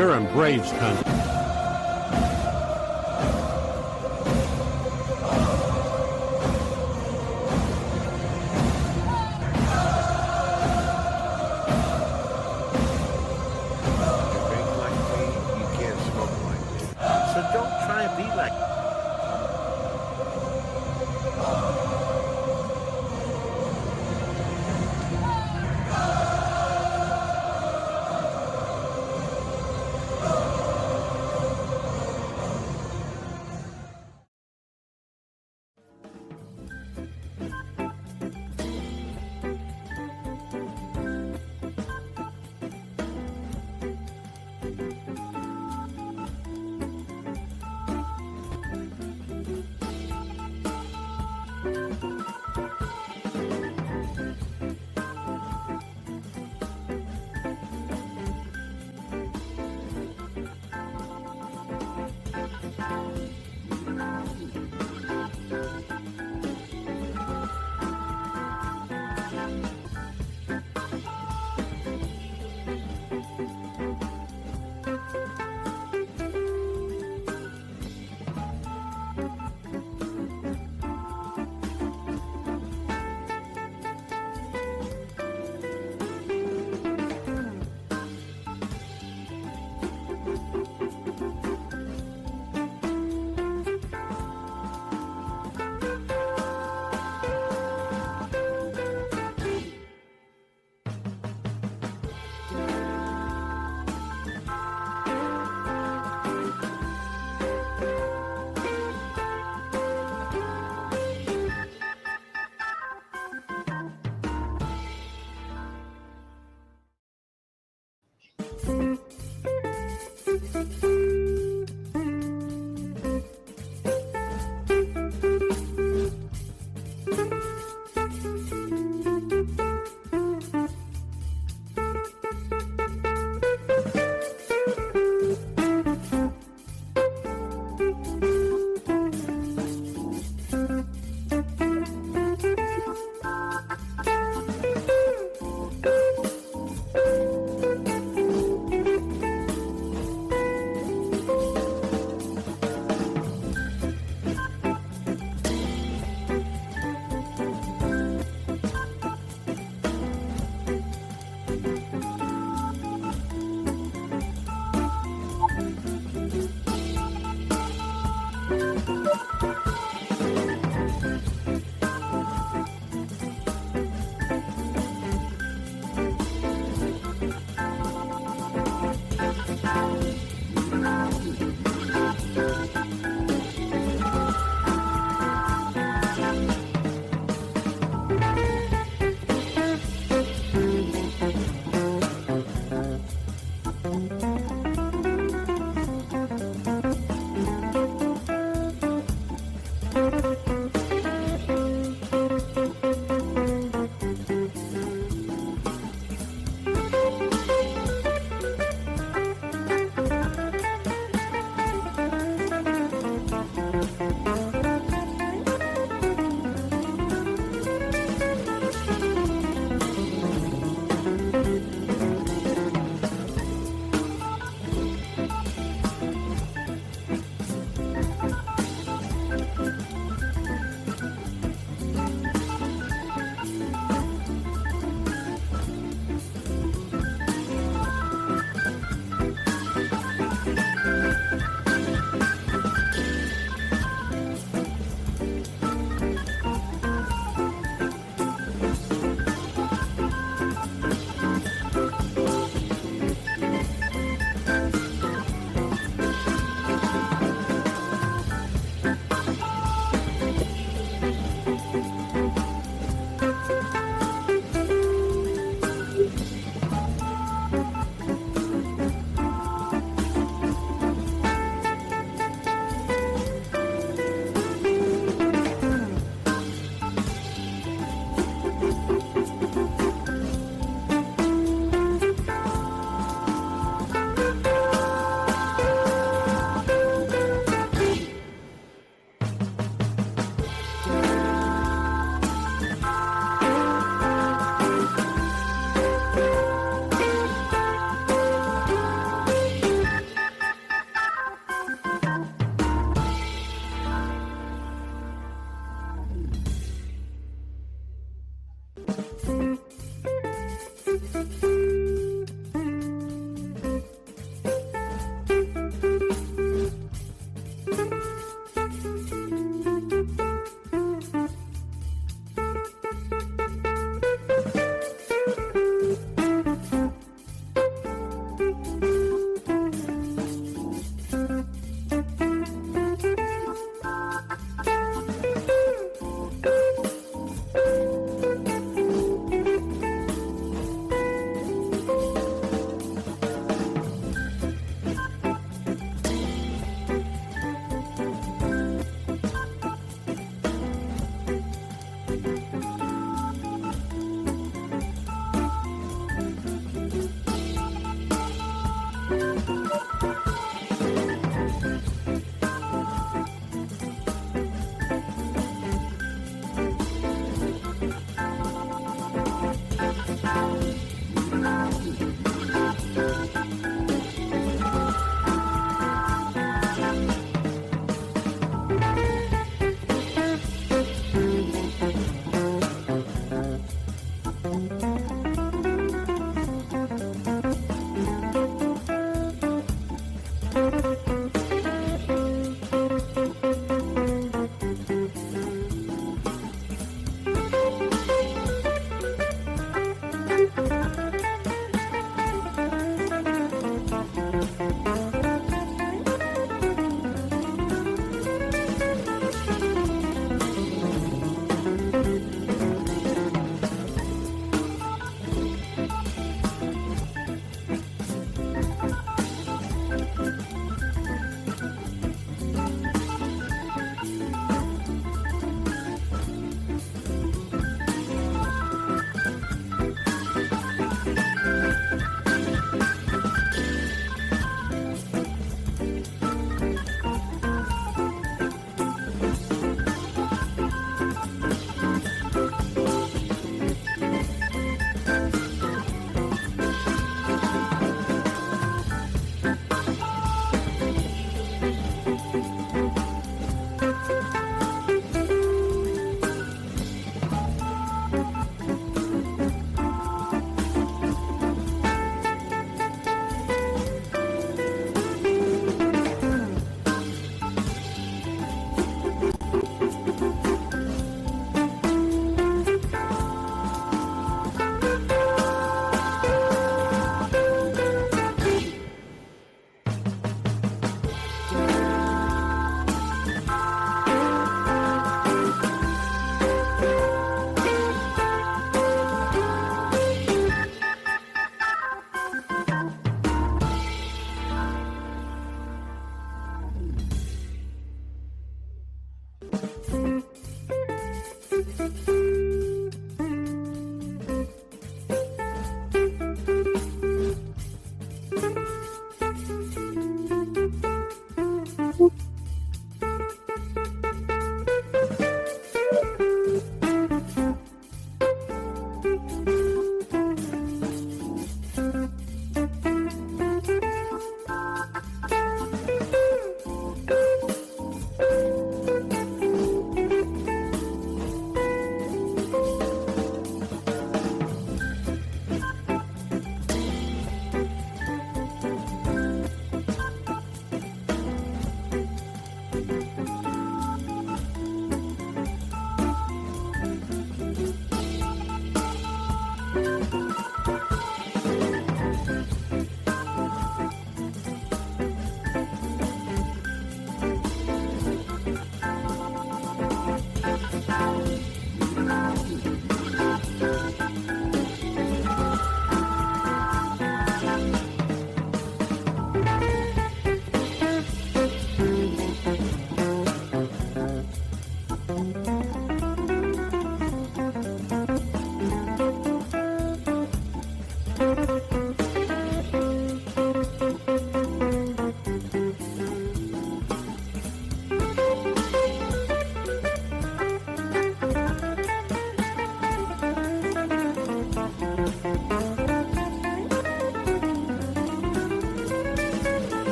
You're in Braves country.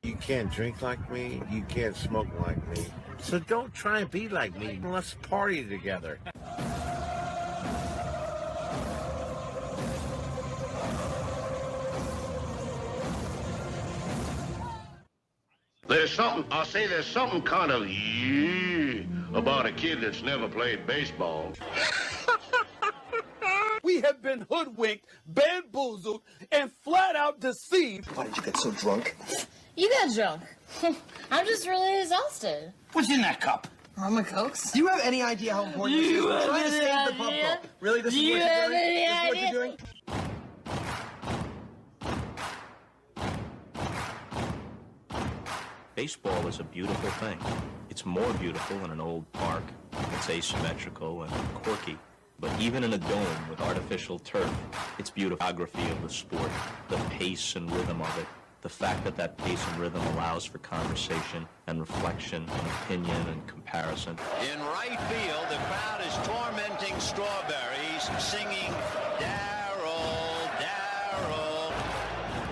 You can't drink like me, you can't smoke like me. So don't try and be like me. Let's party together. There's something kind of about a kid that's never played baseball. We have been hoodwinked, bamboozled, and flat out deceived. Why did you get so drunk? You got drunk. I'm just really exhausted. What's in that cup? Rum and Cokes. Do you have any idea how important this is? We're trying to save the bubble. Really? This is what you're doing? This is what you're doing? Baseball is a beautiful thing. It's more beautiful in an old park. It's asymmetrical and quirky. But even in a dome with artificial turf, it's beautiful. Geography of the sport, the pace and rhythm of it, the fact that that pace and rhythm allows for conversation and reflection and opinion and comparison. In right field, the crowd is tormenting Strawberries, singing Darryl, Darryl.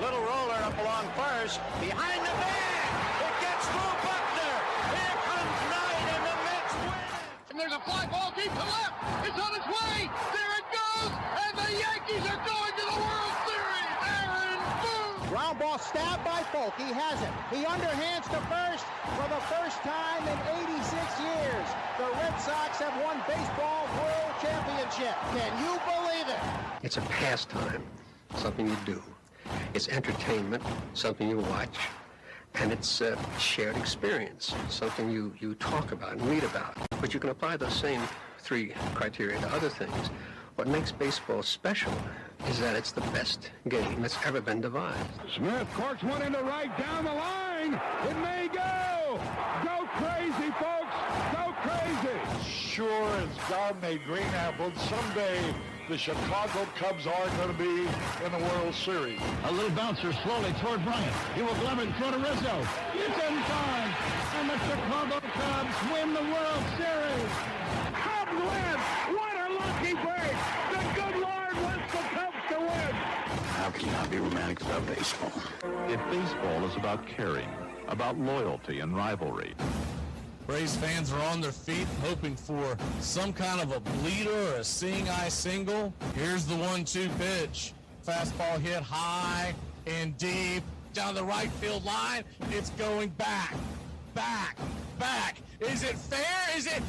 Little roller up along first, behind the bag. It gets through Buckner. Here comes Knight, and the Mets win. And there's a fly ball stabbed by Folk. He has it. He underhands to first for the first time in 86 years. The Red Sox have won baseball world championship. Can you believe it? It's a pastime, something you do. It's entertainment, something you watch. And it's a shared experience, something you talk about and read about. But you can apply those same three criteria to other things. What makes baseball special is that it's the best game that's ever been devised. Smith corks one into right down the line. It may go. Go crazy, folks. Go crazy. Sure as God made green apples, someday the Chicago Cubs are going to be in the World Series. A little bouncer slowly toward Bryant. He will glove it in front of Rizzo. It's in time. And the Chicago Cubs win the World Series. Cubs win. What a lucky break. The good Lord wants the Cubs to win. How can you not be romantic about baseball? If baseball is about caring, about loyalty and rivalry, Braves fans are on their feet hoping for some kind of a bleeder or a seeing-eye single. Here's the 1-2 pitch. Fastball hit high and deep down the right field line. It's going back, back, back. Is it fair? Is it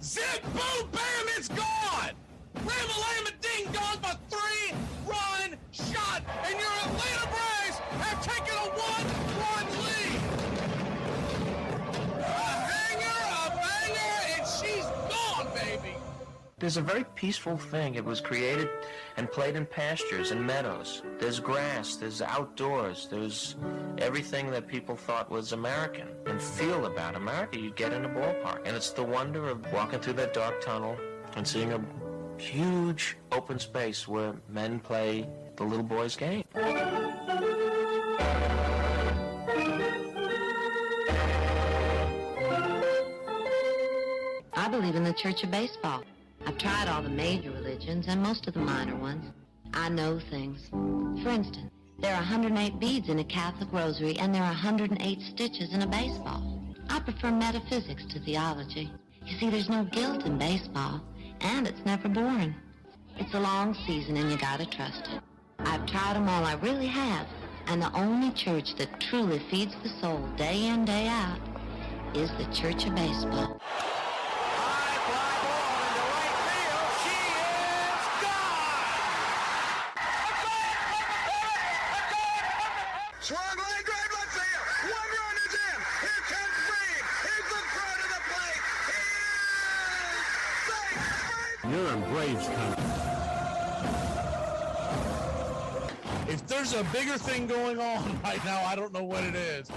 zip, boom, bam, it's gone! Ram-a-lam, ding dong, a 3-run shot, and your Atlanta Braves have taken a 1-run lead. She's gone, baby! There's a very peaceful thing. It was created and played in pastures and meadows. There's grass, there's outdoors, there's everything that people thought was American and feel about America. You get in a ballpark, and it's the wonder of walking through that dark tunnel and seeing a huge open space where men play the little boy's game. I believe in the Church of Baseball. I've tried all the major religions and most of the minor ones. I know things. For instance, there are 108 beads in a Catholic rosary and there are 108 stitches in a baseball. I prefer metaphysics to theology. You see, there's no guilt in baseball, and it's never boring. It's a long season and you gotta trust it. I've tried them all, I really have. And the only church that truly feeds the soul day in, day out is the Church of Baseball. Swung line drive left field. 1 run is in. Here comes Reed. Here's the throw to the plate. He is safe. You're in Braves country. If there's a bigger thing going on right now, I don't know what it is.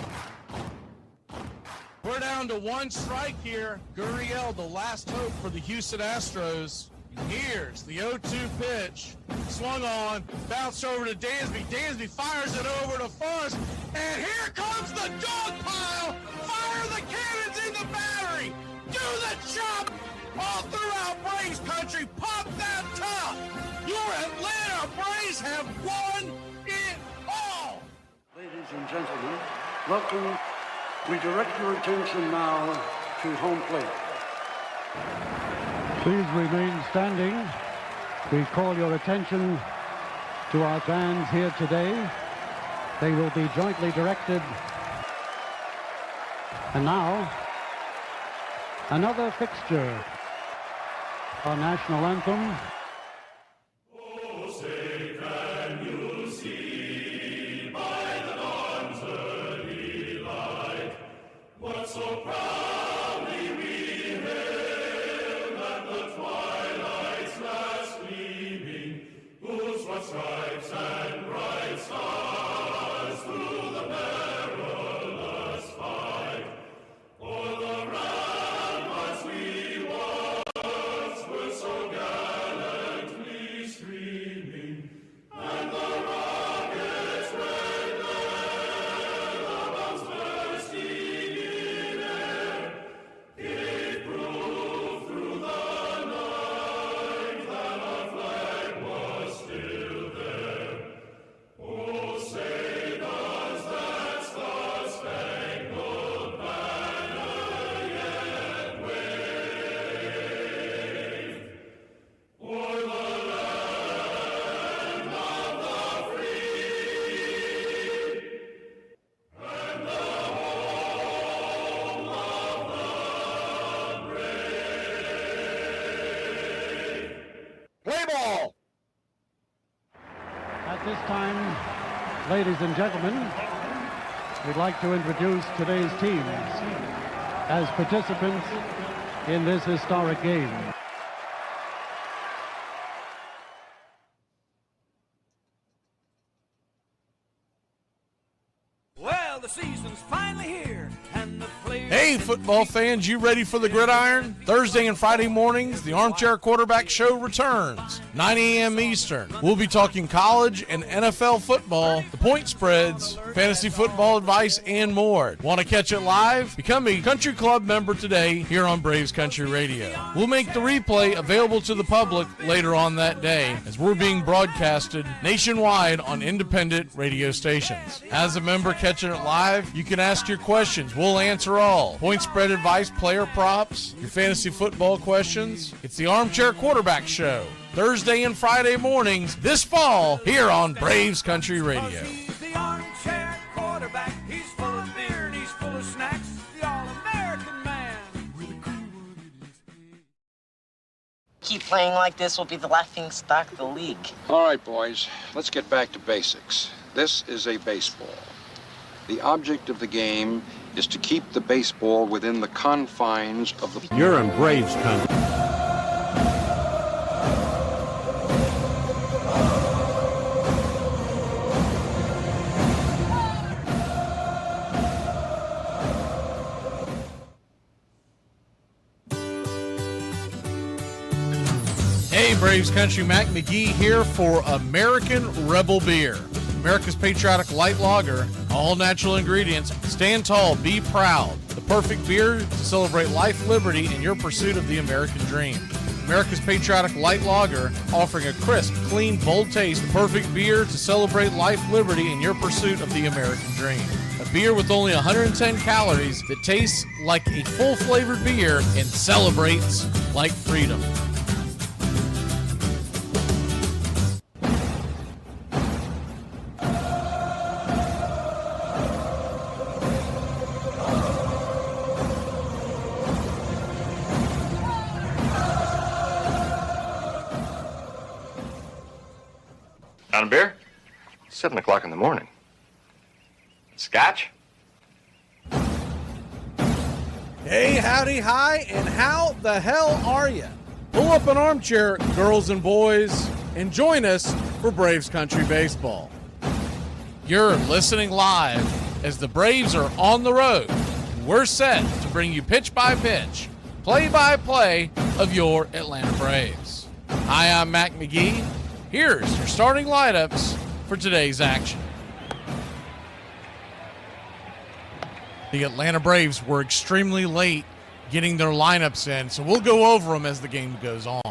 We're down to 1 strike here. Gurriel, the last hope for the Houston Astros. Here's the 0-2 pitch. Swung on, bounced over to Dansby. Dansby fires it over to first, and here comes the dog pile. Fire the cannons in the battery. Do the chop all throughout Braves country. Pop that top. Your Atlanta Braves have won it all. Ladies and gentlemen, welcome. We direct your attention now to home plate. Please remain standing. We call your attention to our fans here today. They will be jointly directed. And now, another fixture. Our national anthem. Oh, say can you see by the dawn's early light what so proudly we hailed at the twilight's last gleaming, whose broad stripes and bright stars through the perilous fight for the ramparts we once were so gallant. this time, ladies and gentlemen, we'd like to introduce today's teams as participants in this historic game. Well, the season's finally here, and the players... Hey, football fans, you ready for the gridiron? Thursday and Friday mornings, the Armchair Quarterback Show returns, 9 a.m. Eastern. We'll be talking college and NFL football, the point spreads, fantasy football advice, and more. Want to catch it live? Become a Country Club member today here on Braves Country Radio. We'll make the replay available to the public later on that day, as we're being broadcasted nationwide on independent radio stations. As a member catching it live, you can ask your questions. We'll answer all. Point spread advice, player props, your fantasy football questions. It's the Armchair Quarterback Show, Thursday and Friday mornings this fall here on Braves Country Radio. The armchair quarterback, he's full of beer and he's full of snacks. The all-American man. Keep playing like this, will be the laughing stock of the league. All right, boys, let's get back to basics. This is a baseball. The object of the game is to keep the baseball within the confines of the... You're in Braves country. Hey, Braves Country, Mac McGee here for American Rebel Beer. America's patriotic light lager, all natural ingredients. Stand tall, be proud. The perfect beer to celebrate life, liberty, and your pursuit of the American dream. America's patriotic light lager, offering a crisp, clean, bold taste. The perfect beer to celebrate life, liberty, and your pursuit of the American dream. A beer with only 110 calories that tastes like a full-flavored beer and celebrates like freedom. On a beer? 7 o'clock in the morning. Scotch? Hey, howdy, hi, and how the hell are you? Pull up an armchair, girls and boys, and join us for Braves Country Baseball. You're listening live as the Braves are on the road. We're set to bring you pitch by pitch, play by play of your Atlanta Braves. Hi, I'm Mac McGee. Here's your starting lineups for today's action. The Atlanta Braves were extremely late getting their lineups in, so we'll go over them as the game goes on.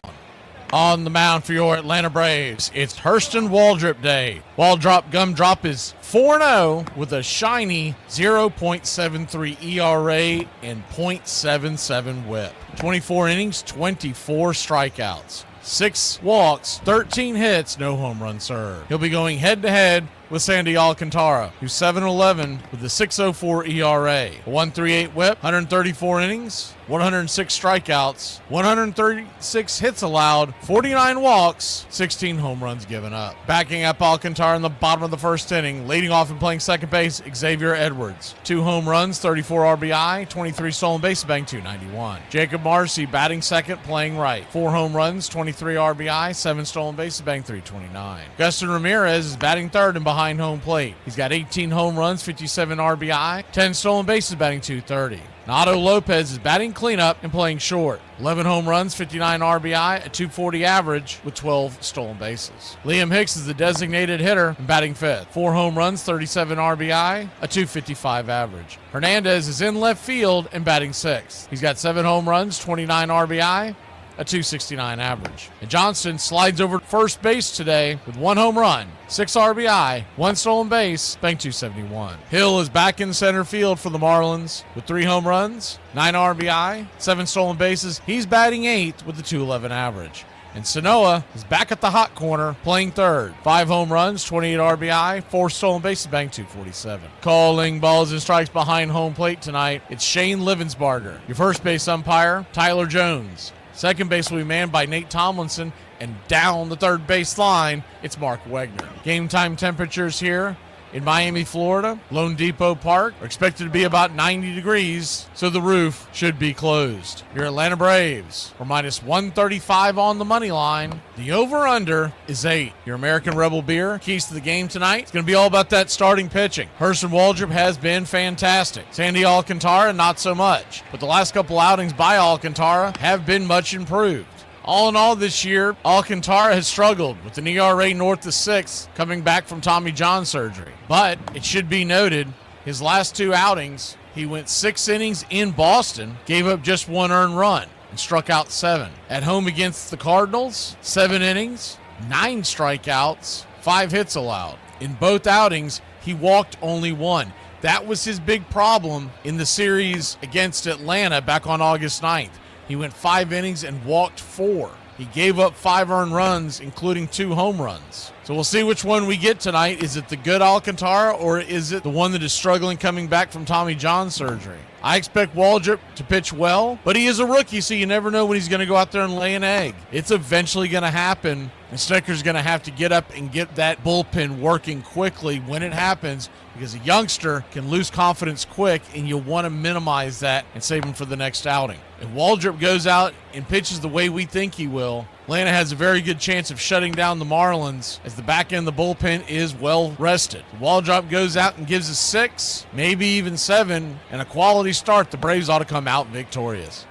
On the mound for your Atlanta Braves, it's Hurston Waldrop Day. Waldrop Gumdrop is 4-0 with a shiny 0.73 ERA and .77 whip. 24 innings, 24 strikeouts. 6 walks, 13 hits, no home run served. He'll be going head-to-head with Sandy Alcantara, who's 7-11 with a 6.04 ERA, a 1.38 whip, 134 innings, 106 strikeouts, 136 hits allowed, 49 walks, 16 home runs given up. Backing up Alcantara in the bottom of the first inning, leading off and playing second base, Xavier Edwards. 2 home runs, 34 RBI, 23 stolen bases, batting .291. Jacob Marcy batting second, playing right. 4 home runs, 23 RBI, 7 stolen bases, batting .329. Gustin Ramirez is batting third and behind home plate. He's got 18 home runs, 57 RBI, 10 stolen bases, batting .230. Nato Lopez is batting cleanup and playing short. 11 home runs, 59 RBI, a .240 average with 12 stolen bases. Liam Hicks is the designated hitter and batting fifth. 4 home runs, 37 RBI, a .255 average. Hernandez is in left field and batting sixth. He's got 7 home runs, 29 RBI, a .269 average. And Johnston slides over to first base today with 1 home run, 6 RBI, 1 stolen base, batting .271. Hill is back in center field for the Marlins with 3 home runs, 9 RBI, 7 stolen bases. He's batting 8th with a .211 average. And Sanoa is back at the hot corner, playing third. 5 home runs, 28 RBI, 4 stolen bases, batting .247. Calling balls and strikes behind home plate tonight, it's Shane Livensbarger. Your first base umpire, Tyler Jones. Second base will be manned by Nate Tomlinson, And down the third base line, it's Mark Wegner. Game time temperatures here in Miami, Florida, Lone Depot Park, are expected to be about 90 degrees, so the roof should be closed. Your Atlanta Braves are minus 135 on the money line. The over-under is 8. Your American Rebel Beer, keys to the game tonight, it's going to be all about that starting pitching. Hurston Waldrop has been fantastic. Sandy Alcantara, not so much. But the last couple outings by Alcantara have been much improved. All in all this year, Alcantara has struggled with an ERA north of 6 coming back from Tommy John surgery. But it should be noted, his last 2 outings, he went 6 innings in Boston, gave up just 1 earned run, and struck out 7. At home against the Cardinals, 7 innings, 9 strikeouts, 5 hits allowed. In both outings, he walked only 1. That was his big problem in the series against Atlanta back on August 9th. He went 5 innings and walked 4. He gave up 5 earned runs, including 2 home runs. So we'll see which one we get tonight. Is it the good Alcantara, or is it the one that is struggling coming back from Tommy John surgery? I expect Waldrop to pitch well, but he is a rookie, so you never know when he's going to go out there and lay an egg. It's eventually going to happen, and Snecker's going to have to get up and get that bullpen working quickly when it happens, because a youngster can lose confidence quick, and you'll want to minimize that and save him for the next outing. If Waldrop goes out and pitches the way we think he will, Atlanta has a very good chance of shutting down the Marlins, as the back end of the bullpen is well rested. If Waldrop goes out and gives us 6, maybe even 7, and a quality start, the Braves ought to come out victorious.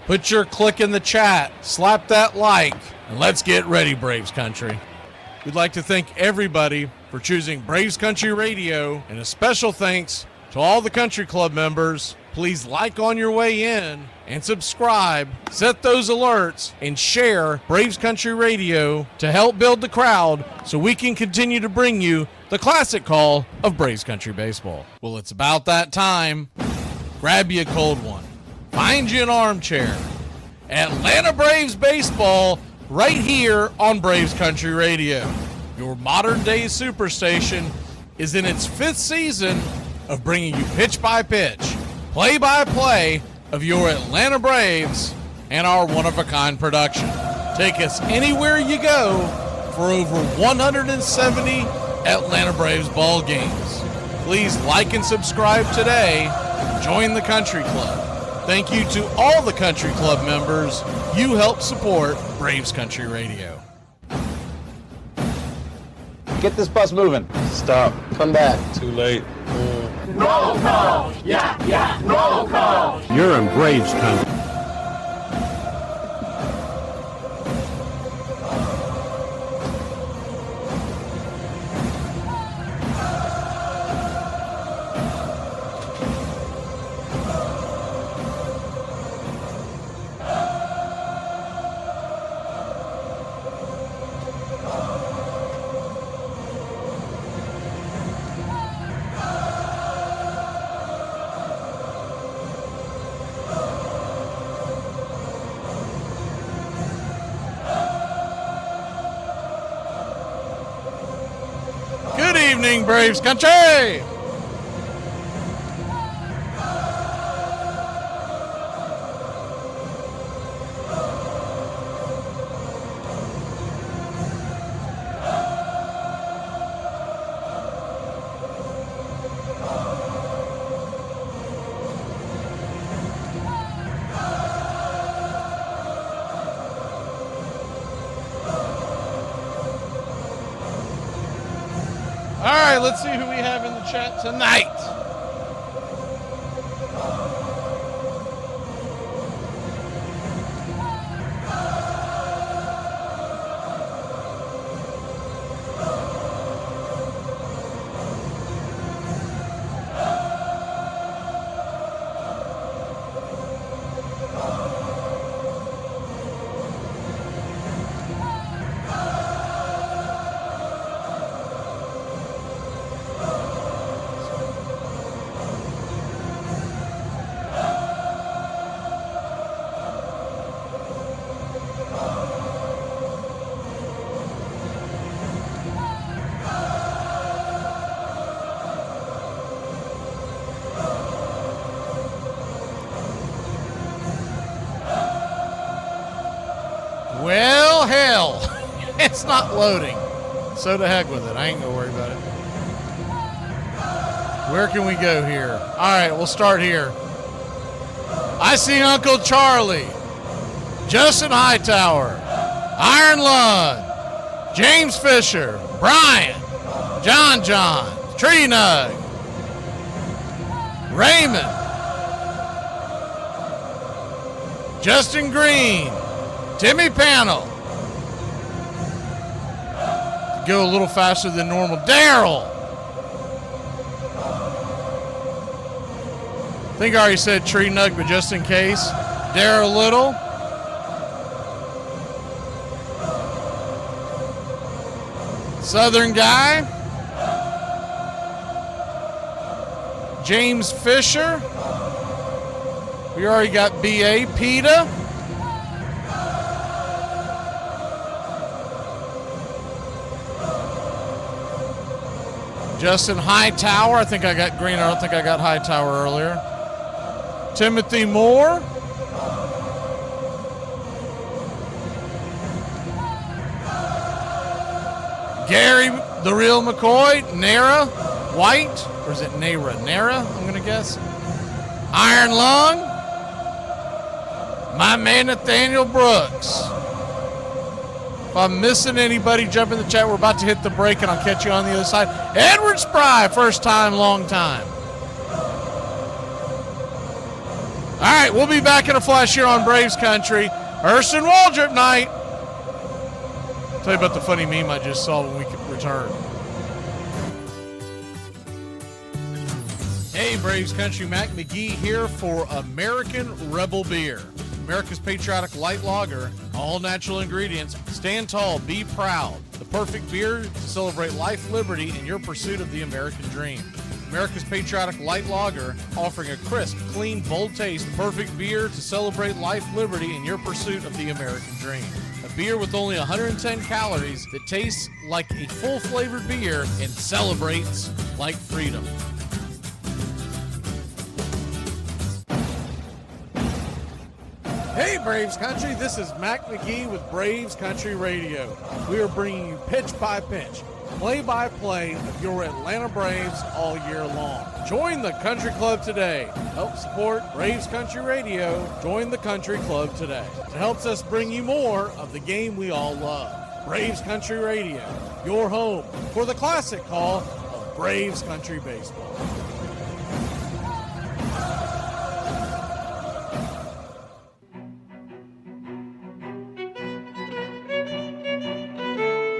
Put your click in the chat, slap that like, and let's get ready, Braves country. We'd like to thank everybody for choosing Braves Country Radio, and a special thanks to all the country club members. Please like on your way in and subscribe, set those alerts, and share Braves Country Radio to help build the crowd so we can continue to bring you the classic call of Braves Country Baseball. Well, it's about that time. Grab you a cold one. Find you an armchair. Atlanta Braves Baseball right here on Braves Country Radio. Your modern-day superstation is in its 5th season of bringing you pitch-by-pitch, play-by-play of your Atlanta Braves and our one-of-a-kind production. Take us anywhere you go for over 170 Atlanta Braves ball games. Please like and subscribe today. Join the Country Club. Thank you to all the Country Club members. You help support Braves Country Radio. Get this bus moving. Stop. Come back. Too late. Roll call! Yeah, roll call! You're in Braves country. Braves country! All right, let's see who we have in the chat tonight. Well, hell. It's not loading. So to heck with it. I ain't gonna worry about it. Where can we go here? All right, we'll start here. I see Uncle Charlie, Justin Hightower, Iron Lund, James Fisher, Brian, John, Tree Nug, Raymond, Justin Green, Timmy Panel. Go a little faster than normal. Daryl. I think I already said Tree Nug, but just in case. Daryl Little. Southern Guy. James Fisher. We already got B.A. PETA. Justin Hightower. I think I got Green. I don't think I got Hightower earlier. Timothy Moore. Gary, the real McCoy. Nara White. Or is it Nara? Nara, I'm going to guess. Iron Lung. My man Nathaniel Brooks. If I'm missing anybody, jump in the chat. We're about to hit the break, and I'll catch you on the other side. Edward Spry, first time, long time. All right, we'll be back in a flash here on Braves Country. Hurston Waldrop night. I'll tell you about the funny meme I just saw when we return. Hey, Braves Country, Mac McGee here for American Rebel Beer. America's patriotic light lager, all natural ingredients. Stand tall, be proud. The perfect beer to celebrate life, liberty, and your pursuit of the American dream. America's patriotic light lager, offering a crisp, clean, bold taste. Perfect beer to celebrate life, liberty, and your pursuit of the American dream. A beer with only 110 calories that tastes like a full-flavored beer and celebrates like freedom. Hey, Braves Country, this is Mac McGee with Braves Country Radio. We are bringing you pitch by pitch, play-by-play of your Atlanta Braves all year long. Join the Country Club today. Help support Braves Country Radio. Join the Country Club today. It helps us bring you more of the game we all love. Braves Country Radio, your home for the classic call of Braves Country Baseball.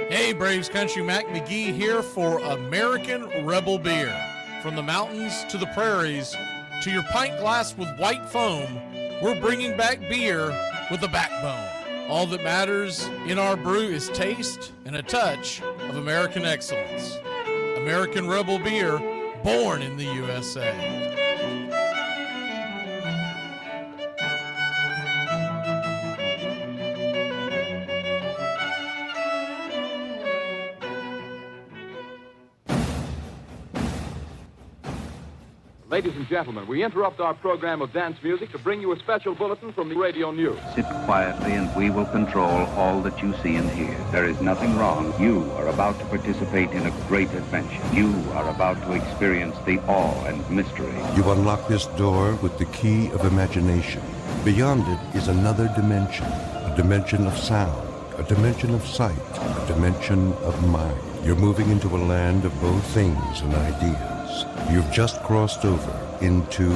Hey, Braves Country, Mac McGee here for American Rebel Beer. From the mountains to the prairies to your pint glass with white foam, we're bringing back beer with a backbone. All that matters in our brew is taste and a touch of American excellence. American Rebel Beer, born in the USA. Ladies and gentlemen, we interrupt our program of dance music to bring you a special bulletin from the radio news. Sit quietly and we will control all that you see and hear. There is nothing wrong. You are about to participate in a great adventure. You are about to experience the awe and mystery. You unlock this door with the key of imagination. Beyond it is another dimension, a dimension of sound, a dimension of sight, a dimension of mind. You're moving into a land of both things and ideas. You've just crossed over into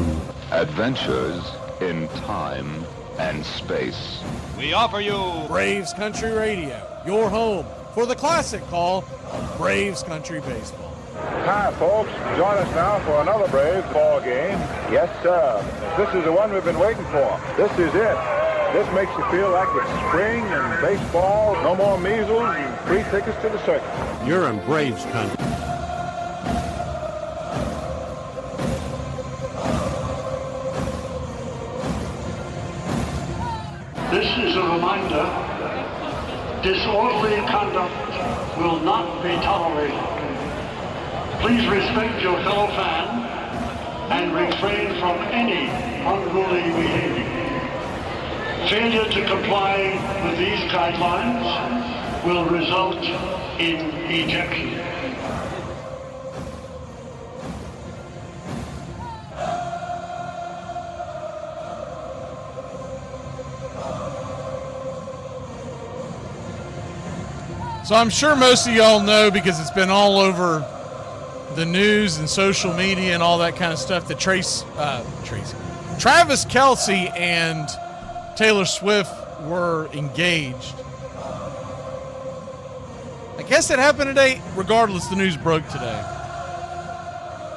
Adventures in Time and Space. We offer you Braves Country Radio, your home for the classic call of Braves Country Baseball. Hi, folks. Join us now for another Braves ball game. Yes, sir. This is the one we've been waiting for. This is it. This makes you feel like it's spring and baseball. No more measles and free tickets to the circus. You're in Braves Country. This is a reminder, disorderly conduct will not be tolerated. Please respect your fellow fan and refrain from any unruly behavior. Failure to comply with these guidelines will result in ejection. So I'm sure most of y'all know, because it's been all over the news and social media and all that kind of stuff, that Travis Kelce and Taylor Swift were engaged. I guess it happened today. Regardless, the news broke today.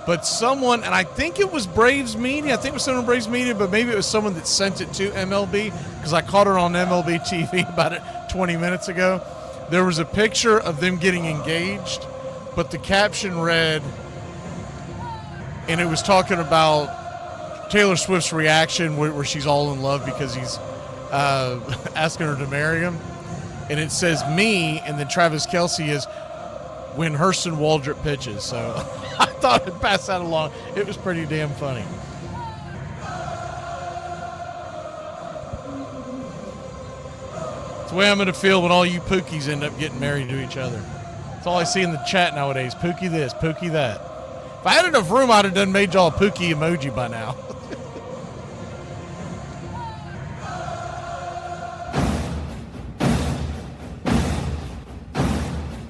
But someone, and I think it was Braves Media, but maybe it was someone that sent it to MLB, because I caught it on MLB TV about 20 minutes ago. There was a picture of them getting engaged, but the caption read, and it was talking about Taylor Swift's reaction where she's all in love because he's asking her to marry him. And it says me, and then Travis Kelce is when Hurston Waldrop pitches. So I thought I'd pass that along. It was pretty damn funny. It's the way I'm going to feel when all you Pookies end up getting married to each other. That's all I see in the chat nowadays. Pookie this, Pookie that. If I had enough room, I'd have done made y'all a Pookie emoji by now.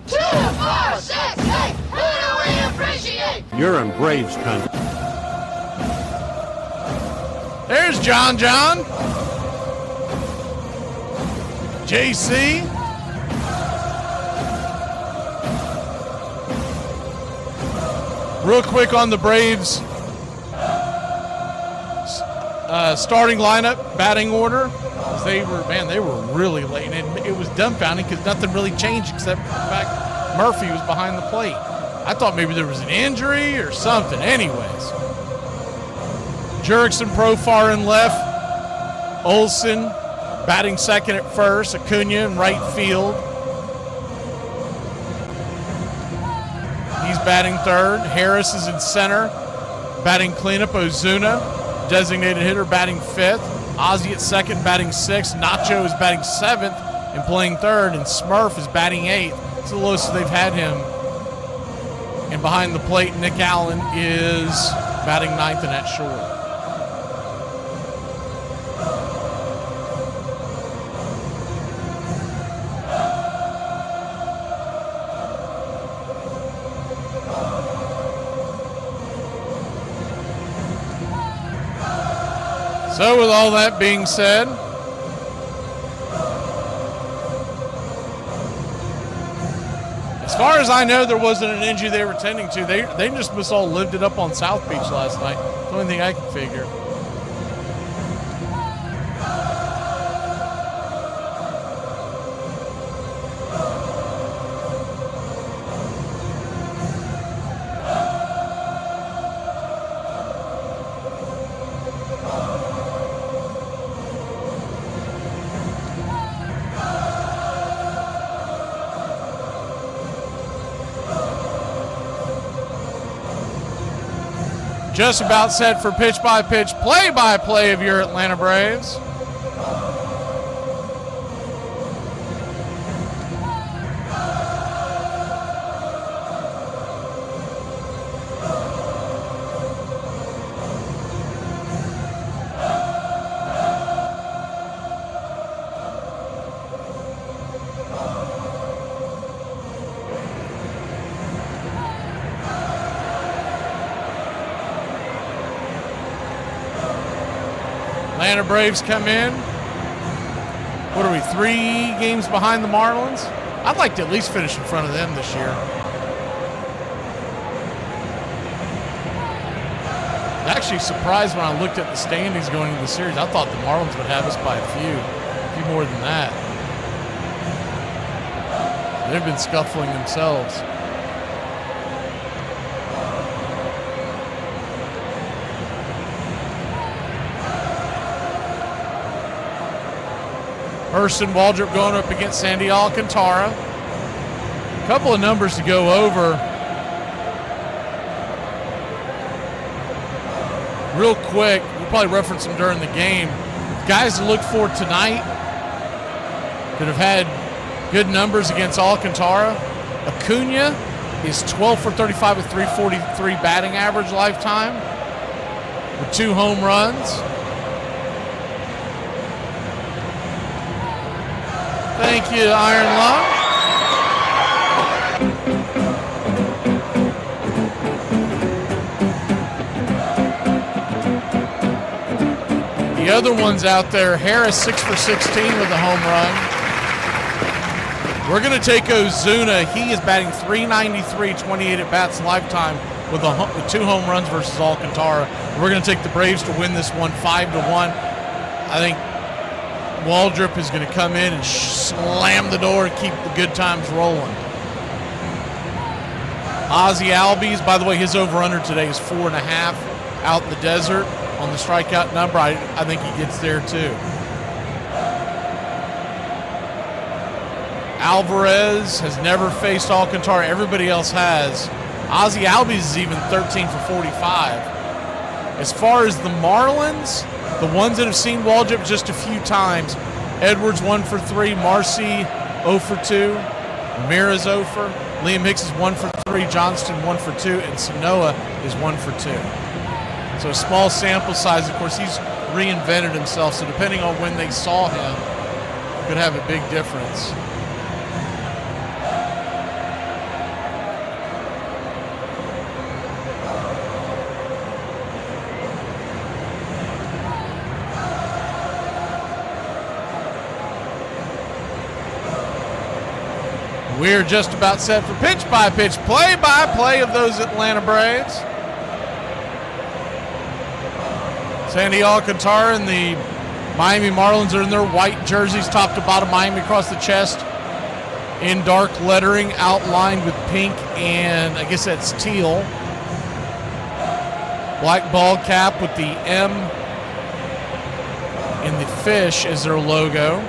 2, 4, 6, 8. Who do we appreciate? You're in Braves country. There's John. JC. Real quick on the Braves starting lineup, batting order. They were really late, and it was dumbfounding because nothing really changed except the fact Murphy was behind the plate. I thought maybe there was an injury or something. Anyways, Jurickson Profar in left, Olsen batting second at first, Acuna in right field. He's batting third. Harris is in center, batting cleanup. Ozuna, designated hitter, batting fifth. Ozzie at second, batting sixth. Nacho is batting seventh and playing third, and Smurf is batting eighth. It's the lowest they've had him. And behind the plate, Nick Allen is batting ninth and at short. So with all that being said, as far as I know, there wasn't an injury they were tending to. They just must all lived it up on South Beach last night. It's the only thing I can figure. Just about set for pitch-by-pitch, play-by-play of your Atlanta Braves. Atlanta Braves come in. What are we, 3 games behind the Marlins? I'd like to at least finish in front of them this year. I was actually surprised when I looked at the standings going into the series. I thought the Marlins would have us by a few more than that. They've been scuffling themselves. Hurston Waldrop going up against Sandy Alcantara. A couple of numbers to go over. Real quick, we'll probably reference them during the game. Guys to look for tonight that have had Good numbers against Alcantara. Acuna is 12 for 35 with 343 batting average lifetime with 2 home runs. Thank you, Iron Lung. The other ones out there, Harris 6 for 16 with a home run. We're going to take Ozuna. He is batting .393, 28 at-bats lifetime with 2 home runs versus Alcantara. We're going to take the Braves to win this one 5-1. I think Waldrop is going to come in and slam the door and keep the good times rolling. Ozzy Albies, by the way, his over-under today is 4.5 out in the desert on the strikeout number. I think he gets there too. Alvarez has never faced Alcantara. Everybody else has. Ozzy Albies is even 13 for 45. As far as the Marlins, the ones that have seen Waldrop just a few times, Edwards 1 for 3, Marcy 0 for 2, Ramirez 0 for, Liam Hicks is 1 for 3, Johnston 1 for 2, and Sanoa is 1 for 2. So a small sample size. Of course, he's reinvented himself, so depending on when they saw him, could have a big difference. We're just about set for pitch-by-pitch, play-by-play of those Atlanta Braves. Sandy Alcantara and the Miami Marlins are in their white jerseys, top to bottom, Miami across the chest in dark lettering, outlined with pink and I guess that's teal. Black ball cap with the M and the fish as their logo.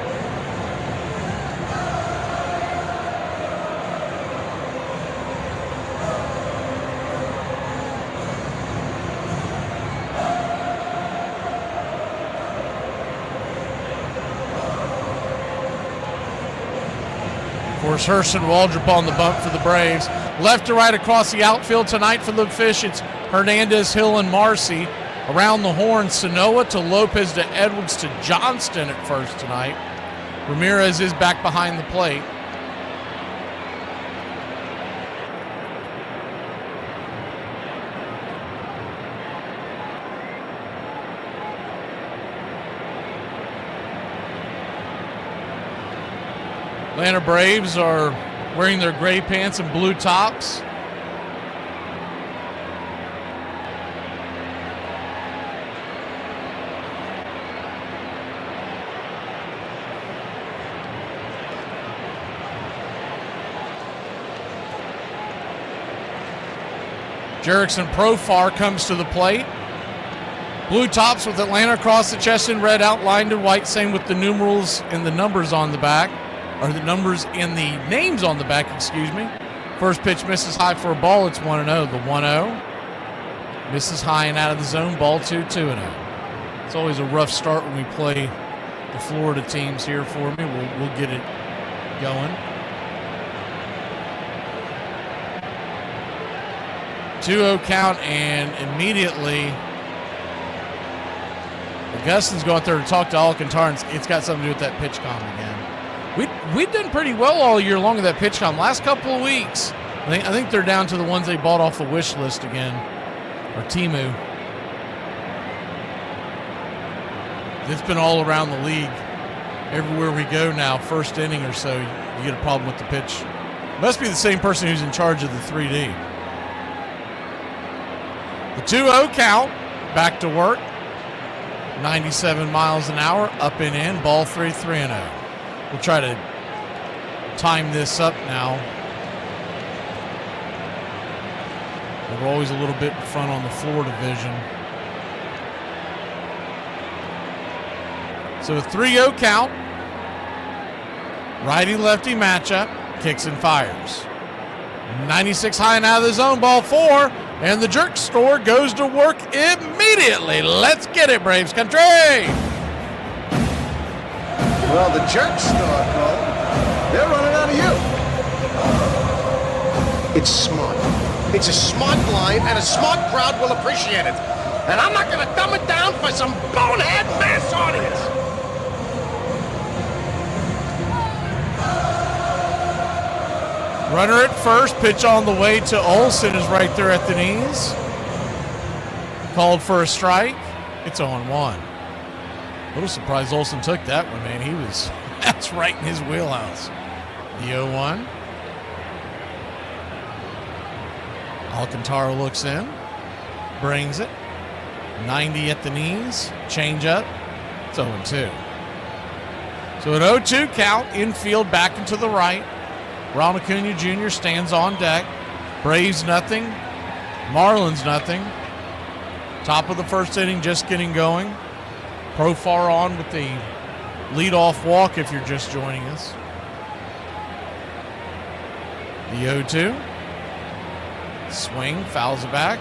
Herson Waldrop on the bump for the Braves. Left to right across the outfield tonight for the Fish. It's Hernandez, Hill, and Marcy. Around the horn, Sanoa to Lopez to Edwards to Johnston at first tonight. Ramirez is back behind the plate. Atlanta Braves are wearing their gray pants and blue tops. Jerickson Profar comes to the plate. Blue tops with Atlanta across the chest in red, outlined in white, same with the numerals and the numbers on the back. Or the numbers and the names on the back, excuse me. First pitch misses high for a ball. It's 1-0. The 1-0 misses high and out of the zone. Ball 2-0. It's always a rough start when we play the Florida teams here for me. We'll get it going. 2-0 count, and immediately Augustin's going out there to talk to Alcantara, and it's got something to do with that pitch com again. We've done pretty well all year long with that pitch com. Last couple of weeks, I think they're down to the ones they bought off the wish list again, or Temu. It's been all around the league. Everywhere we go now, first inning or so, you get a problem with the pitch. Must be the same person who's in charge of the 3D. The 2-0 count, back to work. 97 miles an hour, up and in, ball 3-0. We'll try to time this up now. We're always a little bit in front on the Florida division. So a 3-0 count. Righty-lefty matchup. Kicks and fires. 96 high and out of the zone, ball 4. And the jerk store goes to work immediately. Let's get it, Braves country. Well, the jerk store, Cole, They're running out of you. It's smart. It's a smart line, and a smart crowd will appreciate it. And I'm not going to dumb it down for some bonehead mass audience. Runner at first, pitch on the way to Olsen is right there at the knees. Called for a strike. It's 0-1. A little surprised Olsen took that one, man. That's right in his wheelhouse. The 0-1. Alcantara looks in, brings it. 90 at the knees, change up. It's 0-2. So an 0-2 count, infield back into the right. Ronald Acuna Jr. stands on deck. Braves nothing, Marlins nothing. Top of the first inning, just getting going. Profar on with the leadoff walk if you're just joining us. The 0-2. Swing, fouls it back.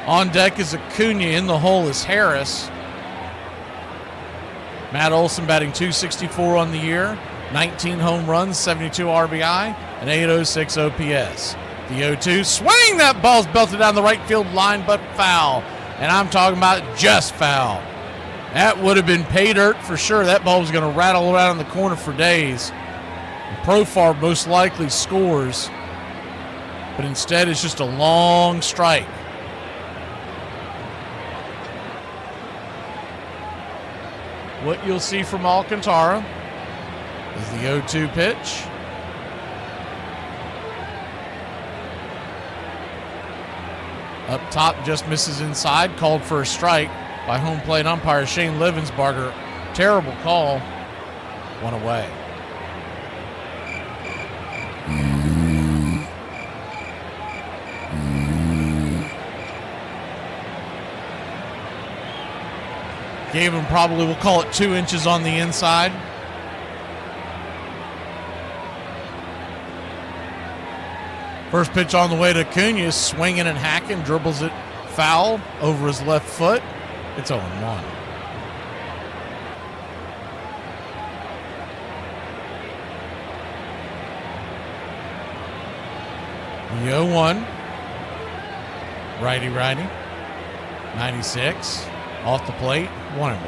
On deck is Acuna. In the hole is Harris. Matt Olson batting .264 on the year. 19 home runs, 72 RBI, and 806 OPS. The 0-2 swing. That ball's belted down the right field line, but foul. And I'm talking about just foul. That would have been pay dirt for sure. That ball was going to rattle around in the corner for days. And Profar most likely scores, but instead it's just a long strike. What you'll see from Alcantara is the 0-2 pitch. Up top, just misses inside, called for a strike by home plate umpire Shane Livensbarger. Terrible call. One away. Gave him probably, we'll call it 2 inches on the inside. First pitch on the way to Acuna, swinging and hacking, dribbles it foul over his left foot. It's 0-1. The 0-1. Righty. 96. Off the plate, 1-1.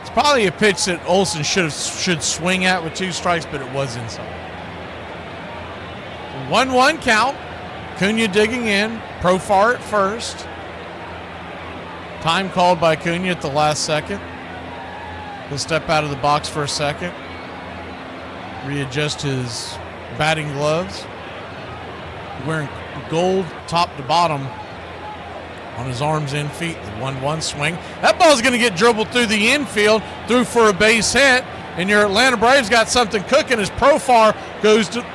It's probably a pitch that Olsen should swing at with 2 strikes, but it was inside. 1-1 count. Acuna digging in. Profar at first. Time called by Acuna at the last second. He'll step out of the box for a second. Readjust his batting gloves. Wearing gold top to bottom on his arms and feet. The 1-1 swing. That ball's going to get dribbled through the infield, through for a base hit, and your Atlanta Braves got something cooking as Profar goes to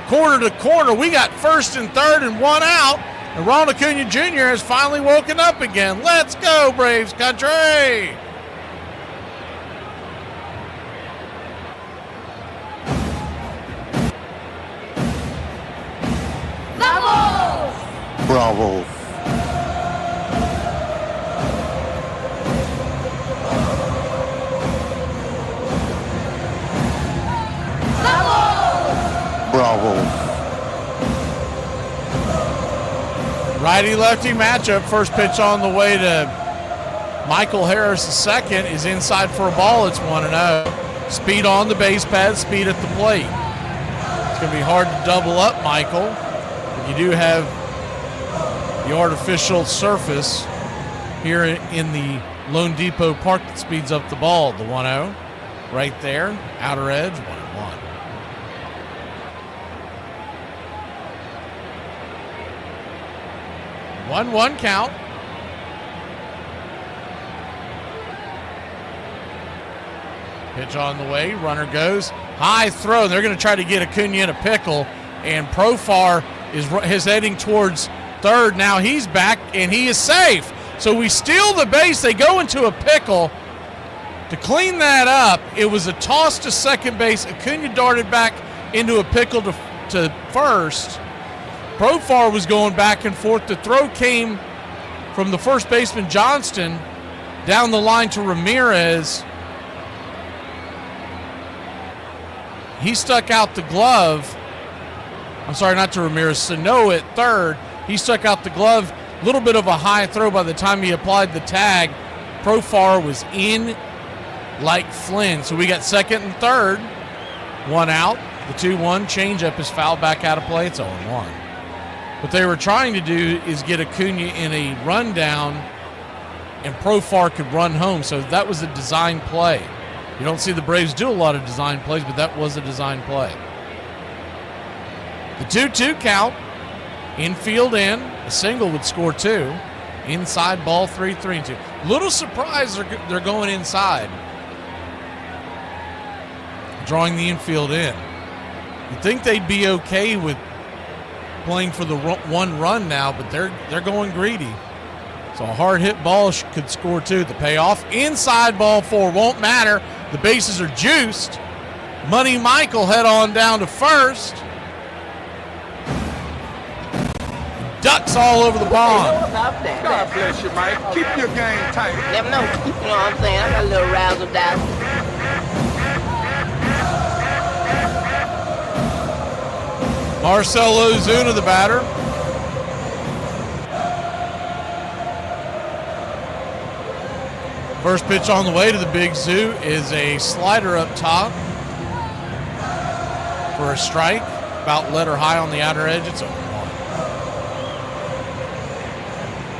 corner. We got first and third and 1 out, and Ronald Acuna Jr. has finally woken up again. Let's go, Braves country! Bravo. Bravo. Righty-lefty matchup. First pitch on the way to Michael Harris. The second is inside for a ball. It's 1-0. Speed on the base pad, speed at the plate. It's going to be hard to double up Michael. But you do have the artificial surface here in the Lone Depot Park that speeds up the ball. The 1-0 right there, outer edge, 1-1. 1-1 count. Pitch on the way, runner goes, high throw. They're going to try to get Acuna in a pickle, and Profar is heading towards third. Now he's back, and he is safe. So we steal the base. They go into a pickle. To clean that up, it was a toss to second base. Acuna darted back into a pickle to first. Profar was going back and forth. The throw came from the first baseman, Johnston, down the line to Ramirez. He stuck out the glove. I'm sorry, not to Ramirez. Sano at third. He stuck out the glove. A little bit of a high throw by the time he applied the tag. Profar was in like Flynn. So we got second and third. One out. The 2-1 changeup is fouled back out of play. It's 0-1. What they were trying to do is get Acuna in a rundown, and Profar could run home. So that was a design play. You don't see the Braves do a lot of design plays, but that was a design play. The 2-2 count. Infield in. A single would score 2. Inside ball 3-3-2. Little surprised they're going inside. Drawing the infield in. You'd think they'd be okay with playing for the one run now, but they're going greedy. So a hard hit ball could score 2. The payoff. Inside ball 4 won't matter. The bases are juiced. Money Michael head on down to first. Ducks all over the pond. God bless you, Mike. Keep your game tight. Never know. You know what I'm saying? I got a little razzle dazzle. Marcell Ozuna, the batter. First pitch on the way to the Big Zoo is a slider up top for a strike. About letter high on the outer edge. It's 0-1.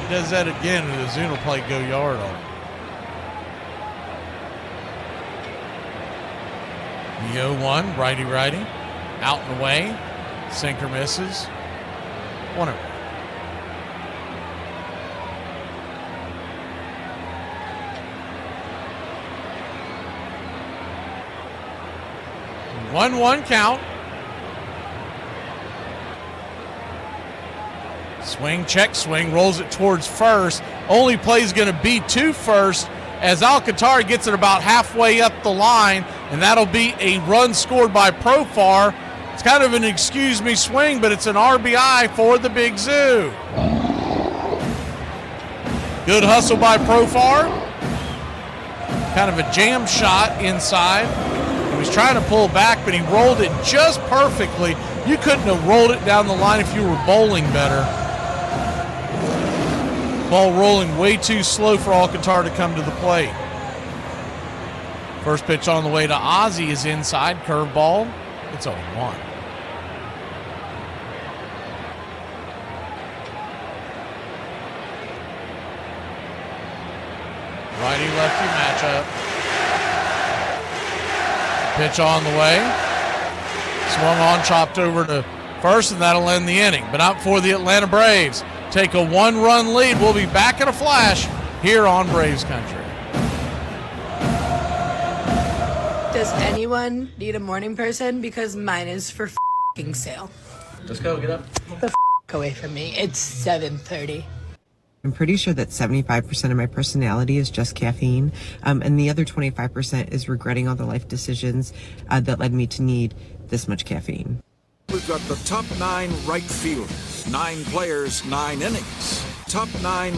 He does that again, and Ozuna will play go yard on him. The 0-1, righty. Out and away. Sinker misses. 1-0. One count. Swing, check swing, rolls it towards first. Only play is going to be to first as Alcantara gets it about halfway up the line, and that'll be a run scored by Profar. It's kind of an excuse me swing, but it's an RBI for the Big Zoo. Good hustle by Profar. Kind of a jam shot inside. He was trying to pull back, but he rolled it just perfectly. You couldn't have rolled it down the line if you were bowling better. Ball rolling way too slow for Alcantara to come to the plate. First pitch on the way to Ozzie is inside, curveball. It's 0-1. Righty-lefty matchup. Pitch on the way. Swung on, chopped over to first, and that'll end the inning. But not for the Atlanta Braves. Take a 1-run lead. We'll be back in a flash here on Braves Country. Does anyone need a morning person? Because mine is for f***ing sale. Let's go, get up. Get the f*** away from me. It's 7:30. I'm pretty sure that 75% of my personality is just caffeine, and the other 25% is regretting all the life decisions that led me to need this much caffeine. We've got the top 9 right fielders, 9 players, 9 innings. Top 9.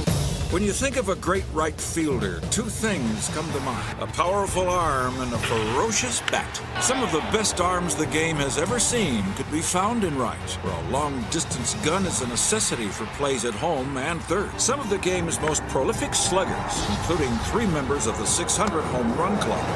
When you think of a great right fielder, 2 things come to mind: a powerful arm and a ferocious bat. Some of the best arms the game has ever seen could be found in right, where a long-distance gun is a necessity for plays at home and third. Some of the game's most prolific sluggers, including 3 members of the 600 Home Run Club,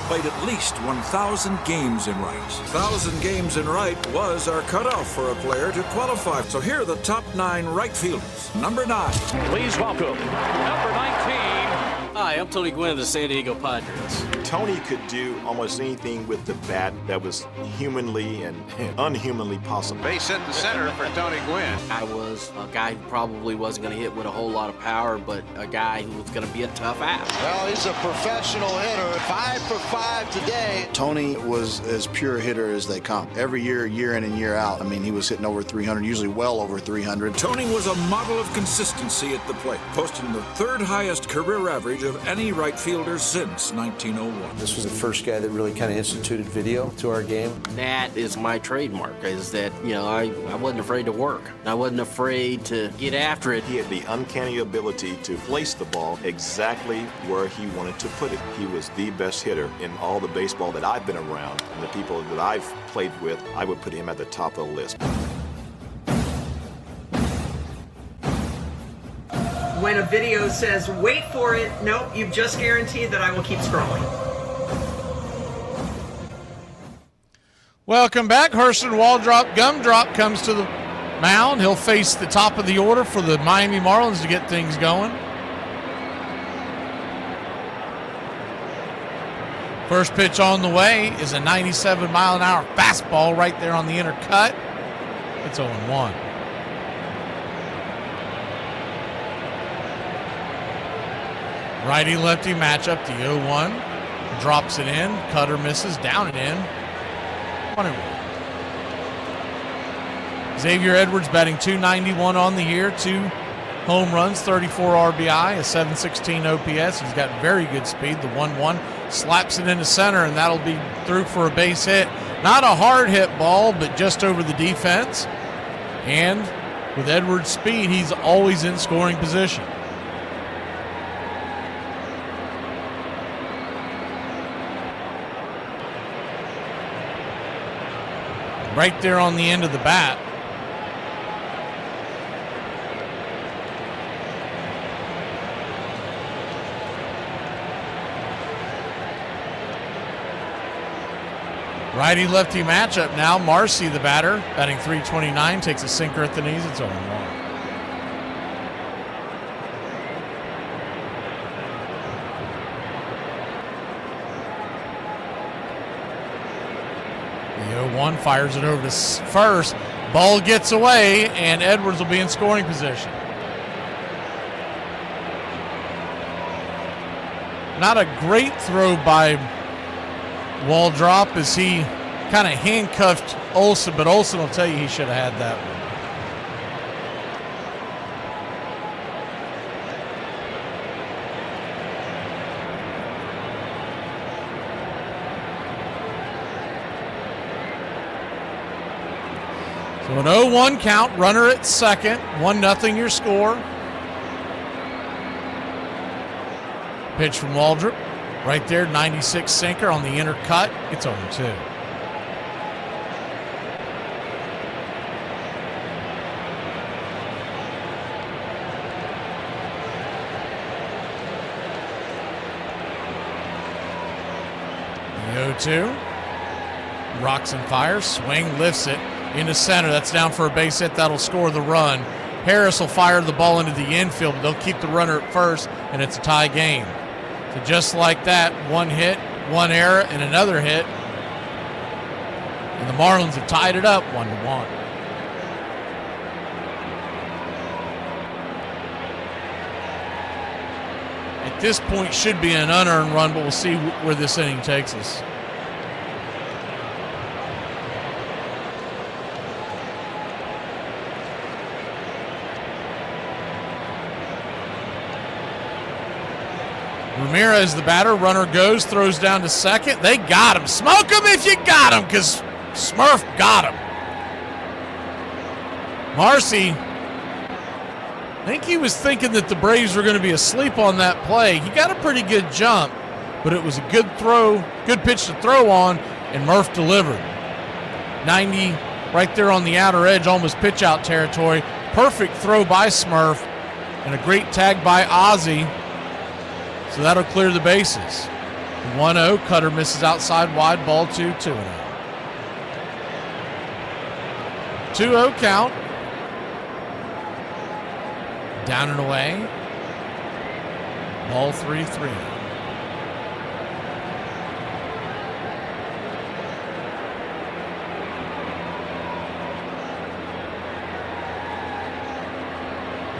played at least 1,000 games in right. 1,000 games in right was our cutoff for a player to qualify. So here are the top 9 right fielders. Number 9. Please welcome number 19. Hi, I'm Tony Gwynn of the San Diego Padres. Tony could do almost anything with the bat that was humanly and unhumanly possible. Base hit the center for Tony Gwynn. I was a guy who probably wasn't going to hit with a whole lot of power, but a guy who was going to be a tough ass. Well, he's a professional hitter. 5 for 5 today. Tony was as pure a hitter as they come. Every year, year in and year out, I mean, he was hitting over 300, usually well over 300. Tony was a model of consistency at the plate, posting the 3rd highest career average of any right fielder since 1901. This was the first guy that really kind of instituted video to our game. That is my trademark, is that, I wasn't afraid to work. I wasn't afraid to get after it. He had the uncanny ability to place the ball exactly where he wanted to put it. He was the best hitter in all the baseball that I've been around, and the people that I've played with, I would put him at the top of the list. When a video says, wait for it, nope, you've just guaranteed that I will keep scrolling. Welcome back. Hurston Waldrop Gumdrop comes to the mound. He'll face the top of the order for the Miami Marlins to get things going. First pitch on the way is a 97-mile-an-hour fastball right there on the inner cut. It's 0-1. Righty-lefty matchup, the 0-1. Drops it in. Cutter misses. Down and in. 1-1. Xavier Edwards batting .291 on the year. 2 home runs, 34 RBI, a .716 OPS. He's got very good speed. The 1-1 slaps it into center, and that'll be through for a base hit. Not a hard hit ball, but just over the defense. And with Edwards' speed, he's always in scoring position. Right there on the end of the bat. Righty-lefty matchup now. Marcy, the batter, batting .329, takes a sinker at the knees. It's 0-1. The 0-1 fires it over to first. Ball gets away, and Edwards will be in scoring position. Not a great throw by Waldrop as he kind of handcuffed Olsen, but Olsen will tell you he should have had that one. So an 0-1 count, runner at second, 1-0 your score. Pitch from Waldrop. Right there, 96 sinker on the inner cut. It's 0-2. The 0-2. Rocks and fires. Swing, lifts it into center. That's down for a base hit. That'll score the run. Harris will fire the ball into the infield, but they'll keep the runner at first, and it's a tie game. So just like that, one hit, one error, and another hit. And the Marlins have tied it up 1-1. At this point, should be an unearned run, but we'll see where this inning takes us. Ramirez, the batter, runner goes, throws down to second. They got him. Smoke him if you got him, because Smurf got him. Marcy, I think he was thinking that the Braves were going to be asleep on that play. He got a pretty good jump, but it was a good throw, good pitch to throw on, and Murph delivered. 90 right there on the outer edge, almost pitch out territory. Perfect throw by Smurf, and a great tag by Ozzie. So that'll clear the bases. 1-0, Cutter misses outside wide, ball 2, 2-0. 2-0 count. Down and away. Ball 3, 3-0.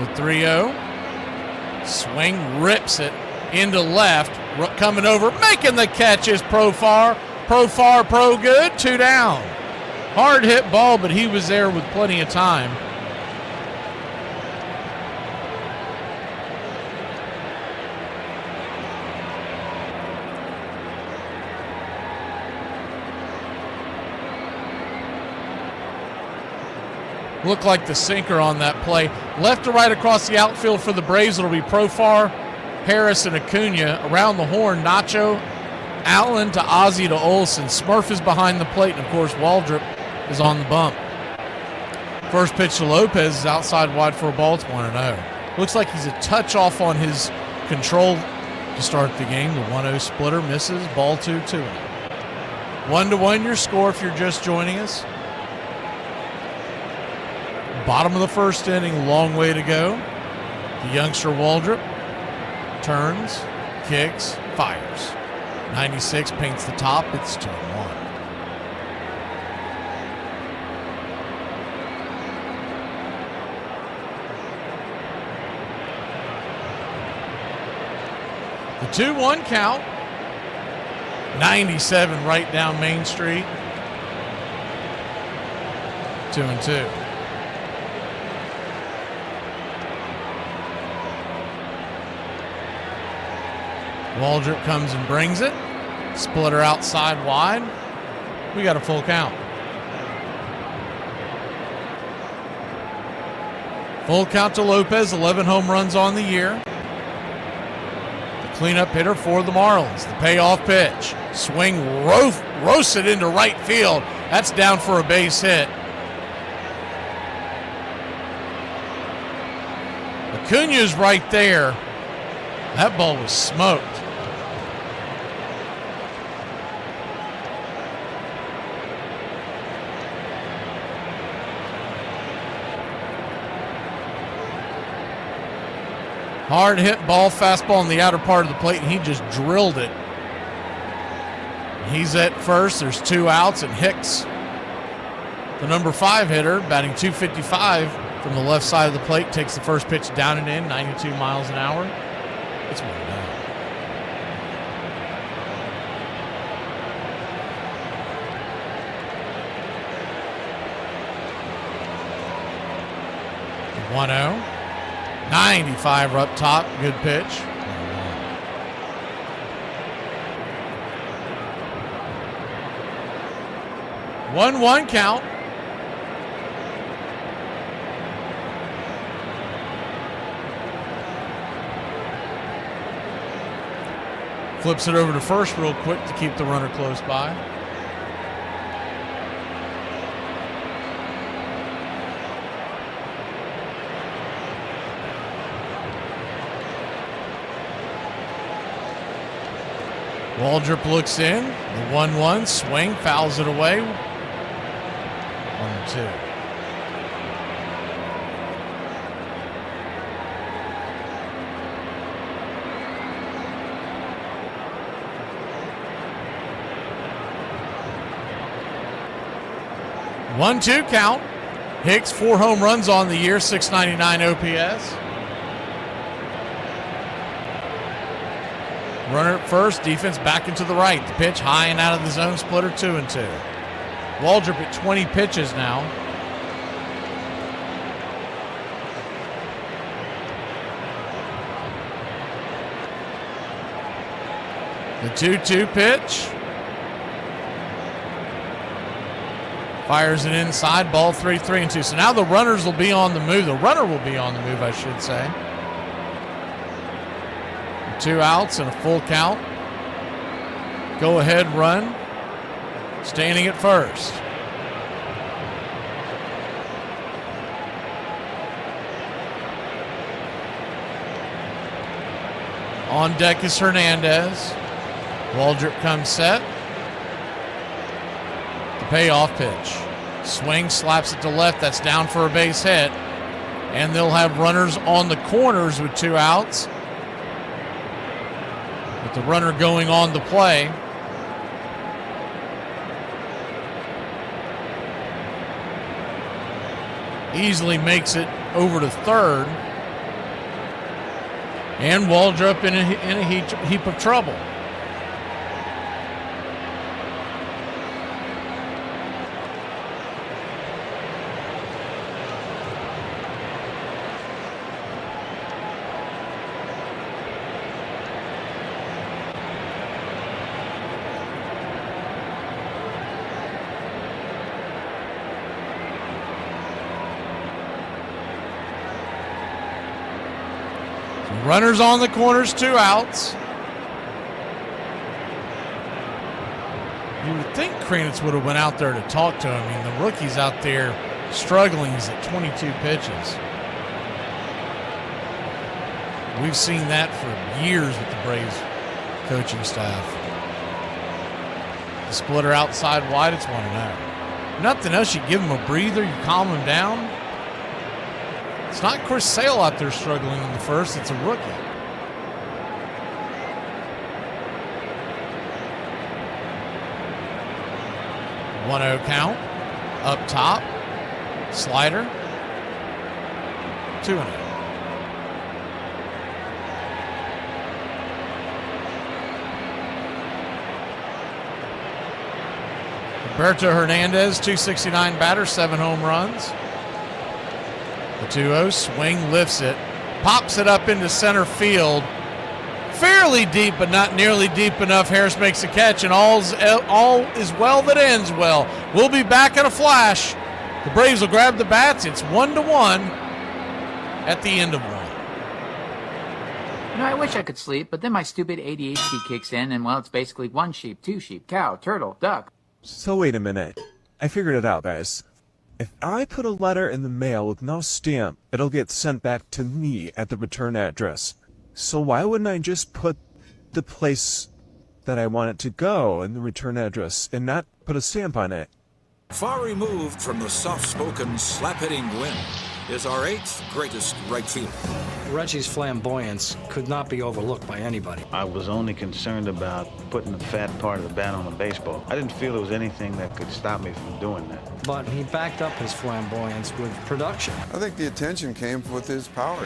The 3-0. Swing, rips it into left, coming over, making the catch is Pro Far, Pro good, 2 down. Hard hit ball, but he was there with plenty of time. looked like the sinker on that play. Left to right across the outfield for the Braves. It'll be Profar, Harris, and Acuna. Around the horn, Nacho, Allen to Ozzie to Olsen. Smurf is behind the plate, and, of course, Waldrop is on the bump. First pitch to Lopez is outside wide for a ball. It's 1-0. Looks like he's a touch off on his control to start the game. The 1-0 splitter misses. Ball 2-2. 1-1 your score if you're just joining us. Bottom of the first inning, long way to go. The youngster Waldrop turns, kicks, fires. 96 paints the top. It's 2-1. The 2-1 count. 97 right down Main Street. 2-2. Waldrop comes and brings it. Splitter outside wide. We got a full count. Full count to Lopez, 11 home runs on the year. The cleanup hitter for the Marlins. The payoff pitch. Swing roasted into right field. That's down for a base hit. Acuna's right there. That ball was smoked. Hard hit ball, fastball on the outer part of the plate, and he just drilled it. He's at first. There's 2 outs, and Hicks, the number 5 hitter, batting .255 from the left side of the plate, takes the first pitch down and in, 92 miles an hour. It's 1 down. The 1-0. 95 up top. Good pitch. 1-1 count. Flips it over to first real quick to keep the runner close by. Waldrop looks in. The 1-1 swing, fouls it away. 1-2. One-two count. Hicks, 4 home runs on the year, .699 OPS. Runner at first, defense back into the right. The pitch high and out of the zone, splitter 2-2. Waldrop at 20 pitches now. The 2-2 pitch. Fires it inside, ball 3-2. So now the runners will be on the move. The runner will be on the move, I should say. 2 outs and a full count. Go ahead run. Standing at first. On deck is Hernandez. Waldrop comes set. The payoff pitch. Swing, slaps it to left. That's down for a base hit. And they'll have runners on the corners with 2 outs. With the runner going on the play. Easily makes it over to third. And Waldrop in a heap of trouble. Runners on the corners, 2 outs. You would think Kranitz would have went out there to talk to him. I mean, the rookie's out there struggling. He's at 22 pitches. We've seen that for years with the Braves coaching staff. The splitter outside wide, it's 1-0. Nothing else, you give him a breather, you calm him down. It's not Chris Sale out there struggling in the first, it's a rookie. One 1-0 count. Up top. Slider. 2-0. Roberto Hernandez, 269 batter, 7 home runs. The 2-0 swing, lifts it, pops it up into center field. Fairly deep, but not nearly deep enough. Harris makes a catch, and all is well that ends well. We'll be back in a flash. The Braves will grab the bats. It's 1-1 at the end of 1. You know, I wish I could sleep, but then my stupid ADHD kicks in, and well, it's basically 1 sheep, 2 sheep, cow, turtle, duck. So wait a minute. I figured it out, guys. If I put a letter in the mail with no stamp, it'll get sent back to me at the return address. So why wouldn't I just put the place that I want it to go in the return address and not put a stamp on it? Far removed from the soft-spoken, slap-hitting Gwynn is our 8th greatest right fielder. Reggie's flamboyance could not be overlooked by anybody. I was only concerned about putting the fat part of the bat on the baseball. I didn't feel there was anything that could stop me from doing that. But he backed up his flamboyance with production. I think the attention came with his power.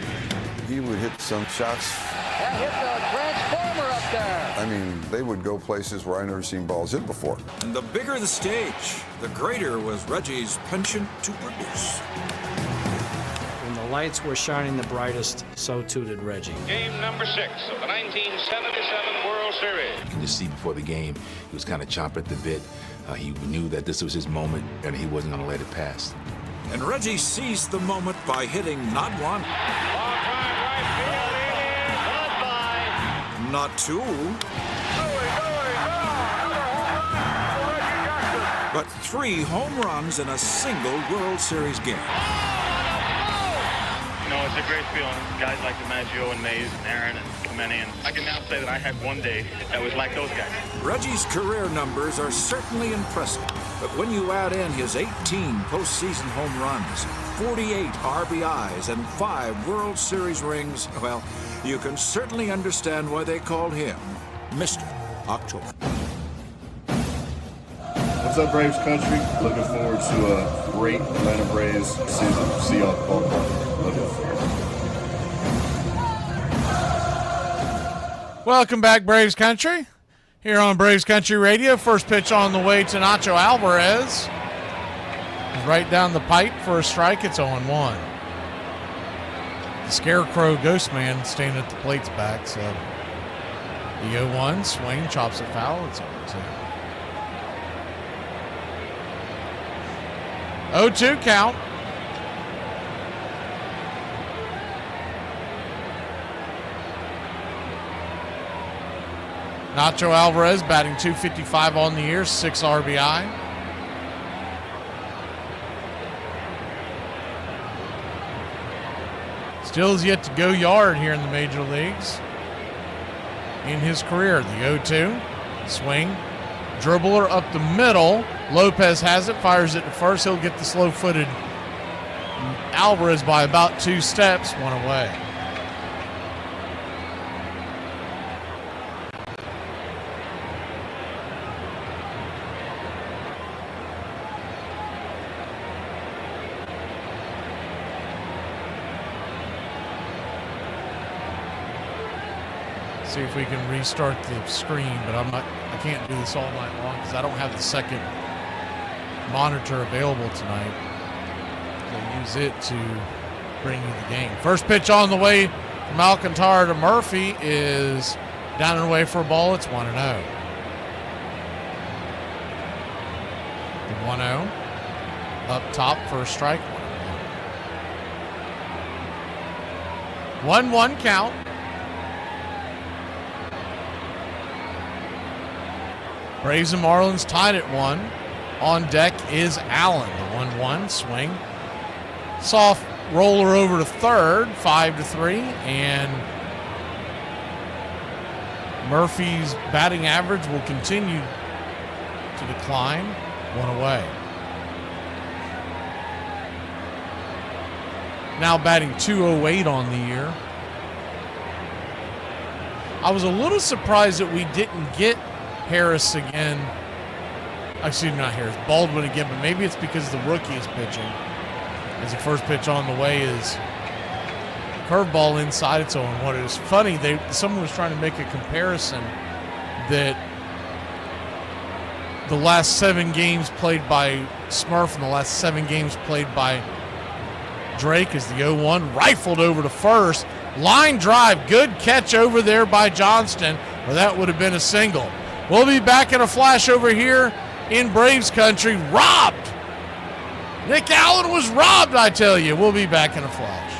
He would hit some shots. That hit the transformer up there. I mean, they would go places where I've never seen balls hit before. And the bigger the stage, the greater was Reggie's penchant to produce. When the lights were shining the brightest, so too did Reggie. Game number 6 of the 1977 World Series. You can just see before the game, he was kind of chomping at the bit. He knew that this was his moment, and he wasn't going to let it pass. And Reggie seized the moment by hitting not one, not 2, but 3 home runs in a single World Series game. You know, it's a great feeling. Guys like DiMaggio and Mays and Aaron and Clemente, and I can now say that I had one day that was like those guys. Reggie's career numbers are certainly impressive, but when you add in his 18 postseason home runs, 48 RBIs, and 5 World Series rings, well, you can certainly understand why they called him Mr. October. What's up, Braves country? Looking forward to a great Atlanta Braves season. See y'all at the ballpark. Love you. Welcome back, Braves country. Here on Braves Country Radio, first pitch on the way to Nacho Alvarez. He's right down the pipe for a strike. It's 0-1. The Scarecrow Ghost Man standing at the plate's back, so the 0-1 swing, chops it foul. It's 0-2. 0-2 count. Nacho Alvarez batting .255 on the year, 6 RBI. Still has yet to go yard here in the major leagues in his career. The 0-2 swing, dribbler up the middle. Lopez has it, fires it to first. He'll get the slow-footed Alvarez by about 2 steps, 1 away. See if we can restart the screen, but I can't do this all night long because I don't have the second monitor available tonight. I'll use it to bring you the game. First pitch on the way from Alcantara to Murphy is down and away for a ball. It's 1-0. The 1-0 up top for a strike. 1-1 count. Braves and Marlins tied at 1. On deck is Allen. The 1-1 swing. Soft roller over to third, 5-3, and Murphy's batting average will continue to decline. 1 away. Now batting 208 on the year. I was a little surprised that we didn't get Harris again. Excuse me, not Harris, Baldwin again, but maybe it's because the rookie is pitching. As the first pitch on the way is curveball inside its own. What is funny, someone was trying to make a comparison that the last 7 games played by Smurf and the last 7 games played by Drake is the 0-1, rifled over to first. Line drive, good catch over there by Johnston, or that would have been a single. We'll be back in a flash over here in Braves country. Robbed! Nick Allen was robbed, I tell you. We'll be back in a flash.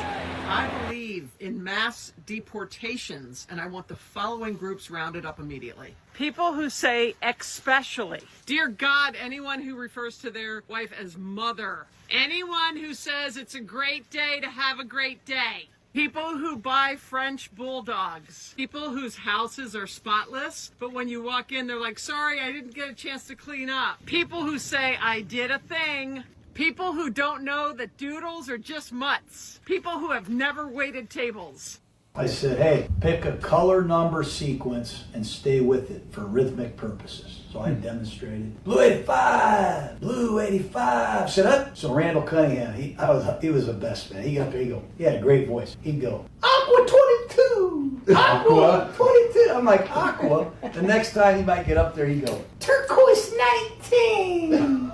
I believe in mass deportations, and I want the following groups rounded up immediately. People who say especially. Dear God, anyone who refers to their wife as mother. Anyone who says it's a great day to have a great day. People who buy French bulldogs. People whose houses are spotless, but when you walk in, they're like, sorry, I didn't get a chance to clean up. People who say, I did a thing. People who don't know that doodles are just mutts. People who have never waited tables. I said, hey, pick a color number sequence and stay with it for rhythmic purposes. So I demonstrated. Blue 85, blue 85, sit up. So Randall Cunningham, he was the best, man. He got up there, he had a great voice. He'd go, Aqua 22, Aqua 22. I'm like, Aqua. The next time he might get up there, he'd go, Turquoise 19,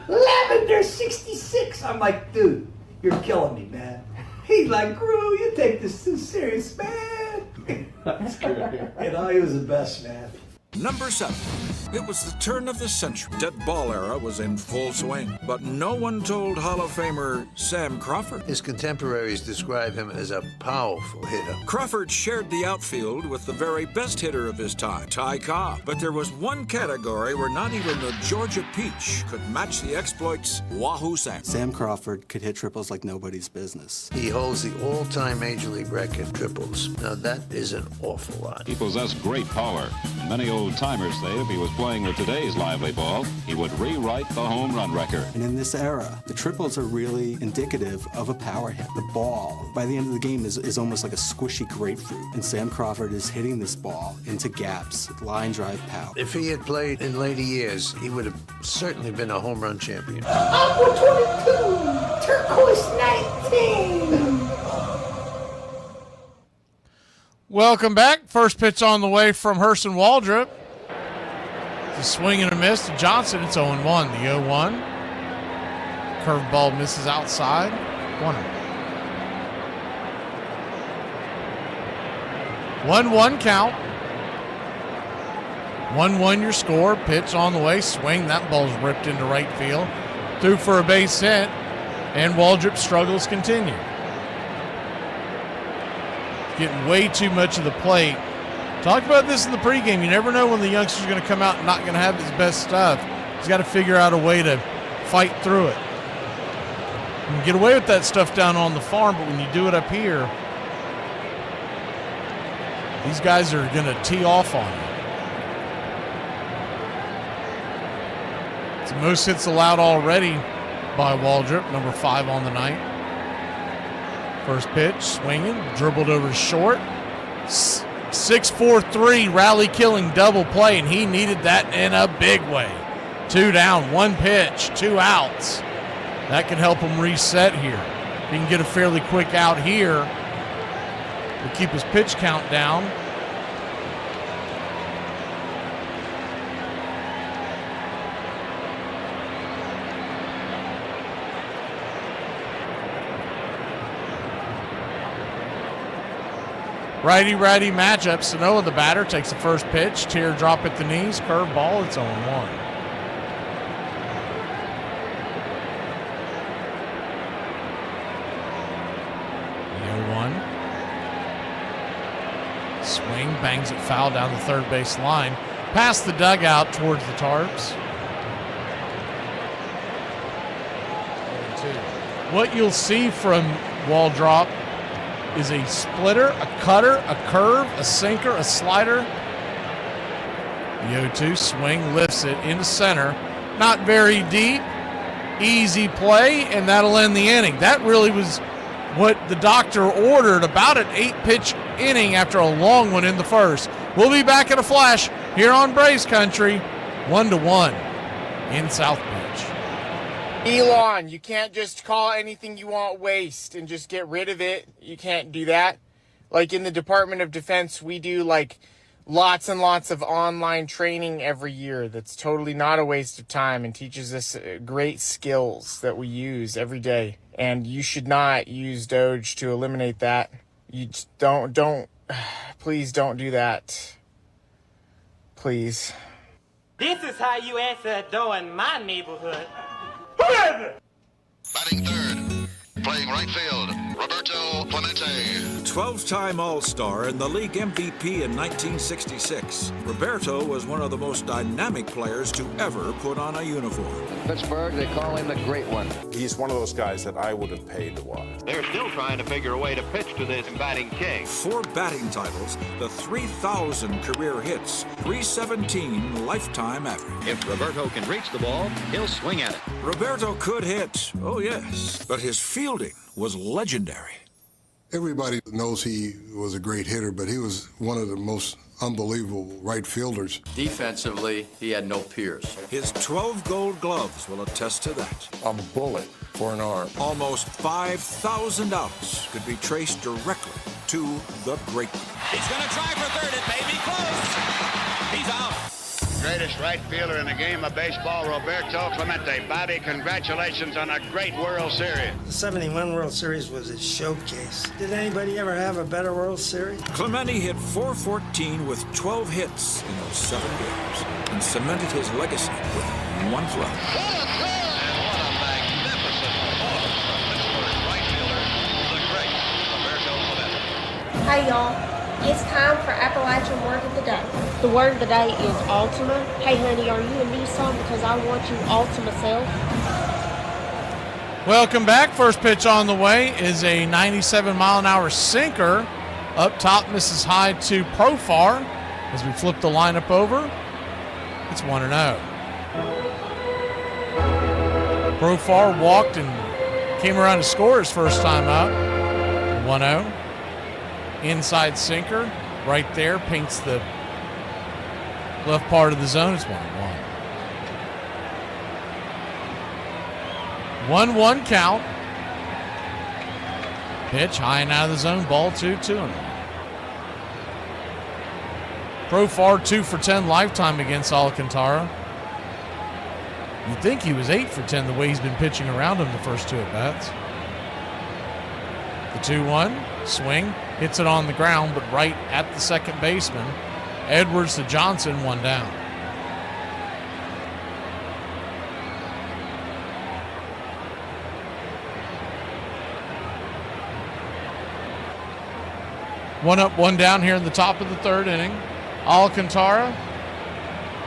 Lavender 66. I'm like, dude, you're killing me, man. He's like, Gru, you take this too serious, man. That's good. He was the best, man. Number 7. It was the turn of the century. Dead ball era was in full swing, but no one told Hall of Famer Sam Crawford. His contemporaries describe him as a powerful hitter. Crawford shared the outfield with the very best hitter of his time, Ty Cobb. But there was one category where not even the Georgia Peach could match the exploits Wahoo Sam. Sam Crawford could hit triples like nobody's business. He holds the all-time Major League record triples. Now that is an awful lot. He possessed great power. Many old-timers say if he was playing with today's lively ball, he would rewrite the home run record. And in this era, the triples are really indicative of a power hit. The ball, by the end of the game, is almost like a squishy grapefruit. And Sam Crawford is hitting this ball into gaps, line drive power. If he had played in later years, he would have certainly been a home run champion. Aqua 22, Turquoise 19. Welcome back. First pitch on the way from Hurston Waldrop. The swing and a miss to Johnson. It's 0-1. The 0-1. Curveball misses outside. 1-1 count. 1-1 your score. Pitch on the way. Swing. That ball's ripped into right field. Through for a base hit. And Waldrop's struggles continue. Getting way too much of the plate. Talked about this in the pregame. You never know when the youngster's going to come out and not going to have his best stuff. He's got to figure out a way to fight through it. You can get away with that stuff down on the farm, but when you do it up here, these guys are going to tee off on you. It's the most hits allowed already by Waldrop, number 5 on the night. First pitch, swinging, dribbled over short. 6-4-3 rally killing double play, and he needed that in a big way. 2 down, 1 pitch, 2 outs. That can help him reset here. If he can get a fairly quick out here, to keep his pitch count down. Righty-righty matchup. Sanoa, the batter, takes the first pitch. Teardrop at the knees. Curveball. It's 0-1. The 0-1. Swing, bangs it foul down the third base line. past the dugout towards the tarps. What you'll see from Waldrop is a splitter, a cutter, a curve, a sinker, a slider. The 0-2 swing lifts it into center. Not very deep. Easy play, and that'll end the inning. That really was what the doctor ordered, about an 8-pitch inning after a long one in the first. We'll be back in a flash here on Braves Country, 1-1 in South Beach. Elon, you can't just call anything you want waste and just get rid of it. You can't do that. Like in the Department of Defense, we do like lots and lots of online training every year that's totally not a waste of time and teaches us great skills that we use every day. And you should not use Doge to eliminate that. You just please don't do that. Please. This is how you answer a door in my neighborhood. Batting third, playing right field, Roberto Clemente. 12-time All-Star and the league MVP in 1966, Roberto was one of the most dynamic players to ever put on a uniform. In Pittsburgh, they call him the Great One. He's one of those guys that I would have paid to watch. They're still trying to figure a way to pitch to this batting king. 4 batting titles, the 3,000 career hits, 317 lifetime average. If Roberto can reach the ball, he'll swing at it. Roberto could hit, oh yes, but his fielding was legendary. Everybody knows he was a great hitter, but he was one of the most unbelievable right fielders. Defensively, he had no peers. His 12 gold gloves will attest to that. A bullet for an arm. Almost 5,000 outs could be traced directly to the great one. He's going to try for third. It may be close. He's out. Greatest right fielder in the game of baseball, Roberto Clemente. Bobby, congratulations on a great World Series. The 71 World Series was his showcase. Did anybody ever have a better World Series? Clemente hit .414 with 12 hits in those 7 games and cemented his legacy with one throw. What a throw! And what a magnificent performance from Pittsburgh right fielder, the great Roberto Clemente. Hey, y'all. It's time for Appalachian Word of the Day. The word of the day is Ultima. Hey, honey, are you a Nissan? Because I want you Ultima self. Welcome back. First pitch on the way is a 97-mile-an-hour sinker. Up top, misses high to Profar. As we flip the lineup over, it's 1-0. Profar walked and came around to score his first time up. 1-0. Inside sinker right there, paints the left part of the zone. It's 1-1. 1-1 count. Pitch high and out of the zone, ball 2-2. Profar 2 for 10 lifetime against Alcantara. You'd think he was 8 for 10 the way he's been pitching around him the first 2 at-bats. The 2-1 swing, hits it on the ground, but right at the second baseman. Edwards to Johnson, 1 down. One up, 1 down here in the top of the 3rd inning. Alcantara,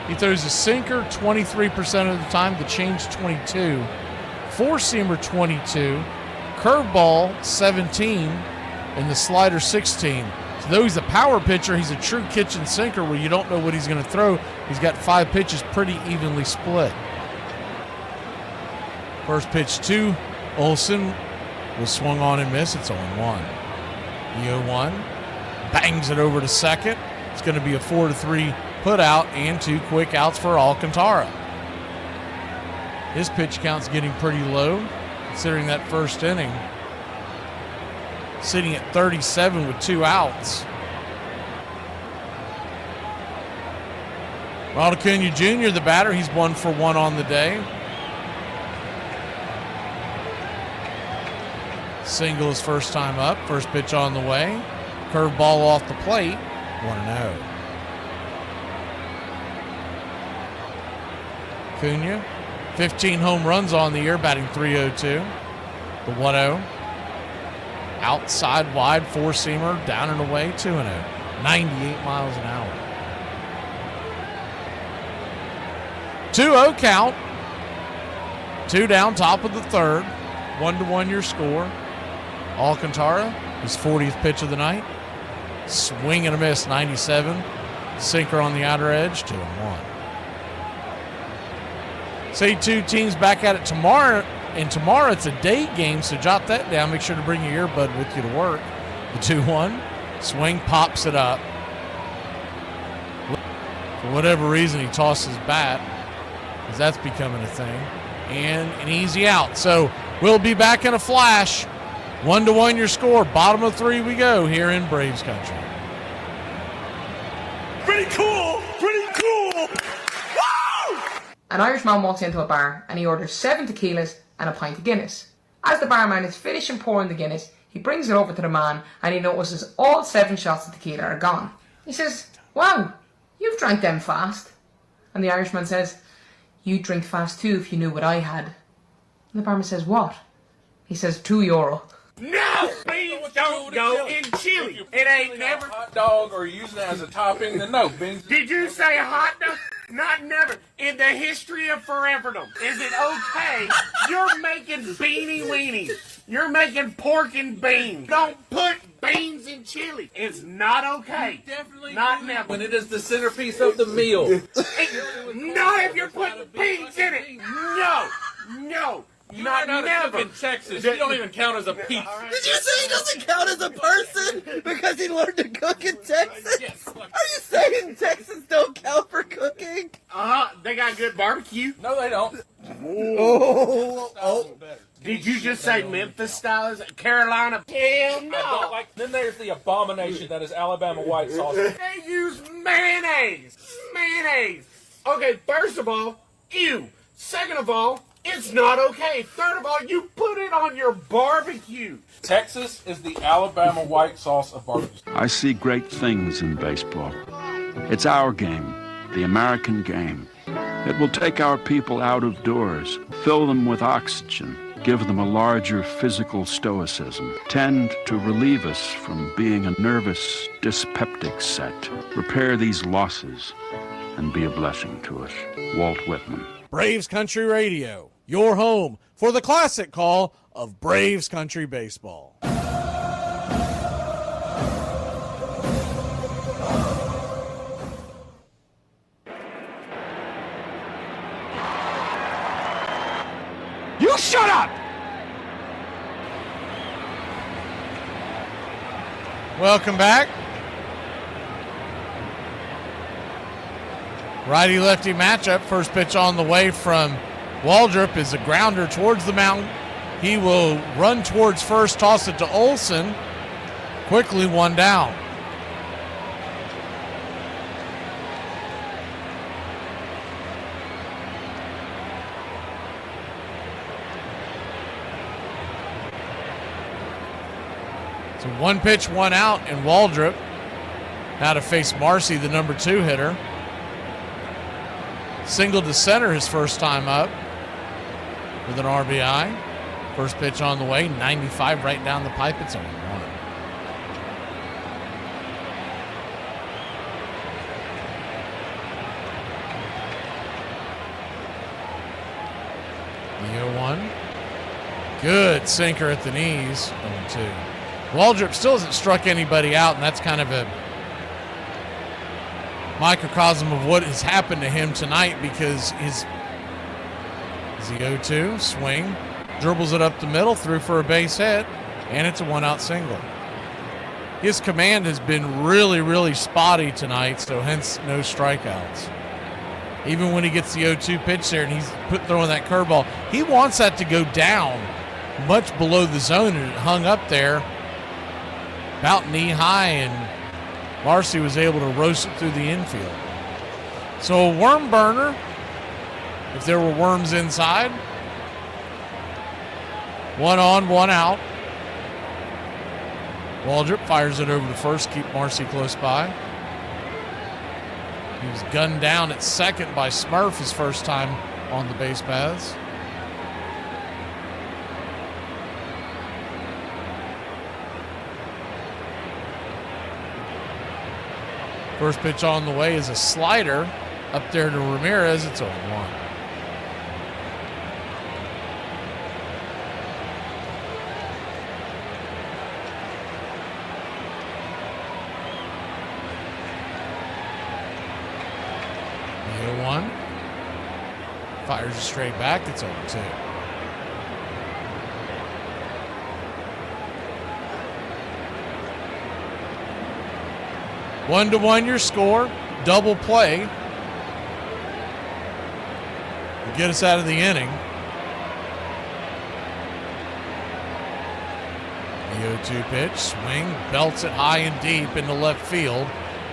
he throws a sinker 23% of the time, the change 22, 4-seamer 22, curveball 17, and the slider 16. So though he's a power pitcher, he's a true kitchen sinker where you don't know what he's going to throw. He's got 5 pitches pretty evenly split. First pitch to Olsen was swung on and missed. It's 0-1. The 0-1 bangs it over to second. It's going to be a 4-3 put out and 2 quick outs for Alcantara. His pitch count's getting pretty low considering that first inning. Sitting at 37 with 2 outs. Ronald Acuna Jr., the batter, he's 1 for 1 on the day. Single his first time up. First pitch on the way. Curveball off the plate. 1-0. Acuna, 15 home runs on the year, batting .302. The 1-0. Outside wide, 4-seamer, down and away, 2-0. 98 miles an hour. 2-0 count. 2 down, top of the third. 1-1 your score. Alcantara, his 40th pitch of the night. Swing and a miss, 97. Sinker on the outer edge, 2-1. Say two teams back at it tomorrow, and tomorrow it's a day game, so jot that down. Make sure to bring your earbud with you to work. The 2-1. Swing, pops it up. For whatever reason, he tosses his bat, because that's becoming a thing. And an easy out. So we'll be back in a flash. 1-1 your score. Bottom of 3 we go here in Braves country. Pretty cool. Pretty cool. Woo! An Irishman walks into a bar and he orders 7 tequilas and a pint of Guinness. As the barman is finishing pouring the Guinness, he brings it over to the man and he notices all 7 shots of tequila are gone. He says, "Wow, you've drank them fast." And the Irishman says, "You'd drink fast too if you knew what I had." And the barman says, "What?" He says, €2. No! Beans don't go in chili. It ain't never. Hot dog or using it as a topping, then no. Beans. Did you say hot dog? Not never. In the history of foreverdom, is it okay? You're making beanie weenies. You're making pork and beans. Don't put beans in chili. It's not okay. Definitely not never. When it is the centerpiece of the meal. Not if you're putting beans in it. No. No. You Not learn how to never. cook in Texas. You don't even count as a piece. Did you say he doesn't count as a person because he learned to cook in Texas? Yes. Are you saying Texans don't count for cooking? They got good barbecue. No, they don't. Oh. Did you just say Memphis style? Is it Carolina? Hell no. I don't like. Then there's the abomination that is Alabama white sauce. They use mayonnaise. Mayonnaise. Okay, first of all, ew. Second of all, it's not okay. Third of all, you put it on your barbecue. Texas is the Alabama white sauce of barbecue. I see great things in baseball. It's our game, the American game. It will take our people out of doors, fill them with oxygen, give them a larger physical stoicism, tend to relieve us from being a nervous, dyspeptic set, repair these losses, and be a blessing to us. Walt Whitman. Braves Country Radio, your home for the classic call of Braves Country Baseball. You shut up! Welcome back. Righty-lefty matchup. First pitch on the way from Waldrop is a grounder towards the mound. He will run towards first, toss it to Olsen. Quickly 1 down. So 1 pitch, 1 out, and Waldrop now to face Marcy, the number 2 hitter. Single to center his first time up with an RBI. First pitch on the way, 95 right down the pipe. It's only 1. The 0-1. Good sinker at the knees. 0-2. Waldrop still hasn't struck anybody out, and that's kind of a microcosm of what has happened to him tonight, because his 0-2 swing, dribbles it up the middle, through for a base hit, and it's a 1-out single. His command has been really, really spotty tonight, so hence no strikeouts. Even when he gets the 0-2 pitch there and he's throwing that curveball, he wants that to go down much below the zone, and it hung up there about knee high, and Marcy was able to roast it through the infield. So a worm burner, if there were worms inside. 1 on, 1 out. Waldrop fires it over to first, keep Marcy close by. He was gunned down at second by Smurf his first time on the base paths. First pitch on the way is a slider. Up there to Ramirez, it's 0-1. Fires it straight back. It's 0-2. One to one your score. Double play. To get us out of the inning. The 0-2 pitch. Swing. Belts it high and deep into left field.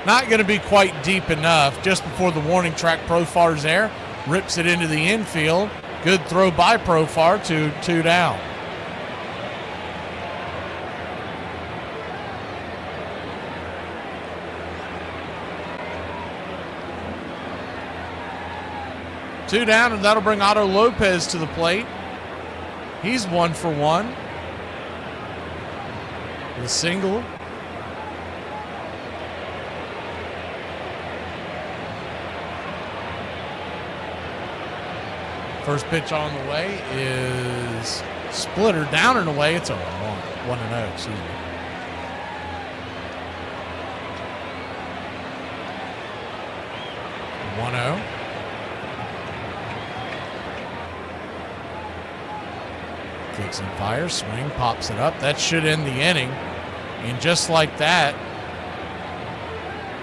Not going to be quite deep enough. Just before the warning track, Profar's there. Rips it into the infield. Good throw by Profar to 2 down. Two down, and that'll bring Otto Lopez to the plate. He's 1 for 1. With a single. First pitch on the way is splitter down and away. It's 0-1. 1-0, excuse me. One-0. Kicks and fires, swing, pops it up. That should end the inning. And just like that,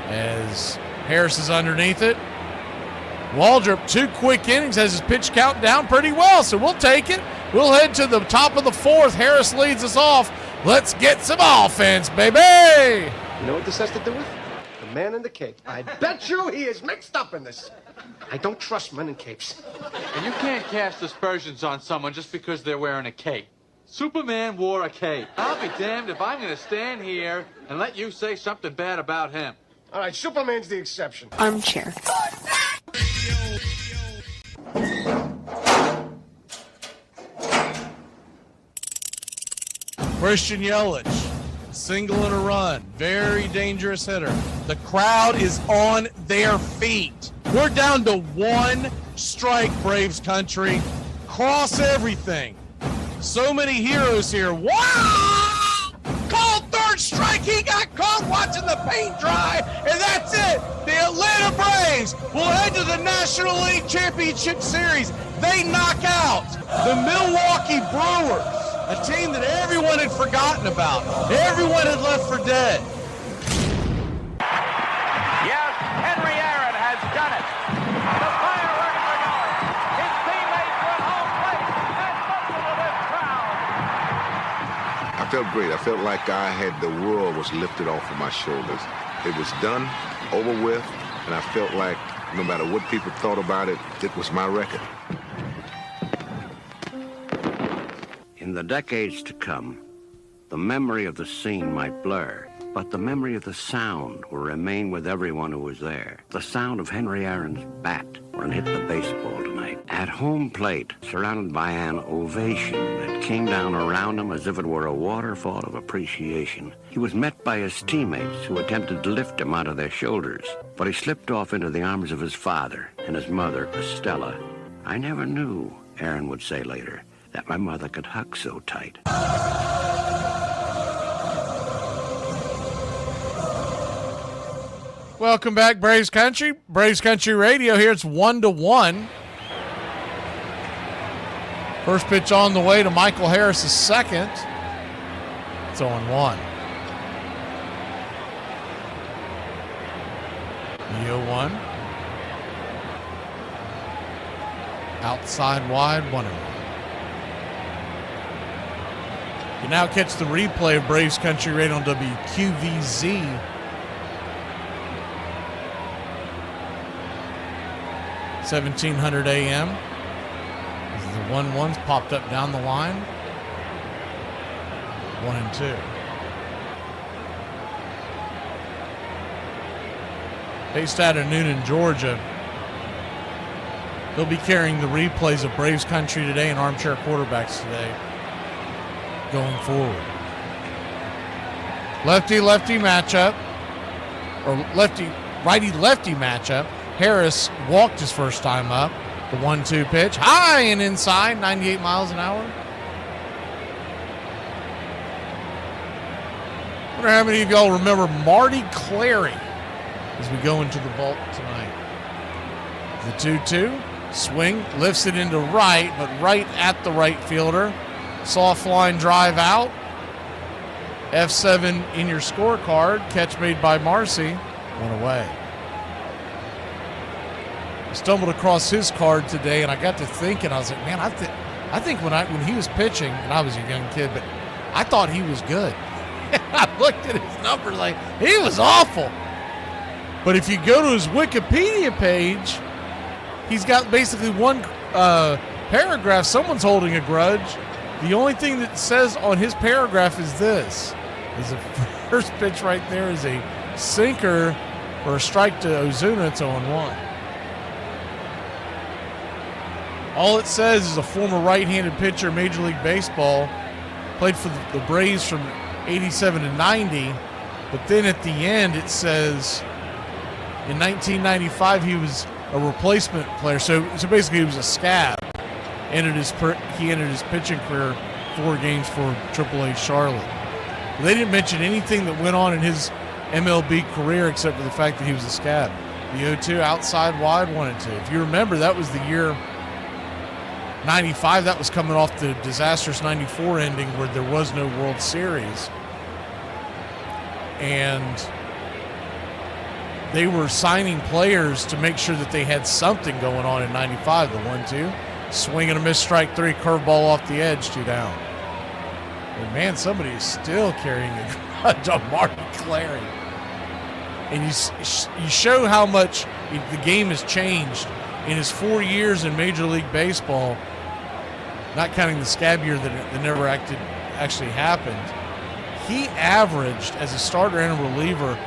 as Harris is underneath it, Waldrop, 2 quick innings, has his pitch count down pretty well, so we'll take it. We'll head to the top of the 4th. Harris leads us off. Let's get some offense, baby. You know what this has to do with? The man in the cape. I bet you he is mixed up in this. I don't trust men in capes. And you can't cast aspersions on someone just because they're wearing a cape. Superman wore a cape. I'll be damned if I'm going to stand here and let you say something bad about him. All right, Superman's the exception. Armchair. Christian Yelich, single and a run. Very dangerous hitter. The crowd is on their feet. We're down to 1 strike, Braves country. Cross everything. So many heroes here. Wow! Called 3rd strike. He got caught watching the paint dry, and that's it. The Atlanta Braves will head to the National League Championship Series. They knock out the Milwaukee Brewers, a team that everyone had forgotten about. Everyone had left for dead. Yes, Henry Aaron has done it. The fireworks are going. His teammates were home plate, and most of this crowd. I felt great. I felt like the world was lifted off of my shoulders. It was done, over with, and I felt like no matter what people thought about it, it was my record. In the decades to come, the memory of the scene might blur, but the memory of the sound will remain with everyone who was there. The sound of Henry Aaron's bat when it hit the baseball tonight. At home plate, surrounded by an ovation that came down around him as if it were a waterfall of appreciation. He was met by his teammates who attempted to lift him out of their shoulders, but he slipped off into the arms of his father and his mother, Estella. I never knew, Aaron would say later, that my mother could hug so tight. Welcome back, Braves Country. Braves Country Radio here. It's 1-1. First pitch on the way to Michael Harris' second. It's 0-1. The 0-1. Outside wide, 1-1. You can now catch the replay of Braves Country Radio on WQVZ. 1700 AM. The 1-1's popped up down the line. 1-2. Based out of Noonan, Georgia. They'll be carrying the replays of Braves Country Today and Armchair Quarterbacks Today going forward. Lefty-lefty matchup, or righty-lefty matchup. Harris walked his first time up. The 1-2 pitch, high and inside, 98 miles an hour. I wonder how many of y'all remember Marty Clary as we go into the vault tonight. The 2-2, swing, lifts it into right, but right at the right fielder. Soft line drive out. F7 in your scorecard. Catch made by Marcy. One away. I stumbled across his card today, and I got to thinking. I was like, man, I think when he was pitching, and I was a young kid, but I thought he was good. I looked at his numbers like he was awful. But if you go to his Wikipedia page, he's got basically one paragraph. Someone's holding a grudge. The only thing that says on his paragraph is this: is the first pitch right there is a sinker for a strike to Ozuna. It's 0-1. All it says is a former right-handed pitcher in Major League Baseball, played for the Braves from 87 to 90, but then at the end it says in 1995 he was a replacement player. So basically he was a scab. He ended his pitching career 4 games for AAA Charlotte. They didn't mention anything that went on in his MLB career except for the fact that he was a scab. The 0-2 outside wide 1-2. If you remember, that was the year 95. That was coming off the disastrous 94 ending where there was no World Series. And they were signing players to make sure that they had something going on in 95. The 1-2. Swing and a miss, strike 3, curveball off the edge, 2 down. And man, somebody is still carrying a grudge on Marty Clary. And you show how much the game has changed in his 4 years in Major League Baseball, not counting the scab year that never actually happened. He averaged, as a starter and a reliever,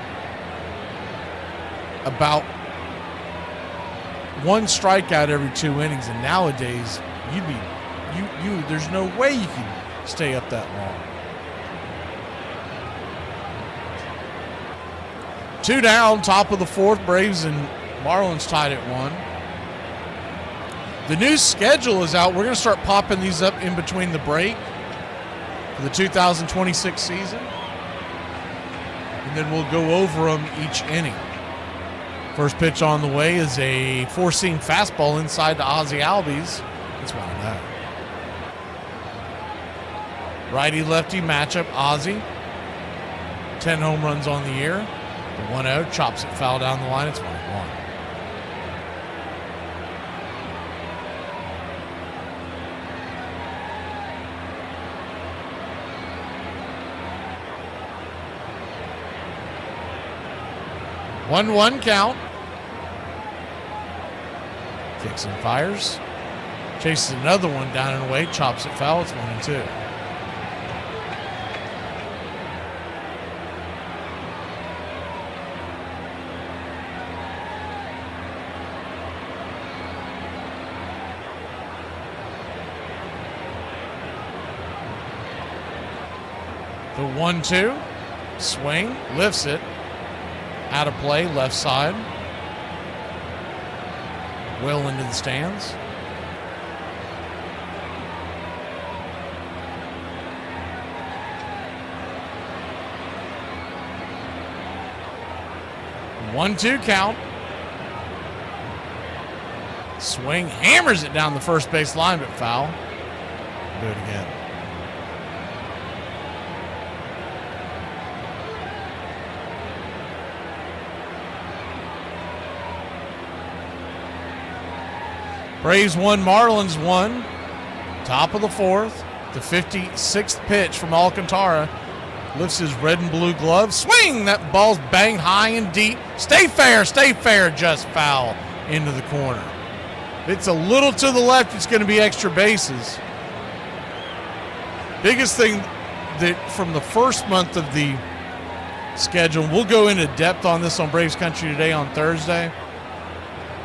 about 1 strikeout every 2 innings, and nowadays there's no way you can stay up that long. 2 down, top of the 4th. Braves and Marlins tied at 1. The new schedule is out. We're going to start popping these up in between the break for the 2026 season, and then we'll go over them each inning. First pitch on the way is a 4-seam fastball inside to Ozzie Albies. That's why that. Righty-lefty matchup, Ozzie. 10 home runs on the year. The 1-0 chops it foul down the line. It's 1-1. One count. Kicks and fires. Chases another one down and away. Chops it foul. It's 1-2. The 1-2. Swing. Lifts it. Out of play, left side. Well into the stands. One, 2 count. Swing, hammers it down the first base line, but foul. Do it again. Braves 1, Marlins 1. Top of the 4th. The 56th pitch from Alcantara. Lifts his red and blue glove. Swing! That ball's banged high and deep. Stay fair, just foul into the corner. If it's a little to the left, it's going to be extra bases. Biggest thing that from the first month of the schedule, we'll go into depth on this on Braves Country Today on Thursday.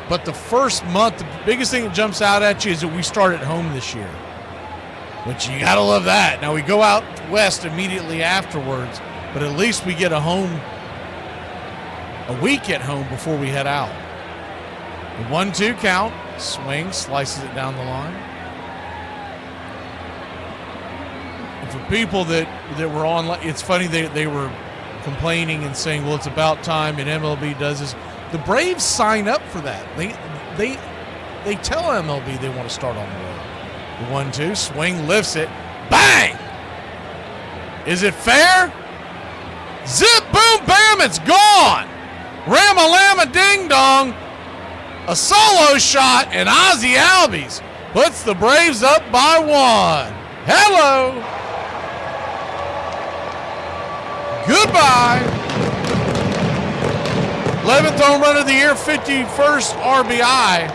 But the first month, the biggest thing that jumps out at you is that we start at home this year. Which you got to love that. Now we go out west immediately afterwards, but at least we get a week at home before we head out. The 1-2 count. Swing, slices it down the line. And for people that were on, it's funny they were complaining and saying, well, it's about time and MLB does this. The Braves sign up for that. They tell MLB they want to start on the road. The 1-2, swing, lifts it. Bang! Is it fair? Zip, boom, bam, it's gone! Ram-a-lamma, ding-dong. A solo shot, and Ozzie Albies puts the Braves up by 1. Hello! Goodbye! 11th home run of the year, 51st RBI.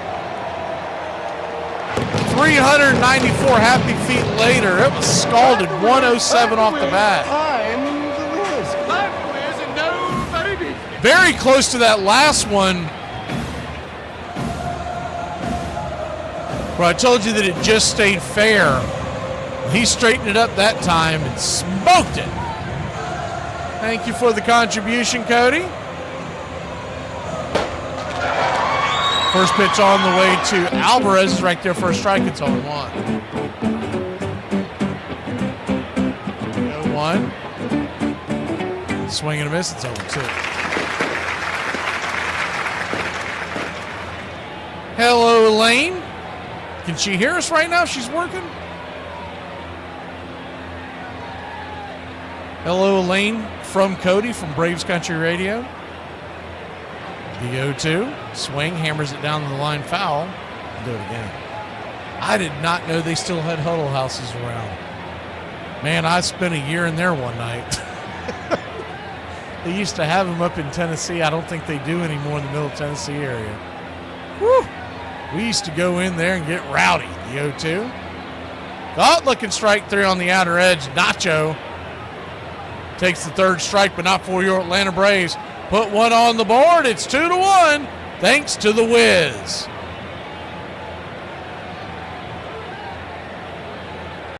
394 happy feet later. It was scalded 107 off the bat. Very close to that last one where I told you that it just stayed fair. He straightened it up that time and smoked it. Thank you for the contribution, Cody. First pitch on the way to Alvarez is right there for a strike. It's 0-1. 0-1. Swing and a miss. It's 0-2. Hello, Elaine. Can she hear us right now? She's working. Hello, Elaine from Cody from Braves Country Radio. The 0-2. Swing, hammers it down the line, foul. Do it again. I did not know they still had huddle houses around. Man, I spent a year in there one night. They used to have them up in Tennessee. I don't think they do anymore in the middle of Tennessee area. Whew. We used to go in there and get rowdy. The 0-2. Thought looking strike 3 on the outer edge. Nacho takes the third strike, but not for your Atlanta Braves. Put one on the board. It's 2-1. Thanks to the Wiz.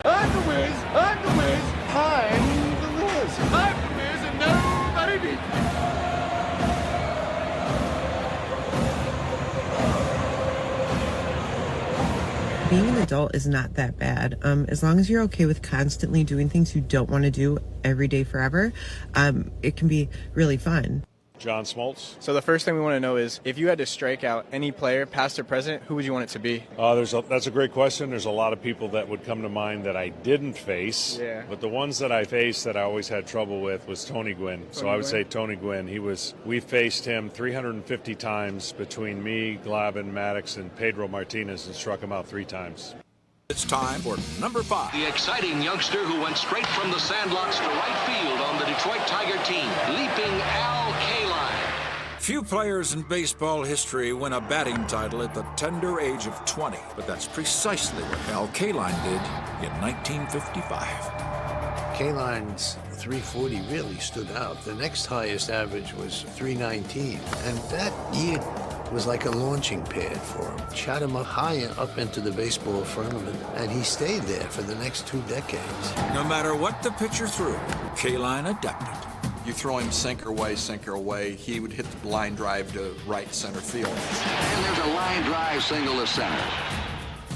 I'm the Wiz, I'm the Wiz, I'm the Wiz. I'm the Wiz and nobody beats me. Being an adult is not that bad. As long as you're okay with constantly doing things you don't want to do every day forever, it can be really fun. John Smoltz. So the first thing we want to know is, if you had to strike out any player, past or present, who would you want it to be? That's a great question. There's a lot of people that would come to mind that I didn't face. Yeah. But the ones that I faced that I always had trouble with was Tony Gwynn. So I would say Tony Gwynn. We faced him 350 times between me, Glavin, Maddox, and Pedro Martinez, and struck him out 3 times. It's time for number 5. The exciting youngster who went straight from the sandlots to right field on the Detroit Tiger team, leaping Al Kaline. Few players in baseball history win a batting title at the tender age of 20, but that's precisely what Al Kaline did in 1955. Kaline's 340 really stood out. The next highest average was 319, and that year was like a launching pad for him. Shot him up high up into the baseball firmament, and he stayed there for the next 2 decades. No matter what the pitcher threw, Kaline adapted. You throw him sinker away, he would hit the line drive to right center field. And there's a line drive single to center.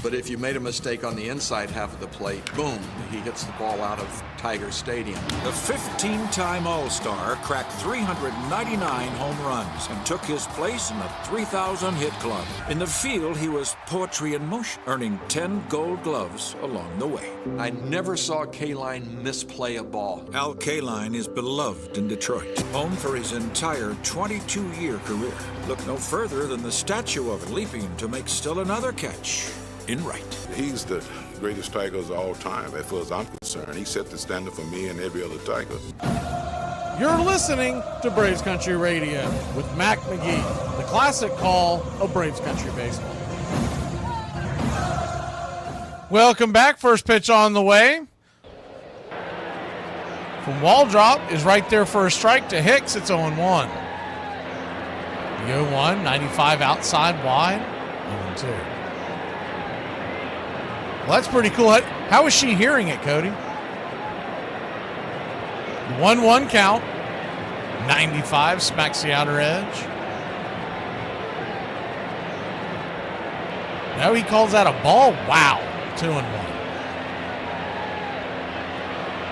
But if you made a mistake on the inside half of the plate, boom, he hits the ball out of Tiger Stadium. The 15-time All-Star cracked 399 home runs and took his place in the 3,000-hit club. In the field, he was poetry in motion, earning 10 gold gloves along the way. I never saw Kaline misplay a ball. Al Kaline is beloved in Detroit, home for his entire 22-year career. Look no further than the statue of him leaping to make still another catch in right. He's the greatest Tiger of all time, as far as I'm concerned. He set the standard for me and every other Tiger. You're listening to Braves Country Radio with Mac McGee, the classic call of Braves Country Baseball. Welcome back. First pitch on the way. From Waldrop is right there for a strike to Hicks. It's 0-1. The 0-1, 95 outside wide, 0-2. Well, that's pretty cool. How is she hearing it, Cody? 1-1 count. 95 smacks the outer edge. No, he calls out a ball. Wow. 2-1.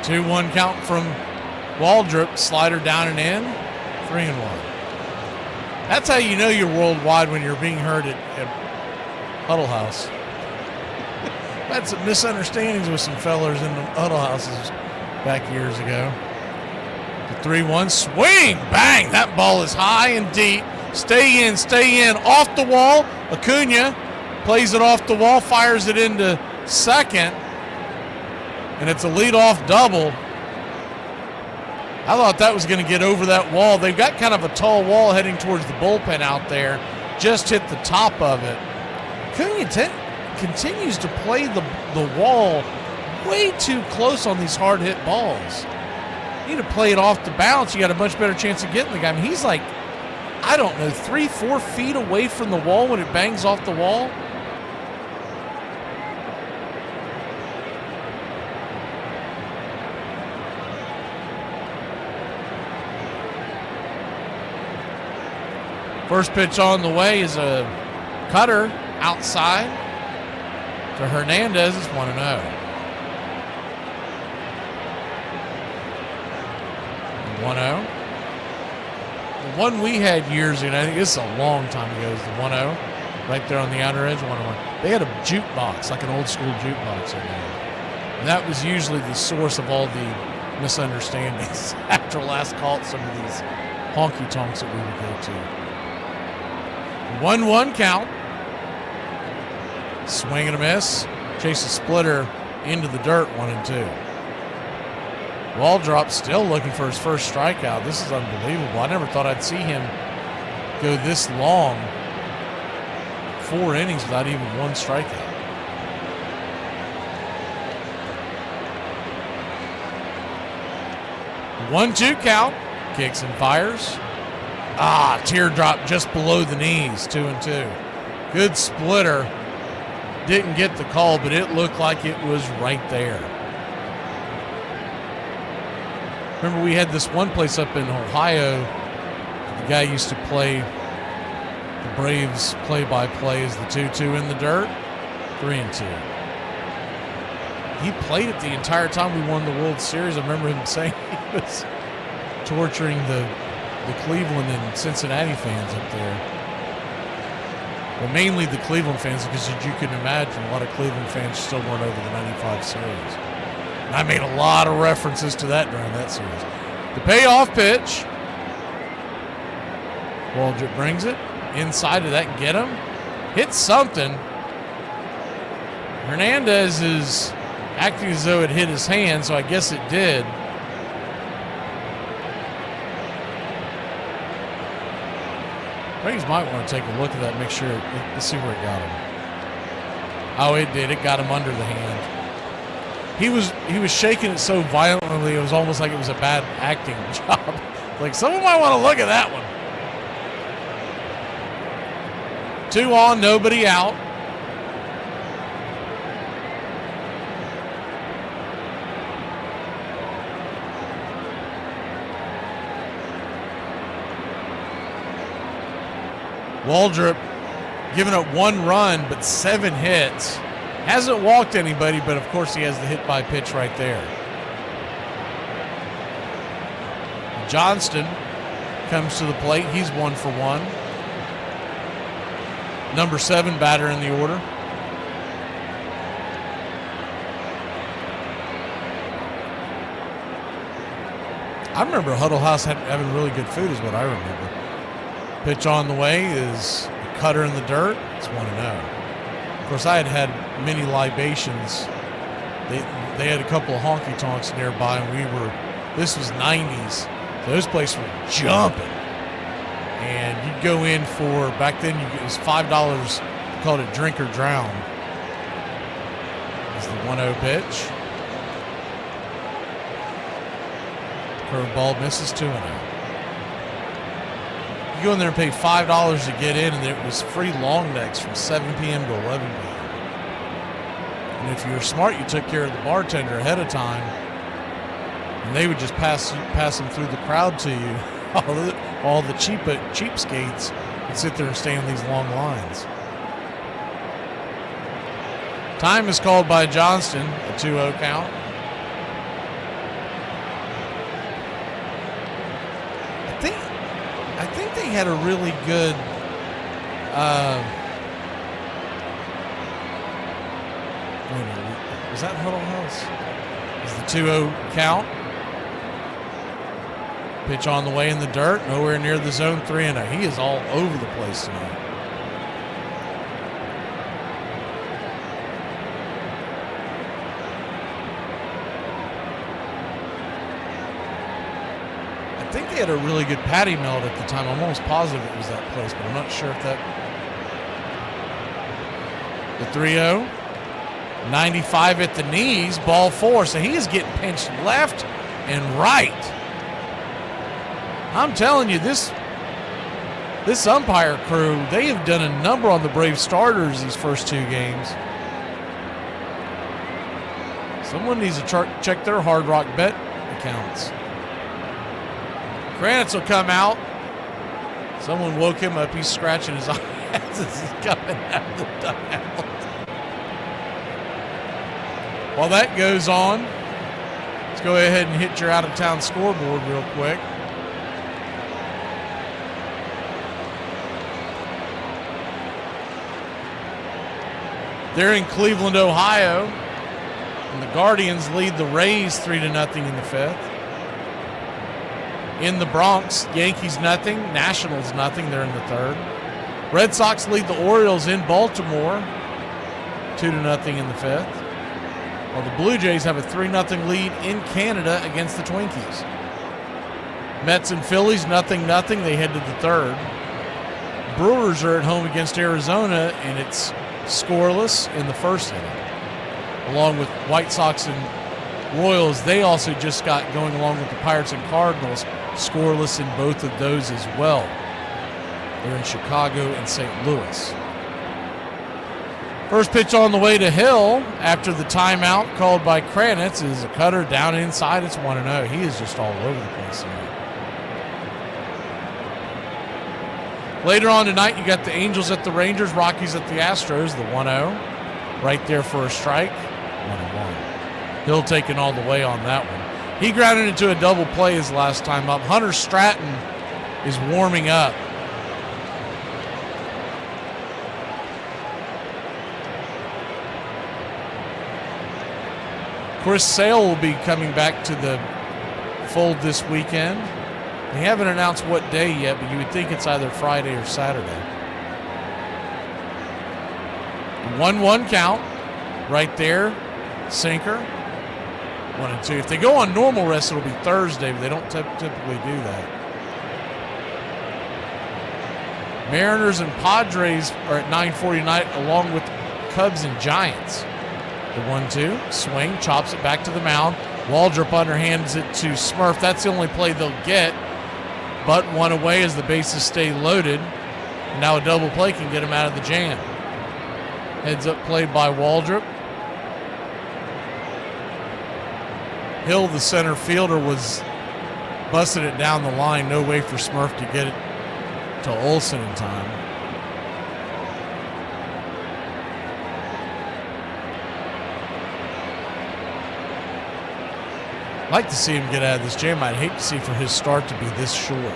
2-1 count from Waldrop. Slider down and in. 3-1. That's how you know you're worldwide when you're being heard at Huddle House. Had some misunderstandings with some fellers in the Huddle Houses back years ago. The 3-1 swing. Bang. That ball is high and deep. Stay in. Off the wall. Acuna plays it off the wall, fires it into second, and it's a leadoff double. I thought that was going to get over that wall. They've got kind of a tall wall heading towards the bullpen out there. Just hit the top of it. Acuna continues to play the wall way too close on these hard-hit balls. You need to play it off the bounce. You got a much better chance of getting the guy. I mean, he's like, I don't know, 3-4 feet away from the wall when it bangs off the wall. First pitch on the way is a cutter outside to Hernandez. It's 1-0. 1-0. The one we had years ago, I think this is a long time ago, is the 1-0. Right there on the outer edge, 1-1. They had a jukebox, like an old school jukebox in there. And that was usually the source of all the misunderstandings after last call at some of these honky-tonks that we would go to. 1-1 count. Swing and a miss. Chase a splitter into the dirt, 1-2. Waldrop still looking for his first strikeout. This is unbelievable. I never thought I'd see him go this long. 4 innings without even one strikeout. 1-2 count. Kicks and fires. Teardrop just below the knees, 2-2. Good splitter. Didn't get the call, but it looked like it was right there. Remember, we had this one place up in Ohio. The guy used to play the Braves play-by-play as the 2-2 in the dirt, 3-2. He played it the entire time we won the World Series. I remember him saying he was torturing the Cleveland and Cincinnati fans up there. But mainly the Cleveland fans, because as you can imagine, a lot of Cleveland fans still weren't over the 95 series. And I made a lot of references to that during that series. The payoff pitch. Waldrop brings it. Inside of that and get him. Hits something. Hernandez is acting as though it hit his hand, so I guess it did. Braves might want to take a look at that, make sure, let's see where it got him. Oh, it did. It got him under the hand. He was shaking it so violently, it was almost like it was a bad acting job. Like, someone might want to look at that one. 2 on, nobody out. Waldrop giving up 1 run, but 7 hits. Hasn't walked anybody, but of course he has the hit by pitch right there. Johnston comes to the plate. He's 1 for 1. Number 7 batter in the order. I remember Huddle House having really good food is what I remember. Pitch on the way is a cutter in the dirt. It's 1-0. Of course, I had many libations. They had a couple of honky-tonks nearby, and this was 90s. So those places were jumping. And you'd go in for, back then it was $5, called it drink or drown. This is the 1-0 pitch. Curveball misses, 2-0. You go in there and pay $5 to get in, and it was free long necks from 7 p.m. to 11 p.m. And if you were smart, you took care of the bartender ahead of time, and they would just pass them through the crowd to you. All the cheapskates would sit there and stay in these long lines. Time is called by Johnston, a 2-0 count. I think they had a really good was that Huddle House? Is the 2-0 count? Pitch on the way in the dirt, nowhere near the zone 3-0. He is all over the place tonight. I think they had a really good patty melt at the time. I'm almost positive it was that place, but I'm not sure if that. The 3-0. 95 at the knees, ball 4. So he is getting pinched left and right. I'm telling you, this umpire crew, they have done a number on the Brave starters these first 2 games. Someone needs to check their Hard Rock bet accounts. Kranitz will come out. Someone woke him up. He's scratching his eyes as he's coming out of the dugout. While that goes on, let's go ahead and hit your out-of-town scoreboard real quick. They're in Cleveland, Ohio, and the Guardians lead the Rays 3-0 in the 5th. In the Bronx, Yankees nothing, Nationals nothing. They're in the 3rd. Red Sox lead the Orioles in Baltimore 2-0 in the 5th. While the Blue Jays have a 3-0 lead in Canada against the Twinkies. Mets and Phillies nothing. They head to the 3rd. Brewers are at home against Arizona, and it's scoreless in the 1st inning. Along with White Sox and Royals, they also just got going along with the Pirates and Cardinals, scoreless in both of those as well. They're in Chicago and St. Louis. First pitch on the way to Hill after the timeout called by Kranitz is a cutter down inside. It's 1-0. He is just all over the place tonight. Later on tonight, you got the Angels at the Rangers, Rockies at the Astros, the 1-0. Right there for a strike. 1-1. Hill taking all the way on that one. He grounded into a double play his last time up. Hunter Stratton is warming up. Chris Sale will be coming back to the fold this weekend. They haven't announced what day yet, but you would think it's either Friday or Saturday. 1-1 count right there. Sinker. 1-2. If they go on normal rest, it'll be Thursday, but they don't typically do that. Mariners and Padres are at 9:40 tonight, along with Cubs and Giants. The 1-2, swing, chops it back to the mound. Waldrop underhands it to Smurf. That's the only play they'll get. But one away as the bases stay loaded. Now a double play can get him out of the jam. Heads up play by Waldrop. Hill, the center fielder, was busting it down the line. No way for Smurf to get it to Olsen in time. I'd like to see him get out of this jam. I'd hate to see for his start to be this short.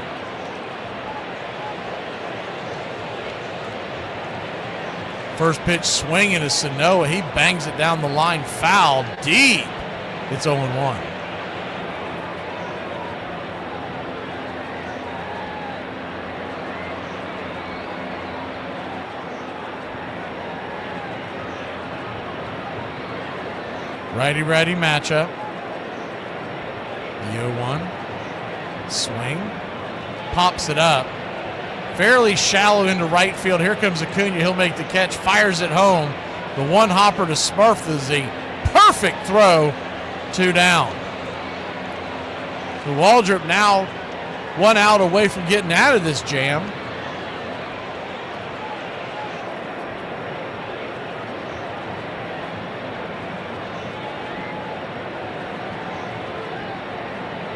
First pitch swinging to Sanoa. He bangs it down the line, foul deep. It's 0-1. Righty-righty matchup. The 0-1. Swing. Pops it up. Fairly shallow into right field. Here comes Acuna. He'll make the catch. Fires it home. The one hopper to Smurf is a perfect throw. 2 down. So Waldrop now 1 out away from getting out of this jam.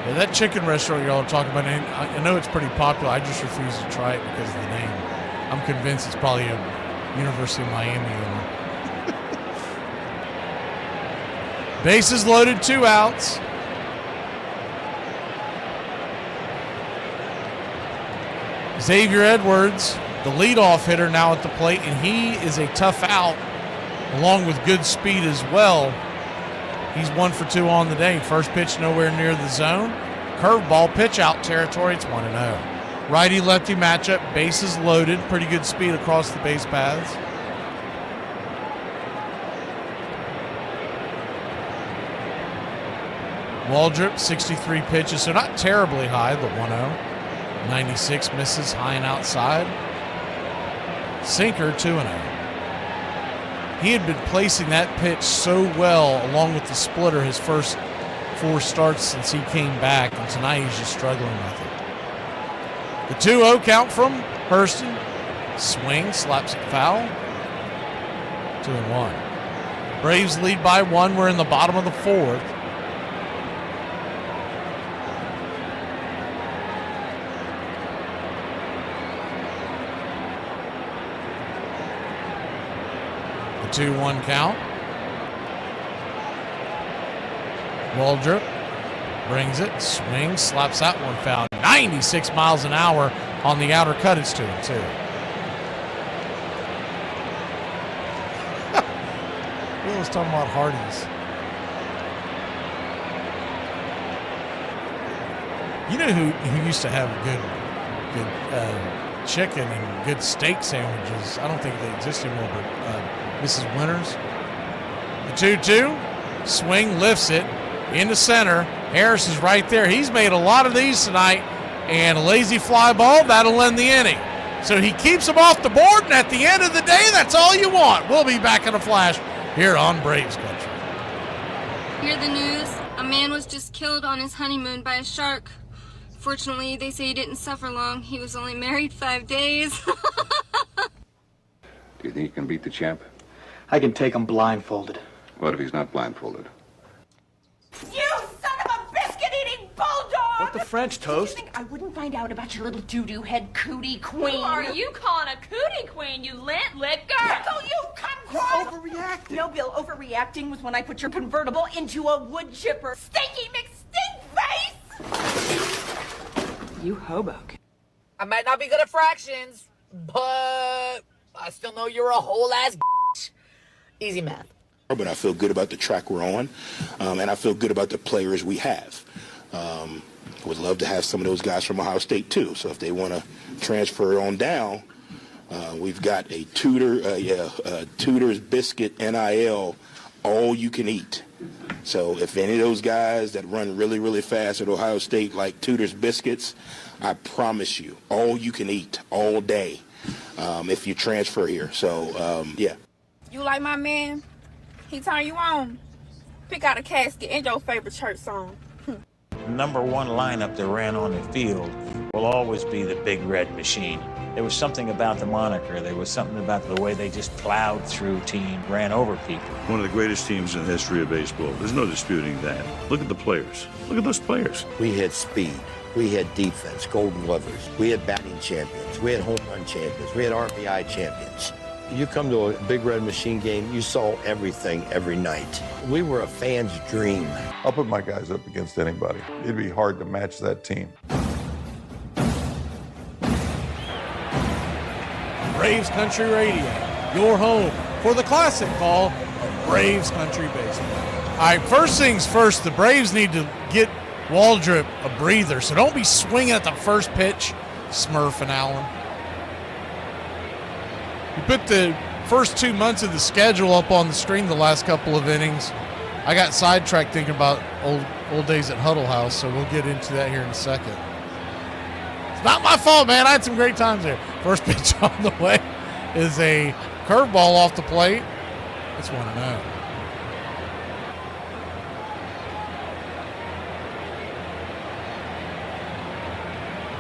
Yeah, that chicken restaurant y'all are talking about, I know it's pretty popular. I just refuse to try it because of the name. I'm convinced it's probably a University of Miami owner. Bases loaded, 2 outs. Xavier Edwards, the leadoff hitter, now at the plate, and he is a tough out, along with good speed as well. He's 1 for 2 on the day. First pitch nowhere near the zone. Curveball, pitch out territory. It's 1-0. Righty-lefty matchup, bases loaded, pretty good speed across the base paths. Waldrop, 63 pitches, so not terribly high, the 1-0. 96 misses high and outside. Sinker, 2-0. He had been placing that pitch so well along with the splitter his first 4 starts since he came back, and tonight he's just struggling with it. The 2-0 count from Hurston. Swing, slaps it foul. 2-1. Braves lead by 1. We're in the bottom of the 4th. The 2-1 count. Waldrop brings it, swings, slaps that one foul. 96 miles an hour on the outer cut. It's 2-2. Will was talking about Hardee's. You know who used to have good chicken and good steak sandwiches? I don't think they exist anymore, but Mrs. Winters. The 2-2, swing, lifts it into center. Harris is right there. He's made a lot of these tonight, and a lazy fly ball, that'll end the inning. So he keeps him off the board, and at the end of the day, that's all you want. We'll be back in a flash here on Braves Country. Hear the news? A man was just killed on his honeymoon by a shark. Fortunately, they say he didn't suffer long. He was only married 5 days. Do you think you can beat the champ? I can take him blindfolded. What if he's not blindfolded? You son of a biscuit-eating bulldog! What the French, Toast? You think I wouldn't find out about your little doo-doo head cootie queen? Who are you calling a cootie queen, you lint-lit girl? Pickle, you kumquat! Overreacting. No, Bill, overreacting was when I put your convertible into a wood chipper. Stinky McStinkface! You hoboken. I might not be good at fractions, but I still know you're a whole ass bitch. Easy math. But I feel good about the track we're on, and I feel good about the players we have. Would love to have some of those guys from Ohio State too. So if they want to transfer on down, we've got a Tudor's Biscuit NIL, all you can eat. So if any of those guys that run really, really fast at Ohio State like Tudor's Biscuits, I promise you, all you can eat all day if you transfer here. So, yeah. You like my man? He turn you on. Pick out a casket and your favorite church song. Number 1 lineup that ran on the field will always be the Big Red Machine. There was something about the moniker. There was something about the way they just plowed through team, ran over people. One of the greatest teams in the history of baseball. There's no disputing that. Look at the players. Look at those players. We had speed. We had defense, golden glovers. We had batting champions. We had home run champions. We had RBI champions. You come to a Big Red Machine game, you saw everything every night. We were a fan's dream. I'll put my guys up against anybody. It'd be hard to match that team. Braves Country Radio, your home for the classic call of Braves Country Baseball. All right, first things first, the Braves need to get Waldrop a breather, so don't be swinging at the first pitch, Smurf and Allen. You put the first 2 months of the schedule up on the screen the last couple of innings. I got sidetracked thinking about old days at Huddle House, so we'll get into that here in a second. It's not my fault, man. I had some great times there. First pitch on the way is a curveball off the plate. It's 1-0.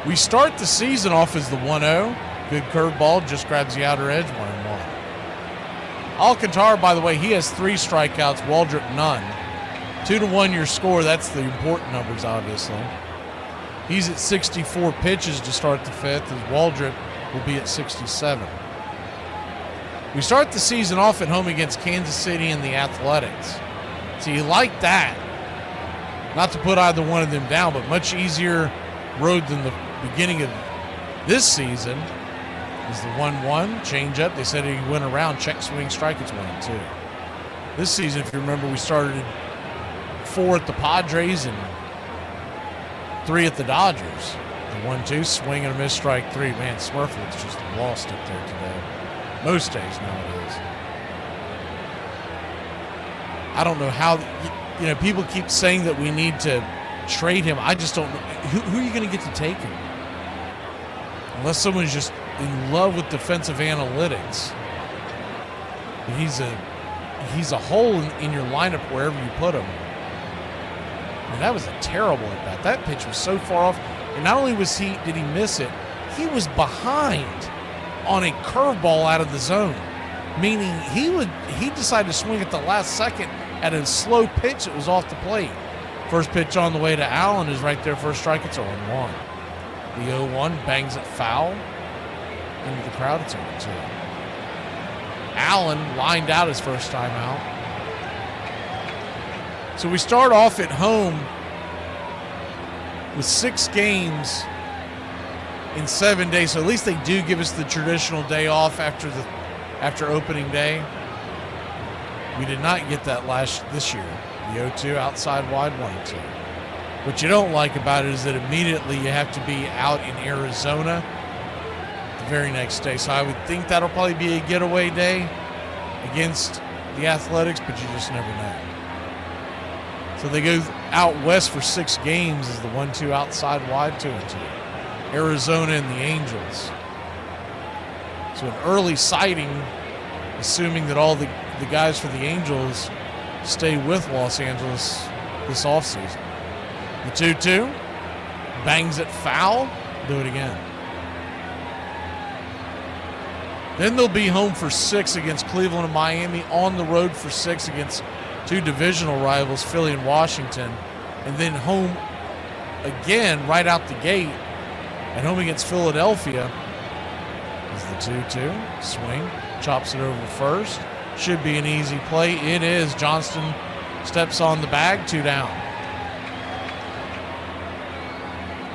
We start the season off as the 1-0. Good curveball, just grabs the outer edge, 1-1. Alcantara, by the way, he has 3 strikeouts, Waldrop none. 2-1 your score, that's the important numbers, obviously. He's at 64 pitches to start the 5th, as Waldrop will be at 67. We start the season off at home against Kansas City and the Athletics. So you like that. Not to put either one of them down, but much easier road than the beginning of this season is the 1-1 change up. They said he went around, check, swing, strike. It's 1-2. This season, if you remember, we started 4 at the Padres and 3 at the Dodgers. The 1-2, swing and a miss, strike 3. Man, Smurfield's just lost up there today. Most days nowadays. I don't know how, people keep saying that we need to trade him. I just don't know. Who are you going to get to take him? Unless someone's just in love with defensive analytics. But he's a hole in your lineup wherever you put him. And that was a terrible at bat. That pitch was so far off. And not only did he miss it, he was behind on a curveball out of the zone. Meaning he decided to swing at the last second at a slow pitch that was off the plate. First pitch on the way to Allen is right there for a strike. It's 0-1. The 0-1 bangs it foul. Into the crowd, it's 0-2. Allen lined out his first time out. So we start off at home with 6 games in 7 days. So at least they do give us the traditional day off after opening day. We did not get that this year. The 0-2 outside wide 1-2. What you don't like about it is that immediately you have to be out in Arizona the very next day. So I would think that'll probably be a getaway day against the Athletics, but you just never know. So they go out west for 6 games as the 1-2 outside wide 2-2. Arizona and the Angels. So an early sighting, assuming that all the guys for the Angels stay with Los Angeles this offseason. The 2-2 bangs it foul. Do it again. Then they'll be home for 6 against Cleveland and Miami, on the road for 6 against 2 divisional rivals, Philly and Washington, and then home again right out the gate at home against Philadelphia. Is the 2-2 swing, chops it over first. Should be an easy play. It is. Johnston steps on the bag, 2 down.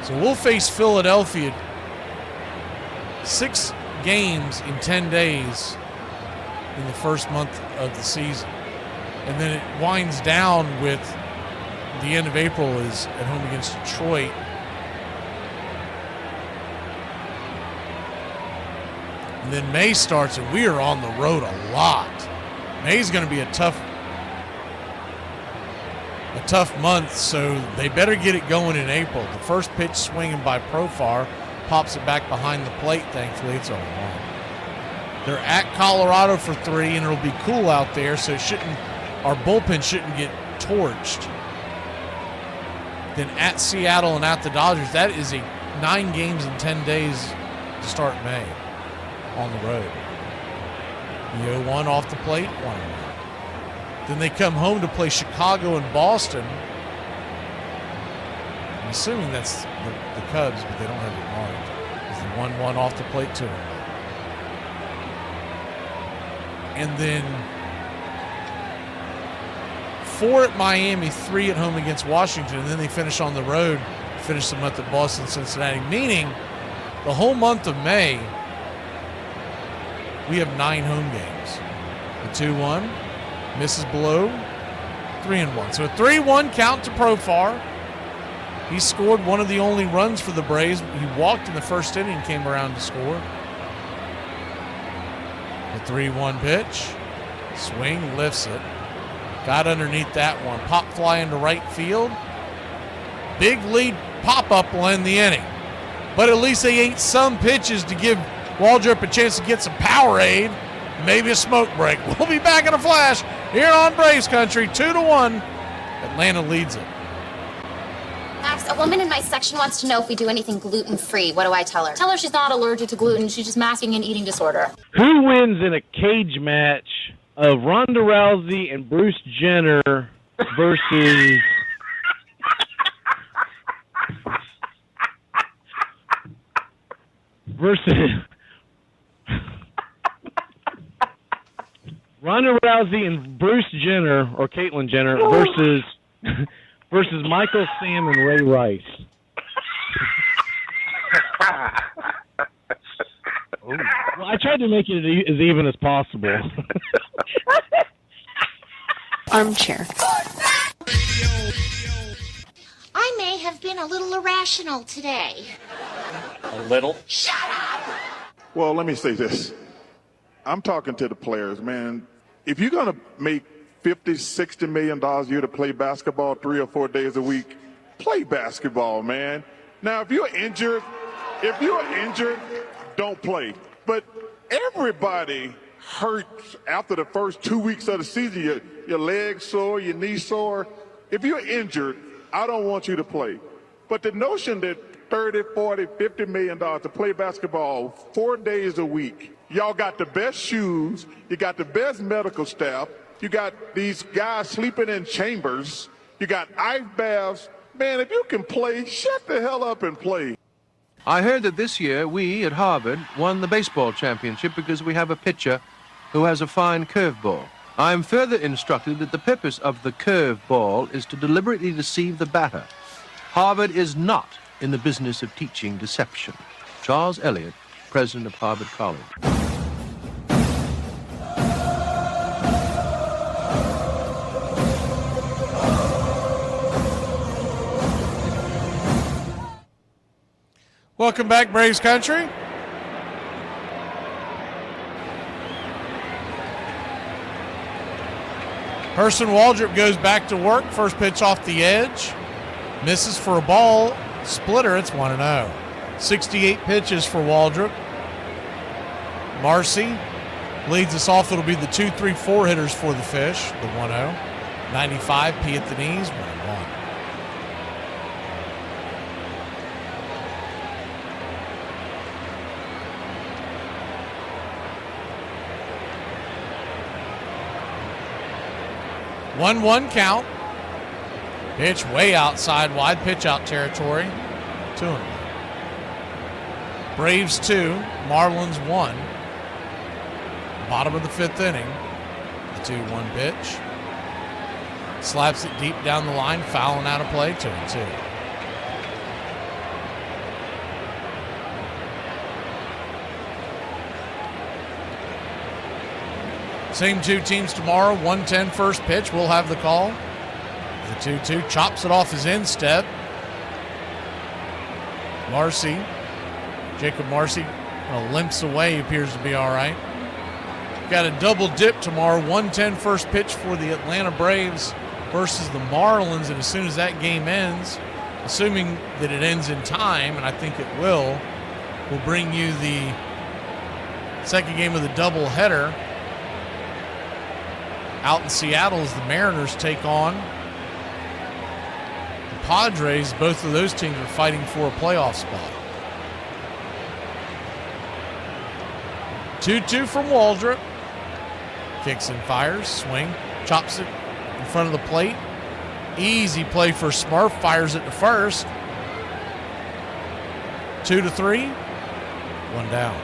So we'll face Philadelphia 6 games in 10 days in the first month of the season. And then it winds down with the end of April is at home against Detroit. And then May starts, and we are on the road a lot. May's going to be a tough month, so they better get it going in April. The first pitch swinging by Profar, pops it back behind the plate. Thankfully, it's 0-1. They're at Colorado for 3, and it'll be cool out there, so our bullpen shouldn't get torched. Then at Seattle and at the Dodgers. That is a 9 games in 10 days to start May on the road. The 0-1 off the plate, 1-1. Then they come home to play Chicago and Boston. I'm assuming that's the Cubs, but they don't have it marked. It's the 1-1 off the plate, 2-1. And then 4 at Miami, 3 at home against Washington, and then they finish on the road, finish the month at Boston, Cincinnati, meaning the whole month of May, we have 9 home games. The 2-1 misses below, 3-1. So a 3-1 count to Profar. He scored one of the only runs for the Braves. He walked in the first inning, came around to score. The 3-1 pitch, swing, lifts it. Got underneath that one. Pop fly into right field. Big lead pop-up will end the inning. But at least they ate some pitches to give Waldrop a chance to get some Powerade, maybe a smoke break. We'll be back in a flash here on Braves Country, 2-1. Atlanta leads it. Max, a woman in my section wants to know if we do anything gluten-free. What do I tell her? Tell her she's not allergic to gluten. She's just masking an eating disorder. Who wins in a cage match of Ronda Rousey and Bruce Jenner versus Ronda Rousey and Bruce Jenner, or Caitlyn Jenner, versus Michael Sam and Ray Rice. Well, I tried to make it as even as possible. Armchair. I may have been a little irrational today. A little? Shut up! Well, let me say this. I'm talking to the players, man. If you're going to make $50, $60 million a year to play basketball 3 or 4 days a week, play basketball, man. Now, if you're injured, don't play. But everybody hurts after the first 2 weeks of the season. Your legs sore, your knees sore. If you're injured, I don't want you to play. But the notion that $30, $40, $50 million to play basketball 4 days a week, y'all got the best shoes, you got the best medical staff, you got these guys sleeping in chambers, you got ice baths. Man, if you can play, shut the hell up and play. I heard that this year we at Harvard won the baseball championship because we have a pitcher who has a fine curveball. I am further instructed that the purpose of the curveball is to deliberately deceive the batter. Harvard is not in the business of teaching deception. Charles Eliot, president of Harvard College. Welcome back, Braves Country. Person Waldrop goes back to work. First pitch off the edge. Misses for a ball. Splitter, it's 1-0. 68 pitches for Waldrop. Marcy leads us off. It'll be the 2, 3, 4 hitters for the Fish. The 1-0. 95, P at the knees, 1-1. One count. Pitch way outside, wide pitch out territory. 2-1. Braves 2, Marlins 1. Bottom of the 5th inning. The 2-1 pitch. Slaps it deep down the line, fouling out of play. 2-2. Same two teams tomorrow. 1:10 first pitch. We'll have the call. The 2-2 chops it off his instep. Marcy, Jacob Marcy, limps away. He appears to be all right. Got a double dip tomorrow. 1:10 first pitch for the Atlanta Braves versus the Marlins. And as soon as that game ends, assuming that it ends in time, and I think it will, we'll bring you the second game of the doubleheader. Out in Seattle as the Mariners take on the Padres. Both of those teams are fighting for a playoff spot. 2-2 from Waldrop. Kicks and fires. Swing. Chops it in front of the plate. Easy play for Smurf. Fires it to first. 2-3. 1 down.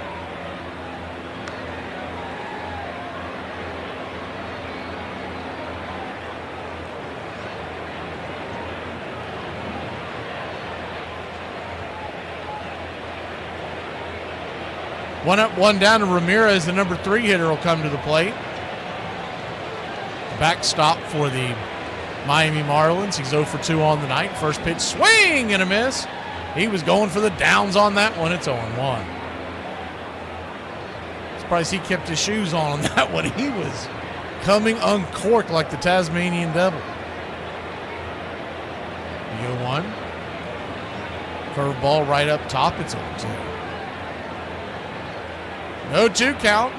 One up, one down to Ramirez. The number 3 hitter will come to the plate. Backstop for the Miami Marlins. He's 0 for 2 on the night. First pitch, swing and a miss. He was going for the downs on that one. It's 0-1. Surprised he kept his shoes on that one. He was coming uncorked like the Tasmanian devil. 0-1. Curveball right up top. It's 0-2. 0-2 count.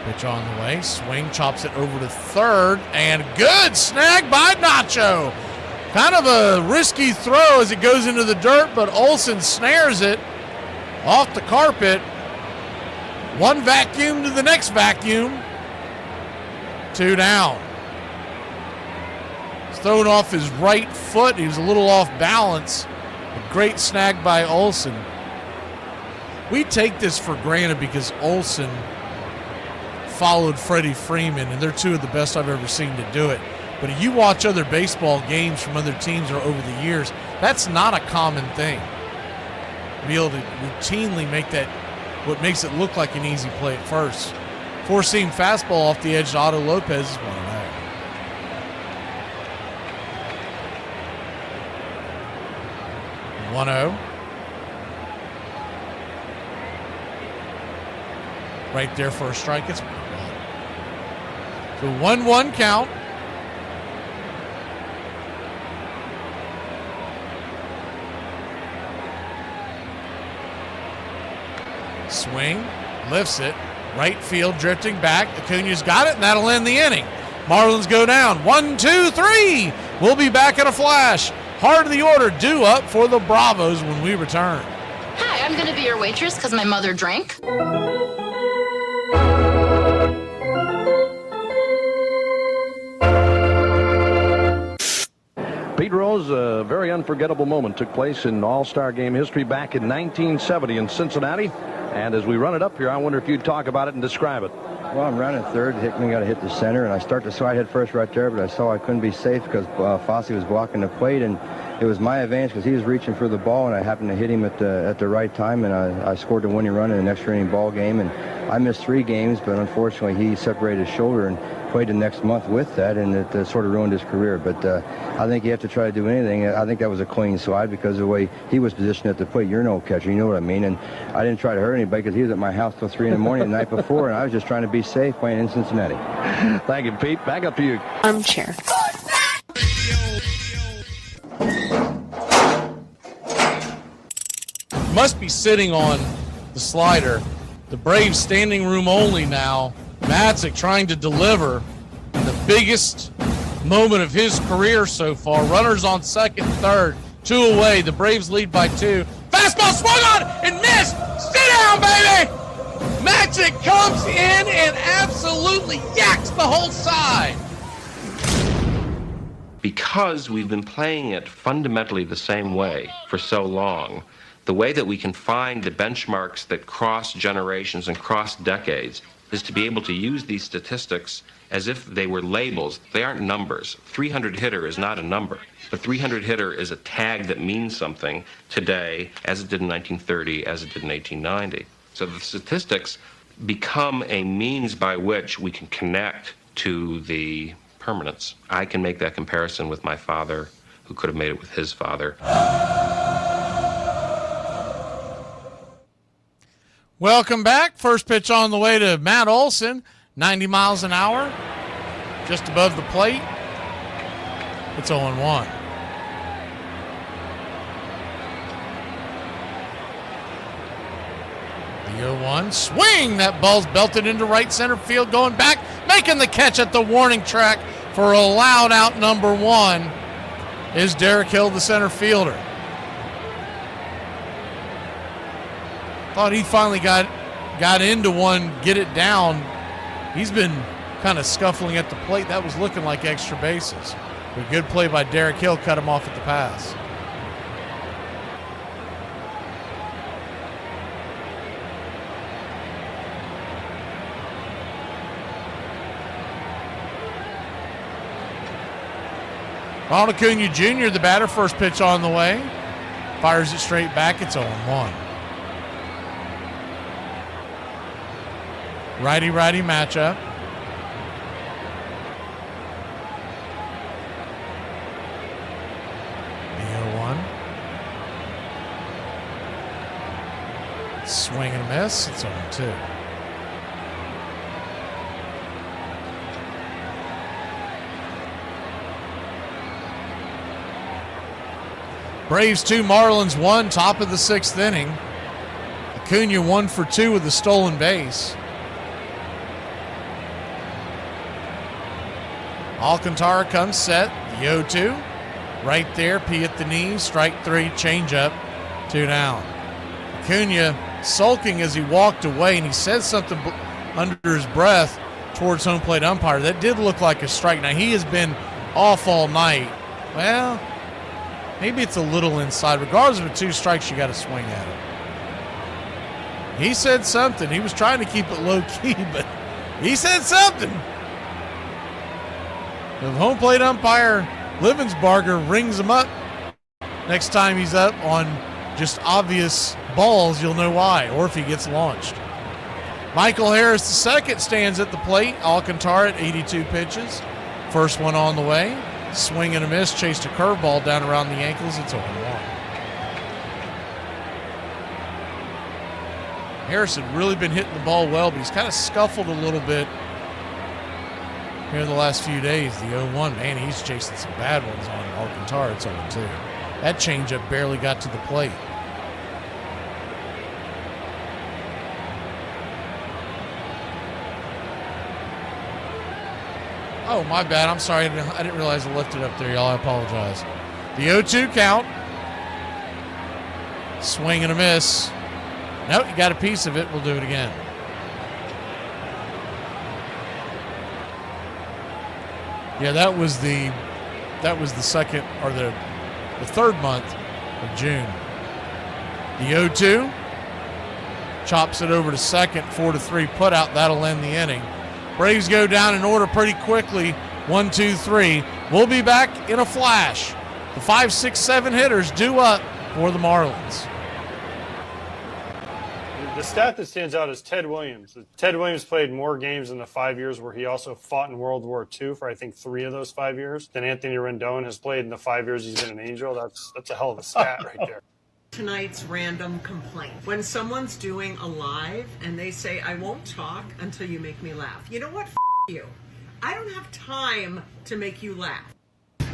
Pitch on the way. Swing, chops it over to third. And good snag by Nacho. Kind of a risky throw as it goes into the dirt, but Olsen snares it off the carpet. One vacuum to the next vacuum. 2 down. He's thrown off his right foot. He was a little off balance. A great snag by Olsen. we take this for granted because Olsen followed Freddie Freeman, and they're two of the best I've ever seen to do it. But if you watch other baseball games from other teams or over the years, that's not a common thing. Be able to routinely make that, what makes it look like an easy play at first. Four-seam fastball off the edge to Otto Lopez is 1-0. Right there for a strike. It's 1-1. So 1-1 count. Swing, lifts it, right field, drifting back. Acuna's got it, and that'll end the inning. Marlins go down. 1, 2, 3. We'll be back in a flash. Heart of the order due up for the Bravos when we return. Hi, I'm going to be your waitress because my mother drank. Pete Rose, a very unforgettable moment took place in All-Star Game history back in 1970 in Cincinnati. And as we run it up here, I wonder if you'd talk about it and describe it. Well, I'm running third. Hickman got to hit the center, and I start to slide head first right there, but I saw I couldn't be safe because Fossey was blocking the plate, and it was my advantage because he was reaching for the ball, and I happened to hit him at the right time, and I scored the winning run in an extra inning ball game. And I missed 3 games, but unfortunately he separated his shoulder and played the next month with that, and it sort of ruined his career. But I think you have to try to do anything. I think that was a clean slide because of the way he was positioned at the plate. You're no catcher, you know what I mean. And I didn't try to hurt anybody because he was at my house till 3 in the morning the night before, and I was just trying to be safe playing in Cincinnati. Thank you, Pete. Back up to you. Armchair. Must be sitting on the slider. The Braves standing room only now. Matzik trying to deliver the biggest moment of his career so far. Runners on second and third. 2 away. The Braves lead by 2. Fastball swung on and missed. Sit down, baby. Matzik comes in and absolutely yaks the whole side. Because we've been playing it fundamentally the same way for so long, the way that we can find the benchmarks that cross generations and cross decades is to be able to use these statistics as if they were labels. They aren't numbers. 300 hitter is not a number. The 300 hitter is a tag that means something today, as it did in 1930, as it did in 1890. So the statistics become a means by which we can connect to the permanence. I can make that comparison with my father, who could have made it with his father. Welcome back. First pitch on the way to Matt Olson. 90 miles an hour. Just above the plate. It's 0-1. The 0-1 swing. That ball's belted into right center field. Going back. Making the catch at the warning track for a loud out number 1 is Derek Hill, the center fielder. Thought he finally got into one, get it down. He's been kind of scuffling at the plate. That was looking like extra bases. A good play by Derek Hill, cut him off at the pass. Ronald Acuna Jr., the batter, first pitch on the way. Fires it straight back. It's 0-1. Righty-righty matchup. The 0-1. Swing and a miss. It's 0-2. Braves 2, Marlins 1, top of the 6th inning. Acuna 1 for 2 with a stolen base. Alcantara comes set, the 0-2. Right there, P at the knee, strike 3, changeup, 2 down. Acuna sulking as he walked away, and he said something under his breath towards home plate umpire. That did look like a strike. Now, he has been off all night. Well, maybe it's a little inside. Regardless of 2 strikes, you got to swing at it. He said something. He was trying to keep it low key, but he said something. The home plate umpire Livensbarger rings him up. Next time he's up on just obvious balls, you'll know why, or if he gets launched. Michael Harris II stands at the plate. Alcantara at 82 pitches. First one on the way. Swing and a miss. Chased a curveball down around the ankles. It's 0-1. Harris had really been hitting the ball well, but he's kind of scuffled a little bit here in the last few days. The 0-1, man, he's chasing some bad ones on Alcantara. It's 0-2. That changeup barely got to the plate. Oh, my bad. I'm sorry. I didn't realize I left it up there, y'all. I apologize. The 0-2 count. Swing and a miss. Nope, you got a piece of it. We'll do it again. Yeah, that was the second, or the third month of June. The 0-2 chops it over to second, 4-3 put out. That'll end the inning. Braves go down in order pretty quickly. 1, 2, 3. We'll be back in a flash. The 5, 6, 7 hitters due up for the Marlins. The stat that stands out is Ted Williams. Ted Williams played more games in the 5 years where he also fought in World War II for, I think, 3 of those 5 years than Anthony Rendon has played in the 5 years he's been an Angel. That's a hell of a stat right there. Tonight's random complaint. When someone's doing a live and they say, I won't talk until you make me laugh. You know what? You. I don't have time to make you laugh.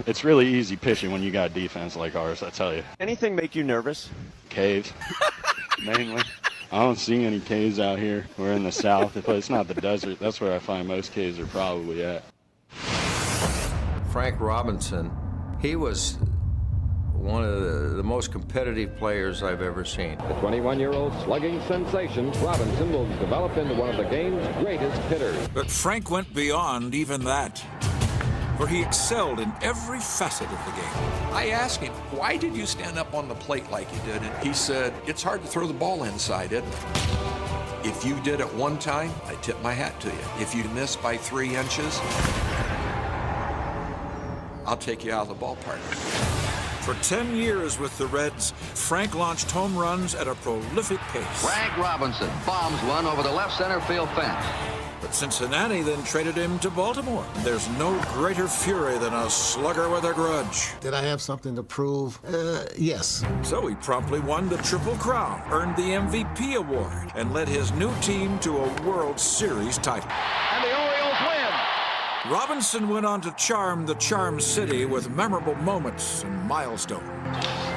It's really easy pitching when you got defense like ours, I tell you. Anything make you nervous? Caves, mainly. I don't see any caves out here. We're in the south. If it's not the desert, that's where I find most caves are probably at. Frank Robinson, he was one of the most competitive players I've ever seen. The 21-year-old slugging sensation, Robinson, will develop into one of the game's greatest hitters. But Frank went beyond even that, for he excelled in every facet of the game. I asked him, why did you stand up on the plate like you did? And he said, it's hard to throw the ball inside, isn't it? If you did it one time, I tip my hat to you. If you miss by 3 inches, I'll take you out of the ballpark. For 10 years with the Reds, Frank launched home runs at a prolific pace. Frank Robinson bombs one over the left center field fence. But Cincinnati then traded him to Baltimore. There's no greater fury than a slugger with a grudge. Did I have something to prove? Yes. So he promptly won the Triple Crown, earned the MVP award, and led his new team to a World Series title. And the Orioles win. Robinson went on to charm the Charm City with memorable moments and milestones.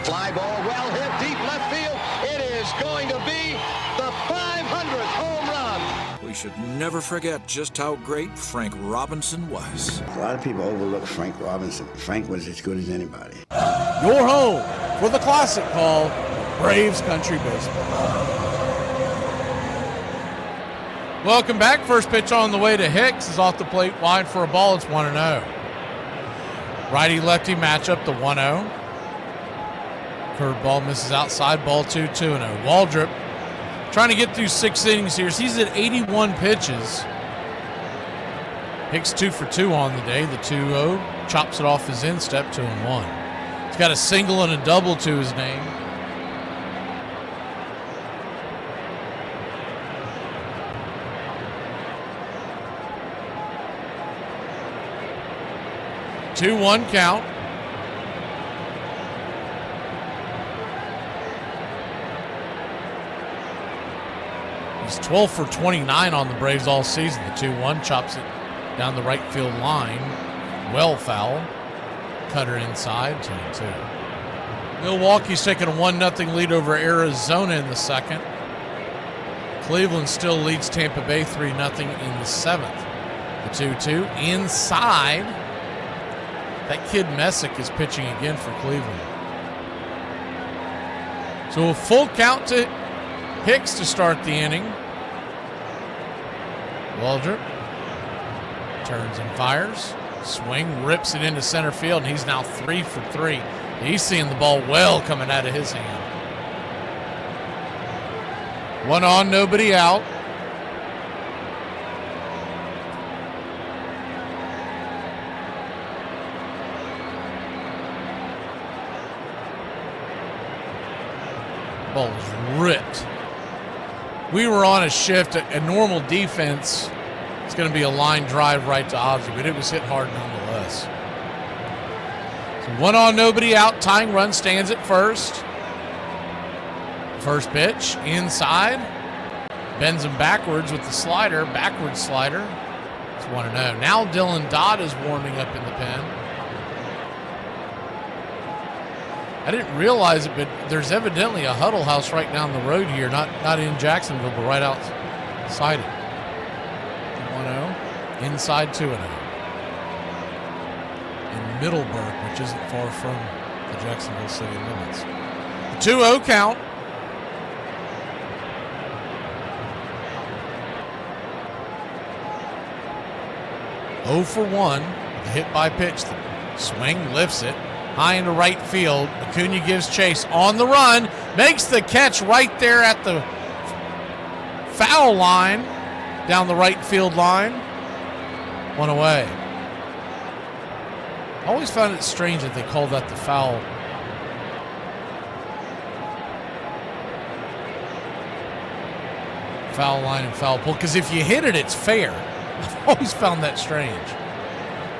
Fly ball well hit deep left field. It is going to be the 500th home run. We should never forget just how great Frank Robinson was. A lot of people overlook Frank Robinson. Frank was as good as anybody. Your home for the classic call, Braves Country Baseball. Welcome back. First pitch on the way to Hicks is off the plate wide for a ball. It's 1-0. Righty-lefty matchup, the 1-0. Curveball misses outside, ball 2-0. Waldrop trying to get through 6 innings here. He's at 81 pitches. Hicks 2 for 2 on the day. The 2-0 chops it off his instep, 2-1. He's got a single and a double to his name. Two 2-1 count. He's 12 for 29 on the Braves all season. The 2-1 chops it down the right field line. Well foul. Cutter inside, 2-2. Milwaukee's taking a 1-0 lead over Arizona in the second. Cleveland still leads Tampa Bay 3-0 in the seventh. The 2-2 inside. That kid Messick is pitching again for Cleveland. So a full count to Hicks to start the inning. Waldrop turns and fires. Swing, rips it into center field, and he's now 3 for 3. He's seeing the ball well coming out of his hand. 1 on, nobody out. Ball was ripped. We were on a shift. A normal defense, it's going to be a line drive right to Ozzie, but it was hit hard nonetheless. So 1 on, nobody out. Tying run stands at first. First pitch, inside. Bends him backwards with the slider, backwards slider. It's 1-0. Now Dylan Dodd is warming up in the pen. I didn't realize it, but there's evidently a huddle house right down the road here, not in Jacksonville, but right outside it. 1-0, inside 2-0. In Middleburg, which isn't far from the Jacksonville city limits. The 2-0 count. Oh for 1, the hit by pitch. The swing lifts it high into right field. Acuna gives chase on the run, makes the catch right there at the foul line, down the right field line. 1 away. I always found it strange that they called that the foul. Foul line and foul pull, because if you hit it, it's fair. I've always found that strange.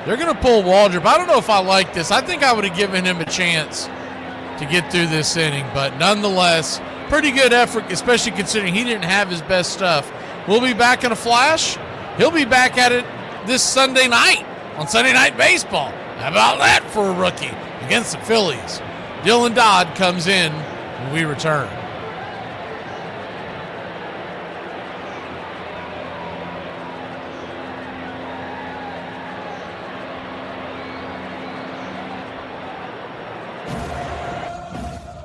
They're going to pull Waldrop. I don't know if I like this. I think I would have given him a chance to get through this inning, but nonetheless, pretty good effort, especially considering he didn't have his best stuff. We'll be back in a flash. He'll be back at it this Sunday night on Sunday Night Baseball. How about that for a rookie against the Phillies? Dylan Dodd comes in when we return.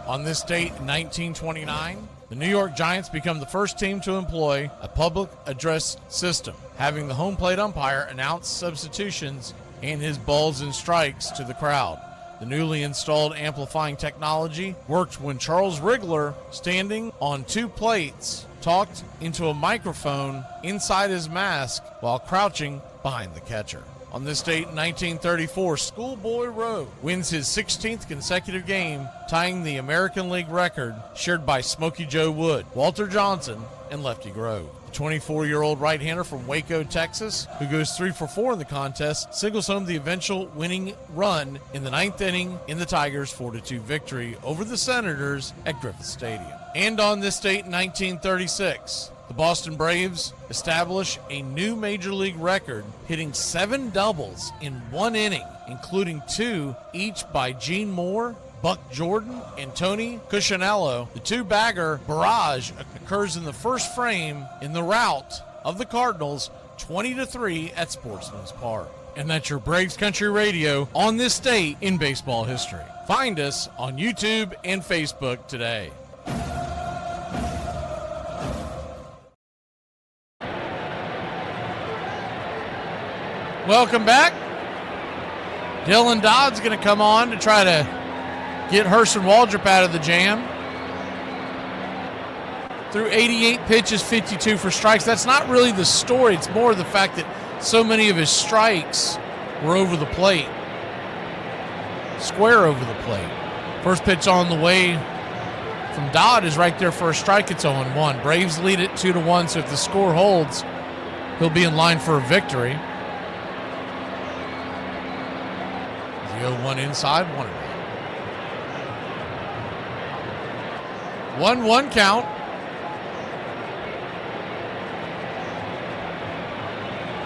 On this date in 1929, the New York Giants become the first team to employ a public address system, having the home plate umpire announce substitutions and his balls and strikes to the crowd. The newly installed amplifying technology worked when Charles Wriggler, standing on 2 plates, talked into a microphone inside his mask while crouching behind the catcher. On this date in 1934, Schoolboy Rowe wins his 16th consecutive game, tying the American League record shared by Smokey Joe Wood, Walter Johnson, and Lefty Grove. The 24-year-old right-hander from Waco, Texas, who goes 3 for 4 in the contest, singles home the eventual winning run in the 9th inning in the Tigers' 4-2 victory over the Senators at Griffith Stadium. And on this date in 1936, the Boston Braves establish a new major league record, hitting 7 doubles in 1 inning, including 2 each by Gene Moore, Buck Jordan, and Tony Cuccinello. The 2-bagger barrage occurs in the first frame in the rout of the Cardinals 20-3 at Sportsman's Park. And that's your Braves Country Radio on this date in baseball history. Find us on YouTube and Facebook today. Welcome back. Dylan Dodd's going to come on to try to get Herson Waldrop out of the jam. Through 88 pitches, 52 for strikes. That's not really the story. It's more the fact that so many of his strikes were over the plate. Square over the plate. First pitch on the way from Dodd is right there for a strike. It's 0-1. Braves lead it 2-1, so if the score holds, he'll be in line for a victory. The 0-1 inside, 1-1 count.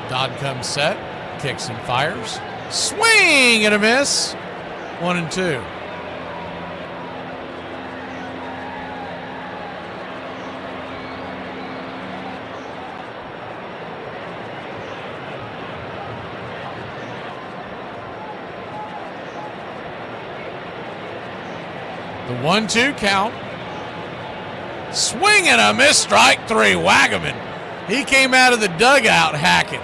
Dodd comes set, kicks and fires. Swing and a miss. 1-2. The 1-2 count. Swing and a miss, strike 3. Wagaman. He came out of the dugout hacking.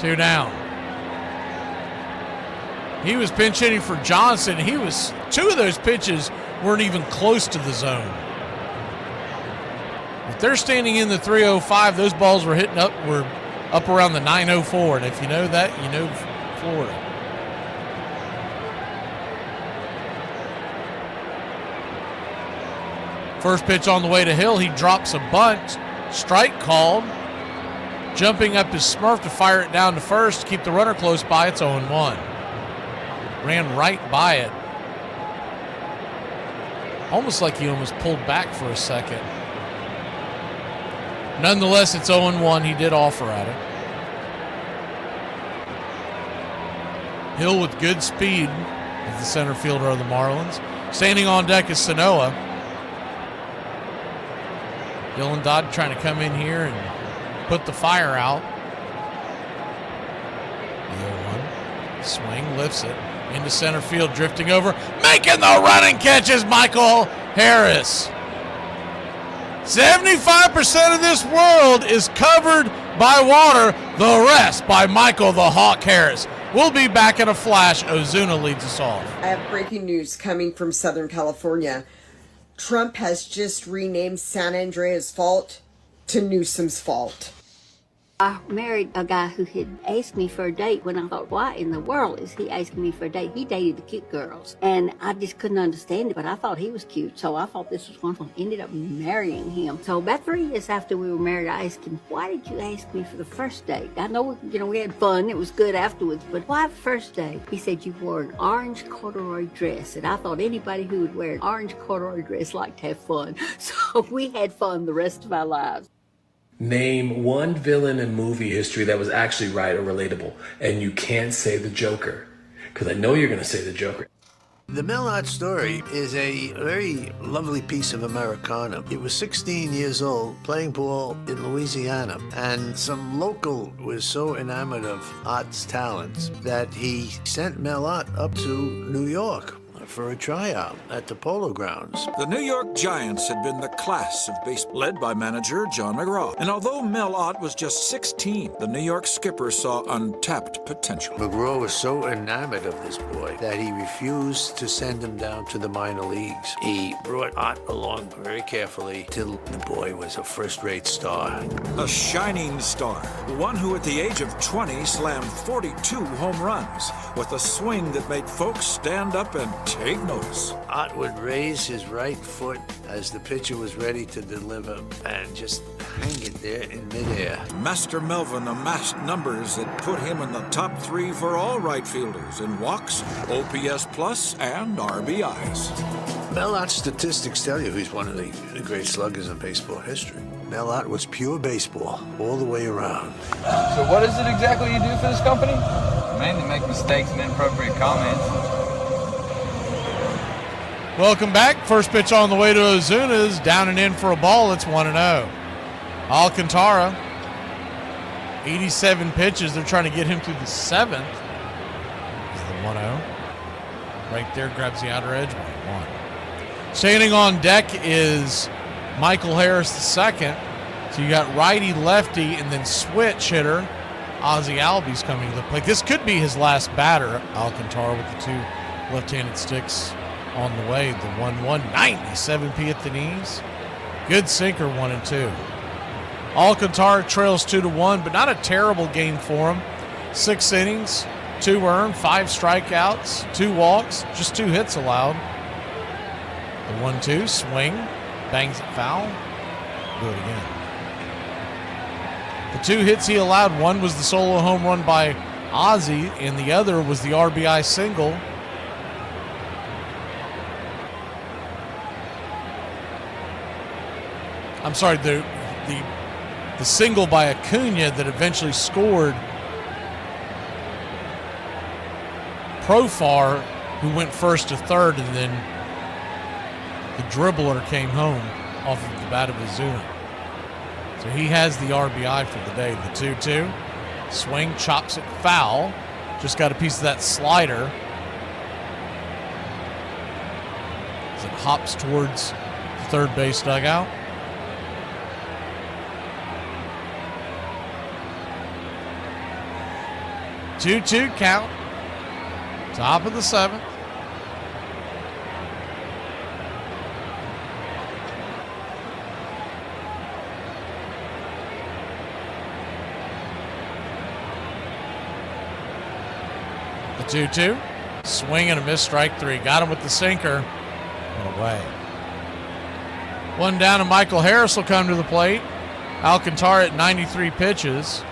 2 down. He was pinch hitting for Johnson. 2 of those pitches weren't even close to the zone. they're standing in the 305, those balls were up around the 904. And if you know that, you know Florida. First pitch on the way to Hill. He drops a bunt. Strike called. Jumping up his Smurf to fire it down to first to keep the runner close by. It's 0-1. Ran right by it. Almost like he almost pulled back for a second. Nonetheless, it's 0-1. He did offer at it. Hill with good speed is the center fielder of the Marlins. Standing on deck is Sanoa. Dylan Dodd trying to come in here and put the fire out. The 0-1. Swing, lifts it into center field, drifting over. Making the running catch is Michael Harris. 75% of this world is covered by water. The rest by Michael the Hawk Harris. We'll be back in a flash. Ozuna leads us off. I have breaking news coming from Southern California. Trump has just renamed San Andreas Fault to Newsom's Fault. I married a guy who had asked me for a date when I thought, why in the world is he asking me for a date? He dated the cute girls. And I just couldn't understand it, but I thought he was cute. So I thought this was wonderful. Ended up marrying him. So about 3 years after we were married, I asked him, why did you ask me for the first date? I know, we had fun. It was good afterwards, but why the first date? He said, you wore an orange corduroy dress. And I thought anybody who would wear an orange corduroy dress liked to have fun. So we had fun the rest of our lives. Name one villain in movie history that was actually right or relatable. And you can't say the Joker, because I know you're going to say the Joker. The Mel Ott story is a very lovely piece of Americana. He was 16 years old, playing ball in Louisiana, and some local was so enamored of Ott's talents that he sent Mel Ott up to New York for a tryout at the Polo Grounds. The New York Giants had been the class of baseball, led by manager John McGraw. And although Mel Ott was just 16, the New York skipper saw untapped potential. McGraw was so enamored of this boy that he refused to send him down to the minor leagues. He brought Ott along very carefully till the boy was a first-rate star. A shining star, one who at the age of 20 slammed 42 home runs with a swing that made folks stand up and take notice. Ott would raise his right foot as the pitcher was ready to deliver and just hang it there in midair. Master Melvin amassed numbers that put him in the top 3 for all right fielders in walks, OPS plus, and RBIs. Mel Ott's statistics tell you he's one of the great sluggers in baseball history. Mel Ott was pure baseball all the way around. So what is it exactly you do for this company? Mainly make mistakes and inappropriate comments. Welcome back. First pitch on the way to Ozuna is down and in for a ball. It's 1-0. Alcantara, 87 pitches. They're trying to get him through the 7th. This is the 1-0. Right there, grabs the outer edge. 1. Standing on deck is Michael Harris II. So you got righty, lefty, and then switch hitter Ozzie Albies coming to the plate. This could be his last batter, Alcantara, with the 2 left-handed sticks on the way. The 1-1, 97 at the knees. Good sinker, 1-2. Alcantara trails 2-1, but not a terrible game for him. 6 innings, 2 earned, 5 strikeouts, 2 walks, just 2 hits allowed. The 1-2, swing, bangs it foul. Do it again. The 2 hits he allowed, one was the solo home run by Ozzie, and the other was the RBI single. I'm sorry, the single by Acuna that eventually scored Profar, who went first to third, and then the dribbler came home off of the bat of Ozuna. So he has the RBI for the day. The 2-2. Swing, chops it foul. Just got a piece of that slider. As it hops towards the third base dugout. 2-2 count. Top of the 7th. The 2-2. Swing and a miss, strike three. Got him with the sinker. And away. One down, and Michael Harris will come to the plate. Alcantara at 93 pitches.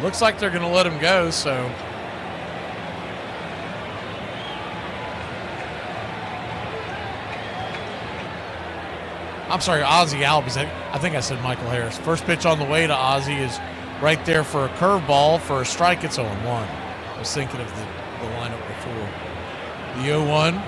Looks like they're going to let him go, so. I'm sorry, Ozzie Albies. I think I said Michael Harris. First pitch on the way to Ozzie is right there for a curveball. For a strike, it's 0-1. I was thinking of the lineup before. The 0-1.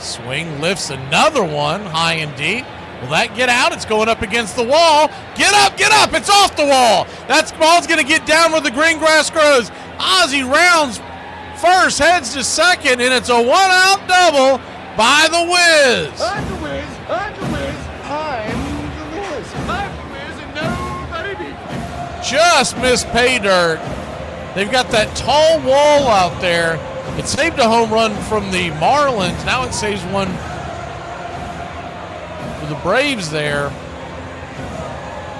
Swing, lifts another one, high and deep. Will that get out? It's going up against the wall. Get up, it's off the wall. That ball's going to get down where the green grass grows. Ozzie rounds first, heads to second, and it's a one-out double by the Wiz. I'm the Wiz, I'm the Wiz, I'm the Wiz, I'm the Wiz, and nobody beats me. Just missed pay dirt. They've got that tall wall out there. It saved a home run from the Marlins. Now it saves one for the Braves there.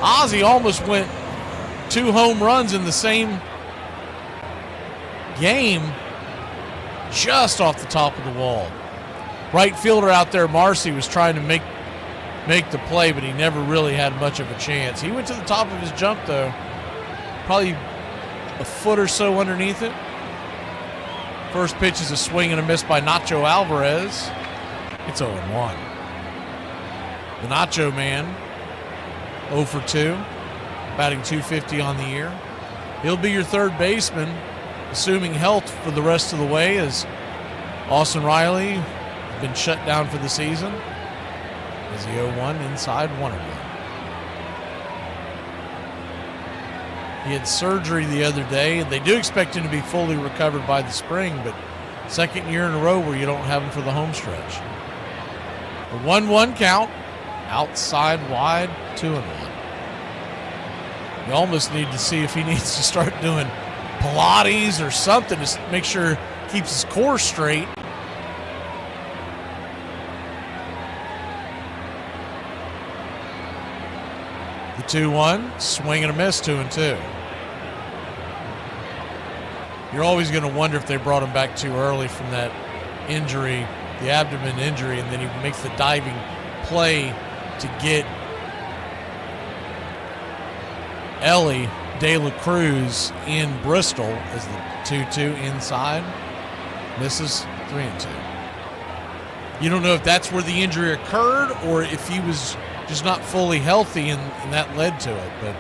Ozzie almost went 2 home runs in the same game just off the top of the wall. Right fielder out there, Marcy, was trying to make the play, but he never really had much of a chance. He went to the top of his jump, though, probably a foot or so underneath it. First pitch is a swing and a miss by Nacho Alvarez. It's 0-1. The Nacho Man, 0 for 2, batting .250 on the year. He'll be your third baseman, assuming health for the rest of the way, as Austin Riley has been shut down for the season. As the 0-1 inside 1-1. He had surgery the other day, and they do expect him to be fully recovered by the spring, but second year in a row where you don't have him for the home stretch. The 1-1 count, outside wide, 2-1. You almost need to see if he needs to start doing Pilates or something to make sure he keeps his core straight. The 2-1, swing and a miss, 2-2. You're always going to wonder if they brought him back too early from that injury, the abdomen injury, and then he makes the diving play to get Ellie De La Cruz in Bristol as the 2-2 inside. Misses, 3-2. You don't know if that's where the injury occurred or if he was just not fully healthy and that led to it. But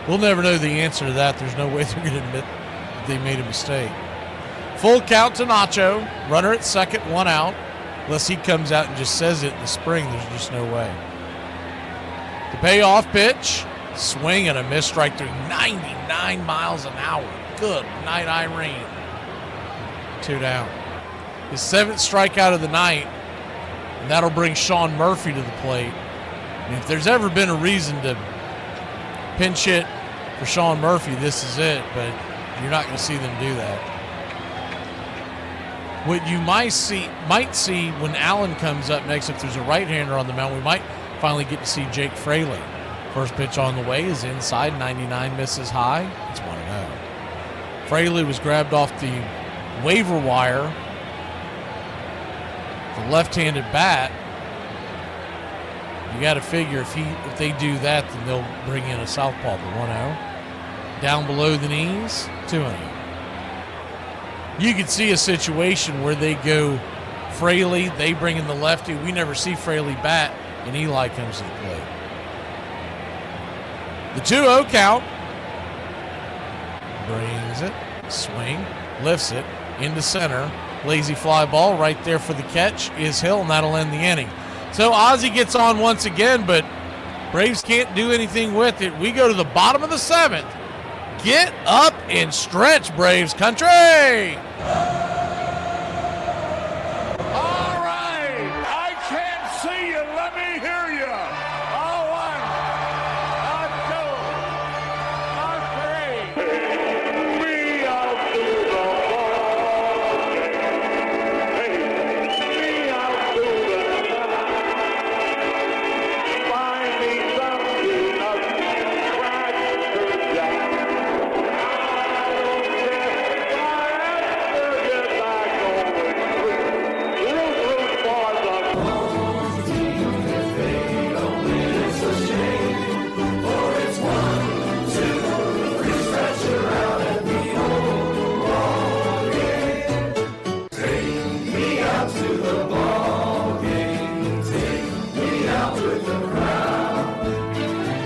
we'll never know the answer to that. There's no way they're going to admit that they made a mistake. Full count to Nacho. Runner at second, 1 out. Unless he comes out and just says it in the spring, there's just no way. The payoff pitch. Swing and a miss, strike through, 99 miles an hour. Good night, Irene. 2 down. His 7th strikeout of the night, and that'll bring Sean Murphy to the plate. And if there's ever been a reason to pinch hit for Sean Murphy, this is it, but you're not going to see them do that. What you might see when Allen comes up next, if there's a right-hander on the mound, we might finally get to see Jake Fraley. First pitch on the way is inside, 99, misses high. It's 1-0. Fraley was grabbed off the waiver wire. The left-handed bat. You got to figure if they do that, then they'll bring in a southpaw. The 1-0. Down below the knees, 2-0. You could see a situation where they go Fraley, they bring in the lefty. We never see Fraley bat, and Eli comes to the plate. The 2-0 count. Brings it. Swing. Lifts it. Into center. Lazy fly ball right there for the catch is Hill, and that'll end the inning. So Ozzie gets on once again, but Braves can't do anything with it. We go to the bottom of the 7th. Get up and stretch, Braves country! All right, I can't see you. Let me hear you. A 1, a 2, a 3. We out to the ball game. Hey, we out to the to the ball game. Take me out with the crowd.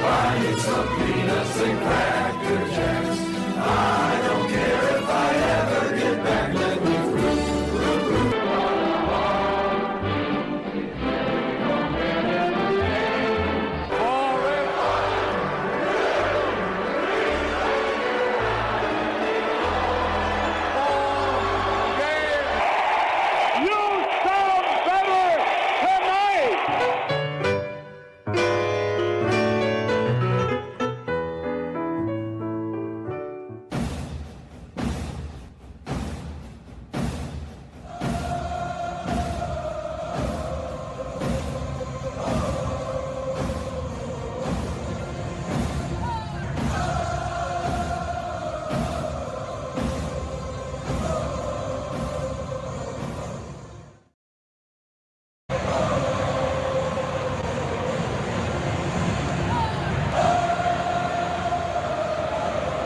I need some peanuts and cracker jacks. I don't care if I ever get back. Let me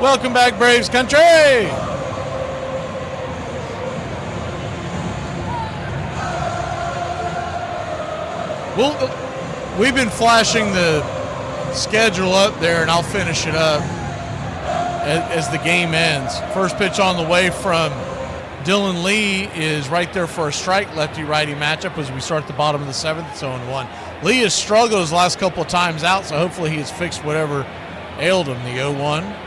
Welcome back, Braves country. We've been flashing the schedule up there, and I'll finish it up as the game ends. First pitch on the way from Dylan Lee is right there for a strike, lefty-righty matchup as we start at the bottom of the seventh. It's 0-1. Lee has struggled his last couple of times out, so hopefully he has fixed whatever ailed him. The 0-1.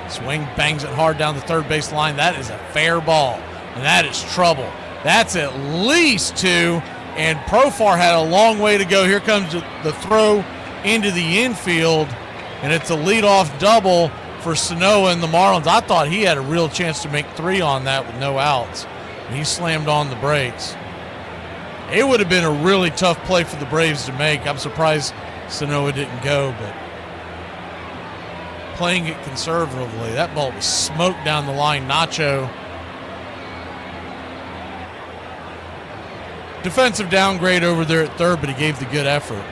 Swing, bangs it hard down the third base line. That is a fair ball, and that is trouble. That's at least two, and Profar had a long way to go. Here comes the throw into the infield, and it's a leadoff double for Sanoa and the Marlins. I thought he had a real chance to make three on that with no outs, and he slammed on the brakes. It would have been a really tough play for the Braves to make. I'm surprised Sanoa didn't go, but playing it conservatively. That ball was smoked down the line. Nacho. Defensive downgrade over there at third, but he gave the good effort.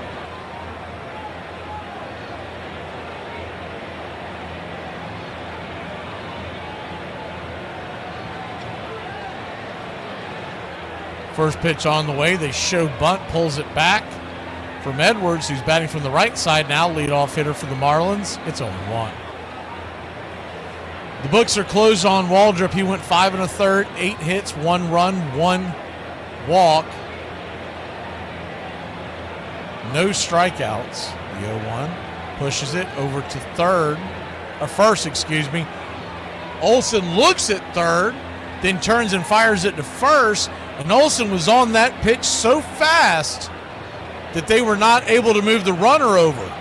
First pitch on the way. They show bunt, pulls it back from Edwards, who's batting from the right side now, leadoff hitter for the Marlins. It's 0-1. The books are closed on Waldrop. He went 5 1/3, 8 hits, 1 run, 1 walk. No strikeouts. The 0-1 pushes it over to first. Olsen looks at third, then turns and fires it to first, and Olsen was on that pitch so fast that they were not able to move the runner over.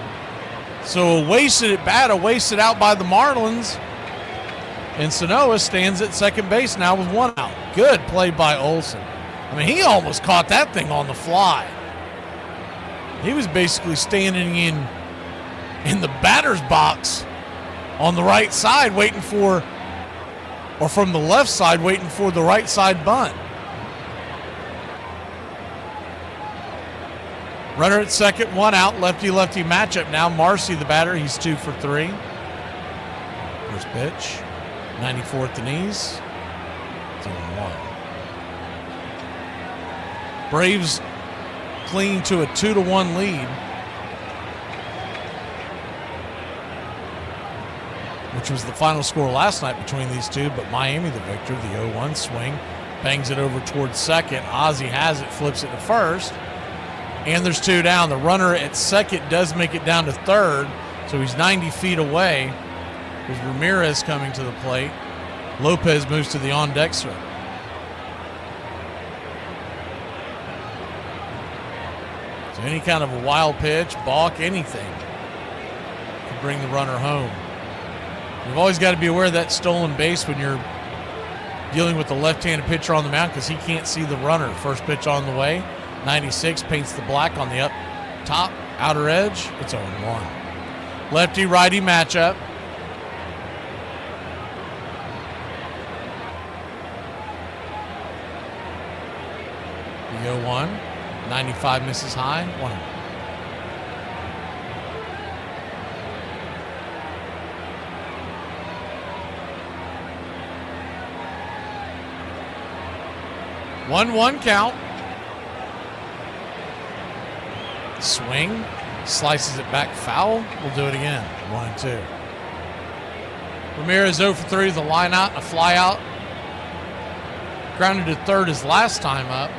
So a wasted out by the Marlins. And Sanoa stands at second base now with 1 out. Good play by Olsen. I mean, he almost caught that thing on the fly. He was basically standing in the batter's box on the right side from the left side waiting for the right side bunt. Runner at second, 1 out, lefty-lefty matchup now. Marcy, the batter, he's 2 for 3. First pitch, 94 at the knees. It's 0-1. Braves clinging to a 2-1 lead, which was the final score last night between these two, but Miami the victor. The 0-1 swing, bangs it over towards second. Ozzie has it, flips it to first. And there's 2 down. The runner at second does make it down to third, so he's 90 feet away. There's Ramirez coming to the plate. Lopez moves to the on-deck circle. So any kind of a wild pitch, balk, anything could bring the runner home. You've always got to be aware of that stolen base when you're dealing with the left-handed pitcher on the mound because he can't see the runner. First pitch on the way. 96 paints the black on the up top, outer edge. It's 0-1. Lefty-righty matchup. The 0-1. 95 misses high. 1-1 count. Swing. Slices it back foul. We'll do it again. 1-2. Ramirez 0 for 3 with a line out and a fly out. Grounded to third his last time up.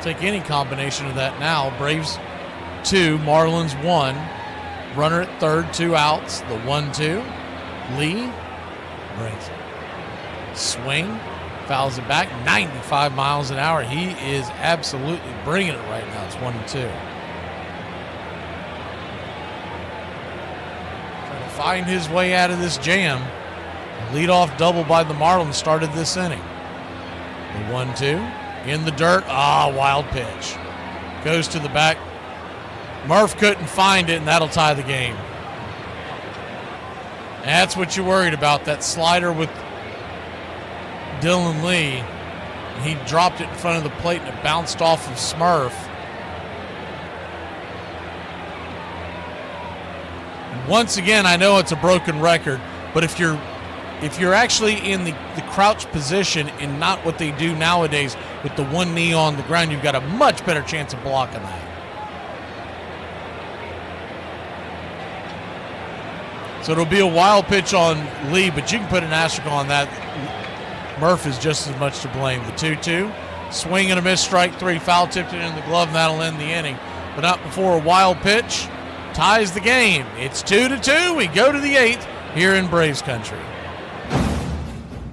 Take any combination of that now. Braves 2, Marlins 1. Runner at third, 2 outs. The 1-2. Lee brings it. Swing. Fouls it back. 95 miles an hour. He is absolutely bringing it right now. It's 1-2. Find his way out of this jam. Leadoff double by the Marlins started this inning. The 1-2 in the dirt. Wild pitch. Goes to the back. Murph couldn't find it, and that'll tie the game. That's what you're worried about, that slider with Dylan Lee. He dropped it in front of the plate, and it bounced off of Smurf. Once again, I know it's a broken record, but if you're actually in the crouch position and not what they do nowadays with the one knee on the ground, you've got a much better chance of blocking that. So it'll be a wild pitch on Lee, but you can put an asterisk on that. Murph is just as much to blame. The 2-2, swing and a miss, strike 3, foul tipped it in the glove, and that'll end the inning. But not before a wild pitch ties the game. It's 2-2. We go to the 8th here in Braves country.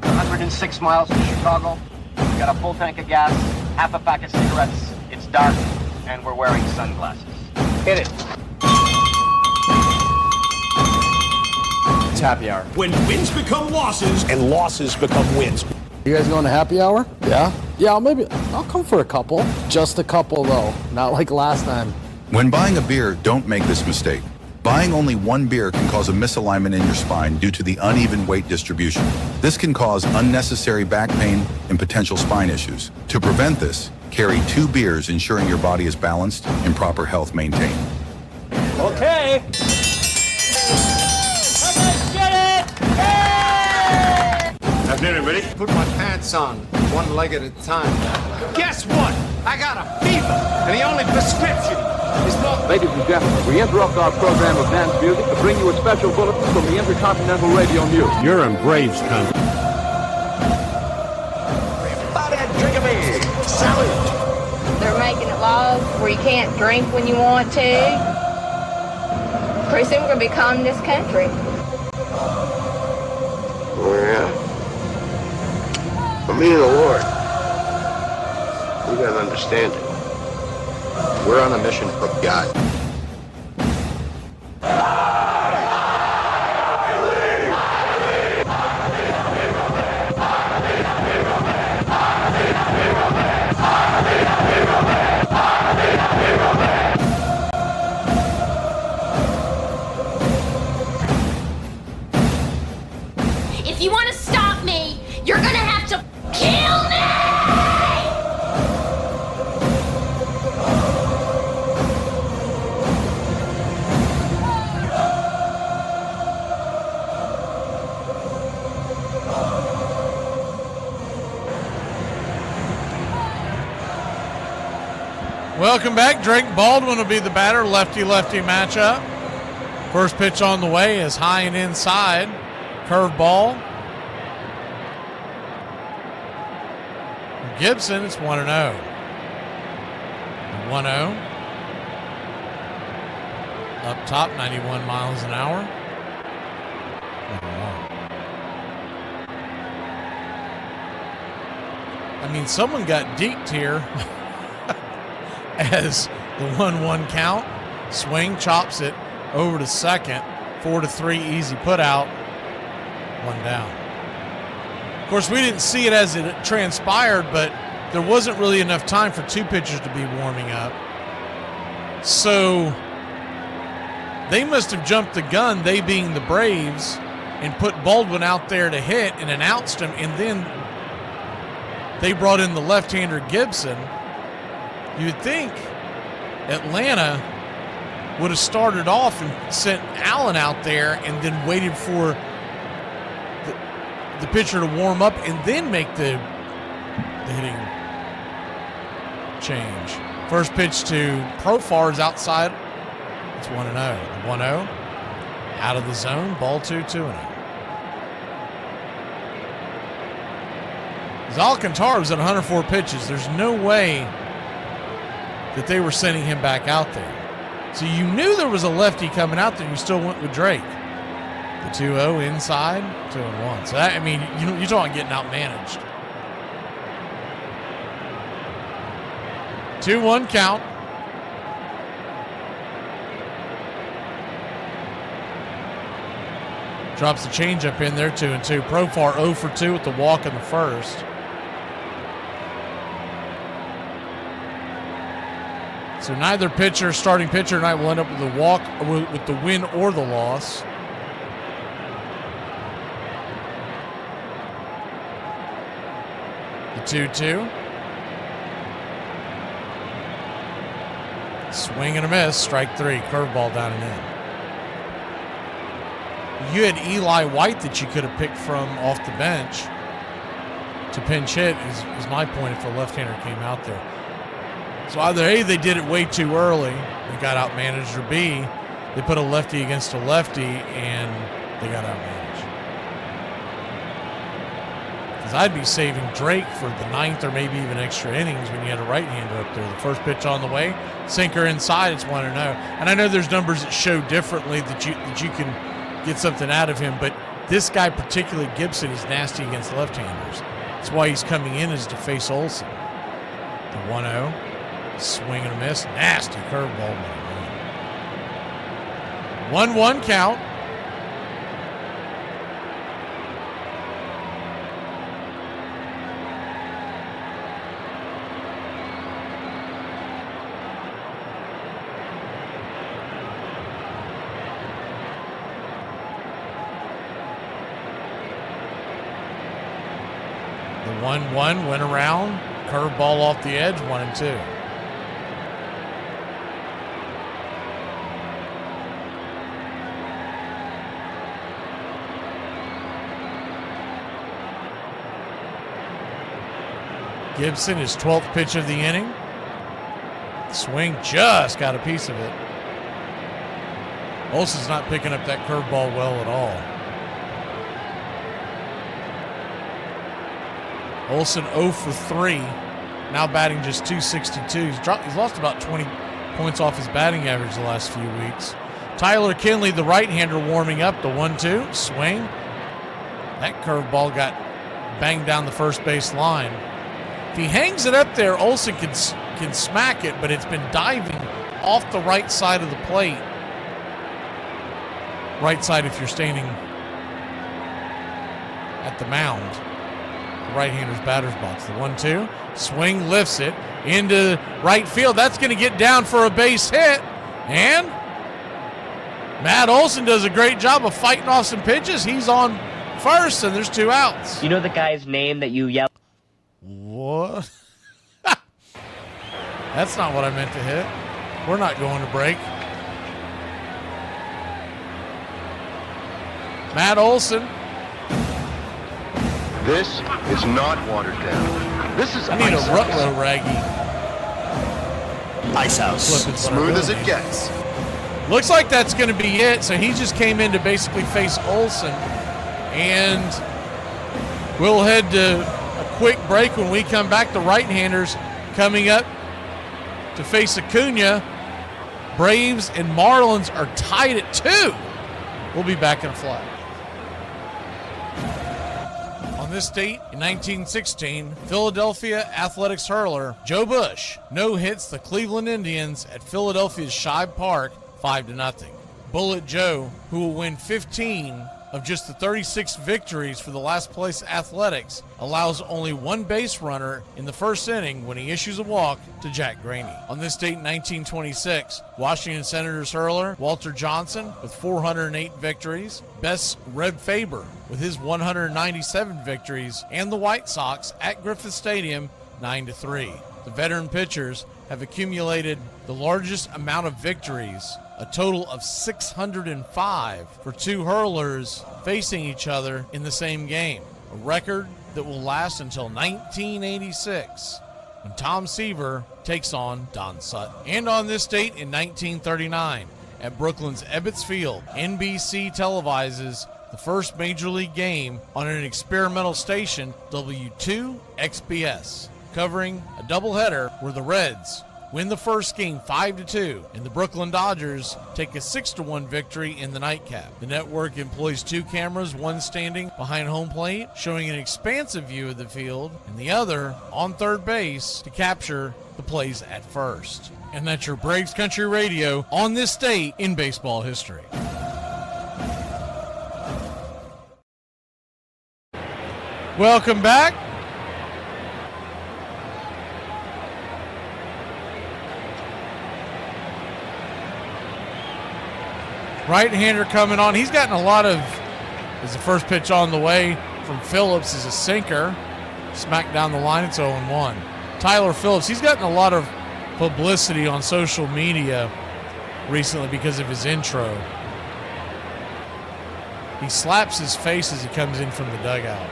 106 miles from Chicago. We've got a full tank of gas, half a pack of cigarettes. It's dark, and we're wearing sunglasses. Hit it. It's happy hour. When wins become losses and losses become wins. You guys going to happy hour? Yeah? Yeah, I'll come for a couple. Just a couple, though. Not like last time. When buying a beer, don't make this mistake. Buying only one beer can cause a misalignment in your spine due to the uneven weight distribution. This can cause unnecessary back pain and potential spine issues. To prevent this, carry 2 beers, ensuring your body is balanced and proper health maintained. Okay. Let's get it! Afternoon, everybody. Put my pants on, one leg at a time. Guess what? I got a fever, and the only prescription is not... Ladies and gentlemen, we interrupt our program of dance music to bring you a special bulletin from the Intercontinental Radio News. You're in Braves country. Drink a beer. Salute. They're making it laws where you can't drink when you want to. Pretty soon we're going to be communist country. Oh, yeah. For me and the Lord, we got to understand it. We're on a mission from God. If you want to stop me, you're gonna have to kill me! Welcome back. Drake Baldwin will be the batter. Lefty-lefty matchup. First pitch on the way is high and inside. Curve ball. Gibson, it's 1-0. 1-0. Up top, 91 miles an hour. I mean, someone got deked here as the 1-1 count. Swing, chops it over to second. 4-3, easy put out. 1 down. Of course, we didn't see it as it transpired, but there wasn't really enough time for 2 pitchers to be warming up. So they must have jumped the gun, they being the Braves, and put Baldwin out there to hit and announced him, and then they brought in the left-hander Gibson. You'd think Atlanta would have started off and sent Allen out there and then waited for the pitcher to warm up and then make the hitting change. First pitch to Profar is outside. It's 1-0. The 1-0 out of the zone. Ball 2-0. Alcantara was at 104 pitches. There's no way that they were sending him back out there. So you knew there was a lefty coming out there. You still went with Drake. The 2-0 inside, 2-1. So that, I mean, you're talking getting outmanaged. 2-1 count. Drops the changeup in there, 2-2. Profar 0 for 2 with the walk in the first. So neither pitcher, starting pitcher tonight, will end up with the walk, with the win or the loss. The 2-2. Swing and a miss. Strike 3. Curveball down and in. You had Eli White that you could have picked from off the bench to pinch hit, is my point if a left-hander came out there. So either A, they did it way too early and got outmanaged, or B, they put a lefty against a lefty and they got outmanaged. Because I'd be saving Drake for the 9th or maybe even extra innings when you had a right-hander up there. The first pitch on the way, sinker inside, it's 1-0. And I know there's numbers that show differently that you can get something out of him, but this guy, particularly Gibson, is nasty against left-handers. That's why he's coming in as to face Olsen. The 1-0. Swing and a miss. Nasty curveball. 1-1 count. The 1-1 went around. Curveball off the edge. 1-2. Gibson, his 12th pitch of the inning. Swing just got a piece of it. Olsen's not picking up that curveball well at all. Olsen 0 for 3, now batting just .262. He's lost about 20 points off his batting average the last few weeks. Tyler Kinley, the right-hander, warming up. The 1-2, swing. That curveball got banged down the first base line. If he hangs it up there, Olsen can smack it, but it's been diving off the right side of the plate. Right side if you're standing at the mound. The right-hander's batter's box. The 1-2, swing, lifts it into right field. That's going to get down for a base hit. And Matt Olsen does a great job of fighting off some pitches. He's on first, and there's 2 outs. You know the guy's name that you yell? What? That's not what I meant to hit. We're not going to break. Matt Olsen. This is not watered down. This is I need a Rutlo Raggy. Ice House. Smooth as it gets. Looks like that's going to be it. So he just came in to basically face Olsen. And we'll head to a quick break. When we come back, the right-handers coming up to face Acuna. Braves and Marlins are tied at 2. We'll be back in a flash. On this date in 1916, Philadelphia Athletics hurler Joe Bush no-hits the Cleveland Indians at Philadelphia's Shibe Park 5-0. Bullet Joe, who will win 15 of just the 36 victories for the last place Athletics, allows only one base runner in the first inning when he issues a walk to Jack Graney. On this date in 1926, Washington Senators hurler Walter Johnson with 408 victories, bests Red Faber with his 197 victories, and the White Sox at Griffith Stadium 9-3. The veteran pitchers have accumulated the largest amount of victories, a total of 605 for 2 hurlers facing each other in the same game, a record that will last until 1986. when Tom Seaver takes on Don Sutton. And on this date in 1939, at Brooklyn's Ebbets Field, NBC televises the first Major League game on an experimental station, W2XBS, covering a doubleheader where the Reds win the first game 5-2, and the Brooklyn Dodgers take a 6-1 victory in the nightcap. The network employs 2 cameras, one standing behind home plate, showing an expansive view of the field, and the other on third base to capture the plays at first. And that's your Braves Country Radio on this date in baseball history. Welcome back. Right-hander coming on. He's gotten a lot of, as the first pitch on the way from Phillips is a sinker. Smack down the line, it's 0-1. Tyler Phillips, he's gotten a lot of publicity on social media recently because of his intro. He slaps his face as he comes in from the dugout.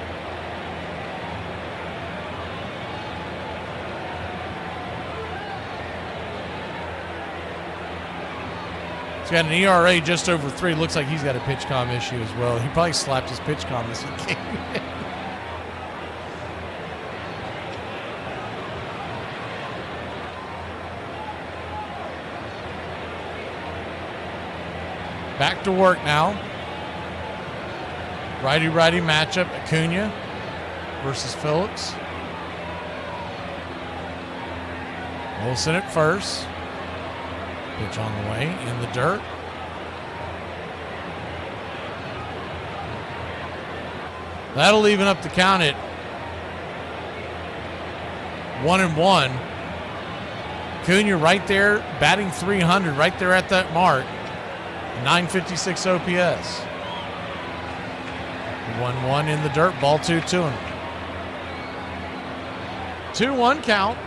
He's got an ERA just over 3. Looks like he's got a pitch-com issue as well. He probably slapped his pitch-com as he came in. Back to work now. Righty-righty matchup. Acuna versus Phillips. Wilson at first. Pitch on the way, in the dirt. That'll even up the count at 1-1. Acuna right there, batting .300, right there at that mark. 956 OPS. 1-1 in the dirt, ball 2-2. 2-1 count.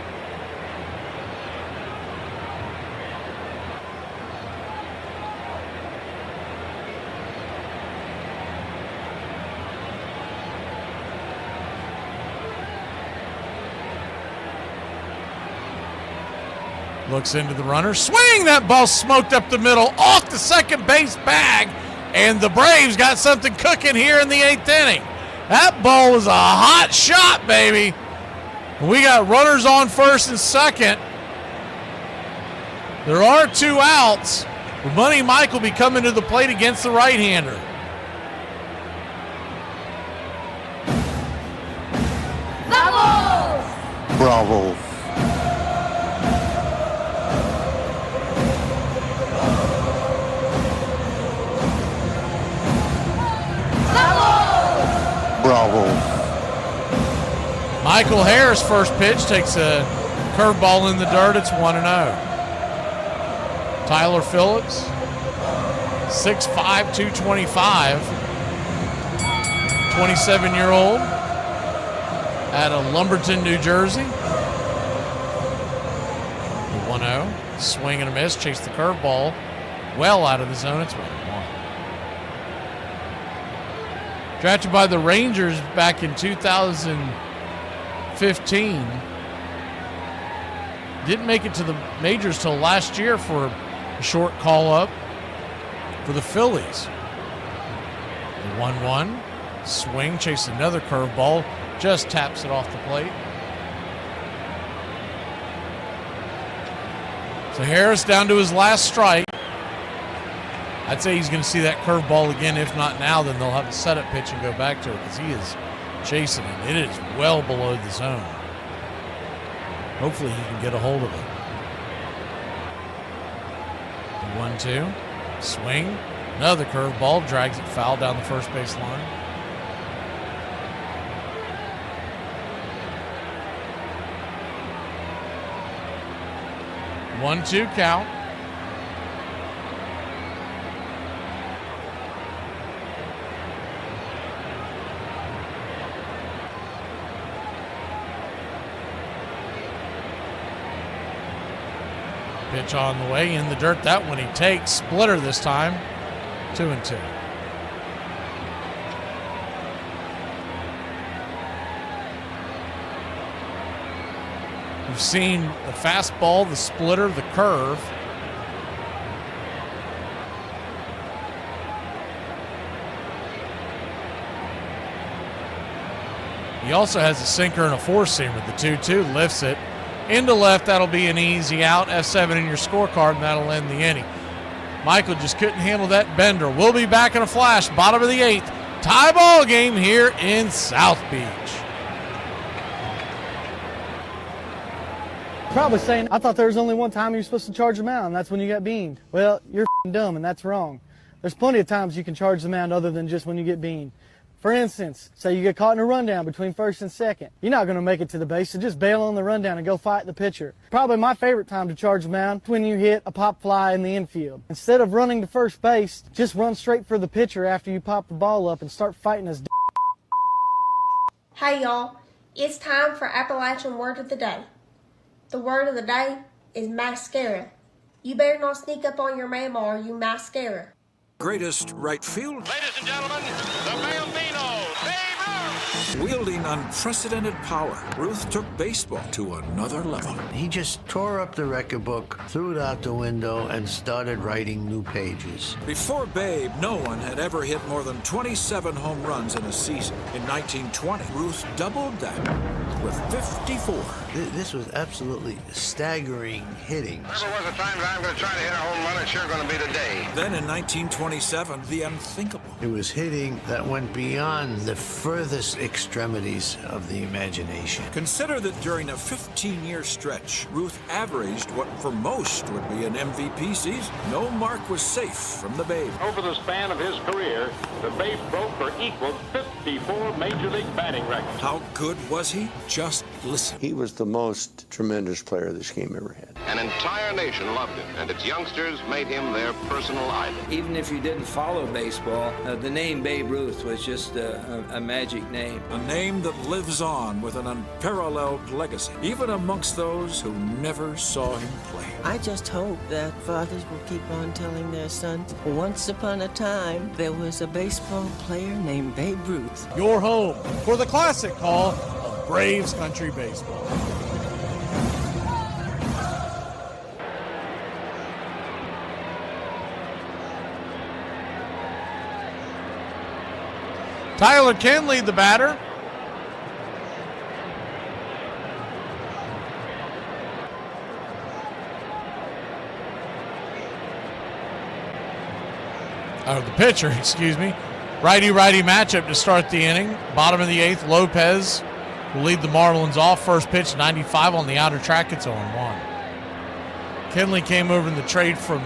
Looks into the runner. Swing! That ball smoked up the middle, off the second base bag, and the Braves got something cooking here in the 8th inning. That ball was a hot shot, baby. We got runners on first and second. There are 2 outs. Money Mike will be coming to the plate against the right-hander. Bravo. Bravo. Michael Harris' first pitch takes a curveball in the dirt. It's 1-0. Tyler Phillips, 6'5", 225, 27-year-old out of Lumberton, New Jersey. The 1-0. Swing and a miss. Chase the curveball well out of the zone. It's 1-1. Drafted by the Rangers back in 2015. Didn't make it to the majors till last year for a short call-up for the Phillies. The 1-1. Swing, chase another curveball. Just taps it off the plate. So Harris down to his last strike. I'd say he's going to see that curveball again. If not now, then they'll have a setup pitch and go back to it because he is chasing it. It is well below the zone. Hopefully he can get a hold of it. The 1-2. Swing. Another curveball. Drags it foul down the first base line. One, 2 count. Pitch on the way, in the dirt. That one he takes. Splitter this time. 2-2. We've seen the fastball, the splitter, the curve. He also has a sinker and a four-seamer. The 2-2 lifts it into left. That'll be an easy out. F7 in your scorecard, and that'll end the inning. Michael just couldn't handle that bender. We'll be back in a flash. Bottom of the 8th. Tie ball game here in South Beach. Probably saying, I thought there was only one time you're supposed to charge the mound, and that's when you got beamed. Well, you're dumb, and that's wrong. There's plenty of times you can charge the mound other than just when you get beamed. For instance, say you get caught in a rundown between first and second. You're not going to make it to the base, so just bail on the rundown and go fight the pitcher. Probably my favorite time to charge the mound is when you hit a pop fly in the infield. Instead of running to first base, just run straight for the pitcher after you pop the ball up and start fighting his Hey y'all, it's time for Appalachian Word of the Day. The word of the day is mascara. You better not sneak up on your mama or you mascara. Greatest right field. Ladies and gentlemen, the Bambino, Babe Ruth. Wielding unprecedented power, Ruth took baseball to another level. He just tore up the record book, threw it out the window, and started writing new pages. Before Babe, no one had ever hit more than 27 home runs in a season. In 1920, Ruth doubled that with 54. This was absolutely staggering hitting. Never was a time that I'm going to try to hit a home run. It's sure going to be today. Then in 1927, the unthinkable. It was hitting that went beyond the furthest extremities of the imagination. Consider that during a 15-year stretch, Ruth averaged what for most would be an MVP season. No mark was safe from the Babe. Over the span of his career, the Babe broke or equaled 54 Major League batting records. How good was he? Just listen. He was the most tremendous player this game ever had. An entire nation loved him, and its youngsters made him their personal idol. Even if you didn't follow baseball, the name Babe Ruth was just a magic name. A name that lives on with an unparalleled legacy, even amongst those who never saw him play. I just hope that fathers will keep on telling their sons, once upon a time, there was a baseball player named Babe Ruth. Your home for the classic call of Braves Country Baseball. Tyler Kenley, the batter. The pitcher, excuse me. Righty-righty matchup to start the inning. Bottom of the 8th, Lopez will lead the Marlins off. First pitch, 95 on the outer track. It's 0-1. Kenley came over in the trade from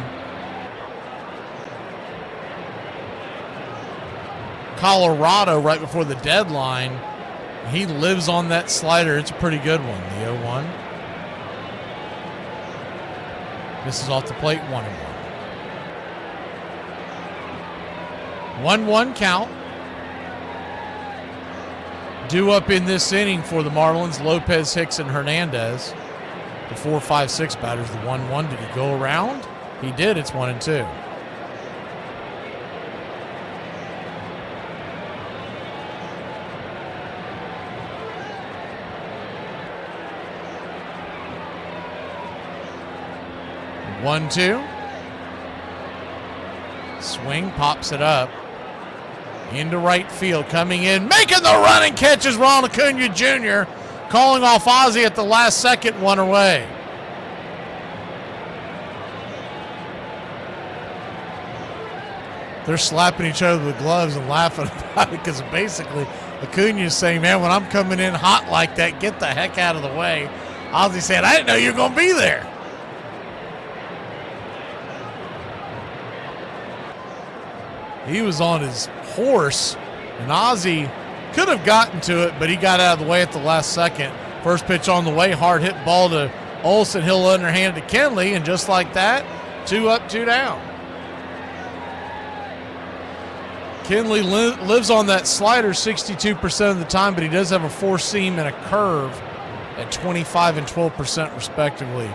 Colorado right before the deadline. He lives on that slider. It's a pretty good one. The 0-1. Misses off the plate, 1-1. 1-1 count. Due up in this inning for the Marlins, Lopez, Hicks, and Hernandez. The 4, 5, 6 batters, the 1-1. Did he go around? He did. It's 1-2. One, two. Swing, pops it up. Into right field, coming in, making the running catch is Ronald Acuna Jr. Calling off Ozzie at the last second, one away. They're slapping each other with gloves and laughing about it because basically Acuna is saying, man, when I'm coming in hot like that, get the heck out of the way. Ozzie said, I didn't know you were going to be there. He was on his horse, and Ozzie could have gotten to it, but he got out of the way at the last second. First pitch on the way, hard hit ball to Olsen. He'll underhand to Kenley, and just like that, 2 up, 2 down. Kenley lives on that slider 62% of the time, but he does have a 4-seam and a curve at 25 and 12% respectively.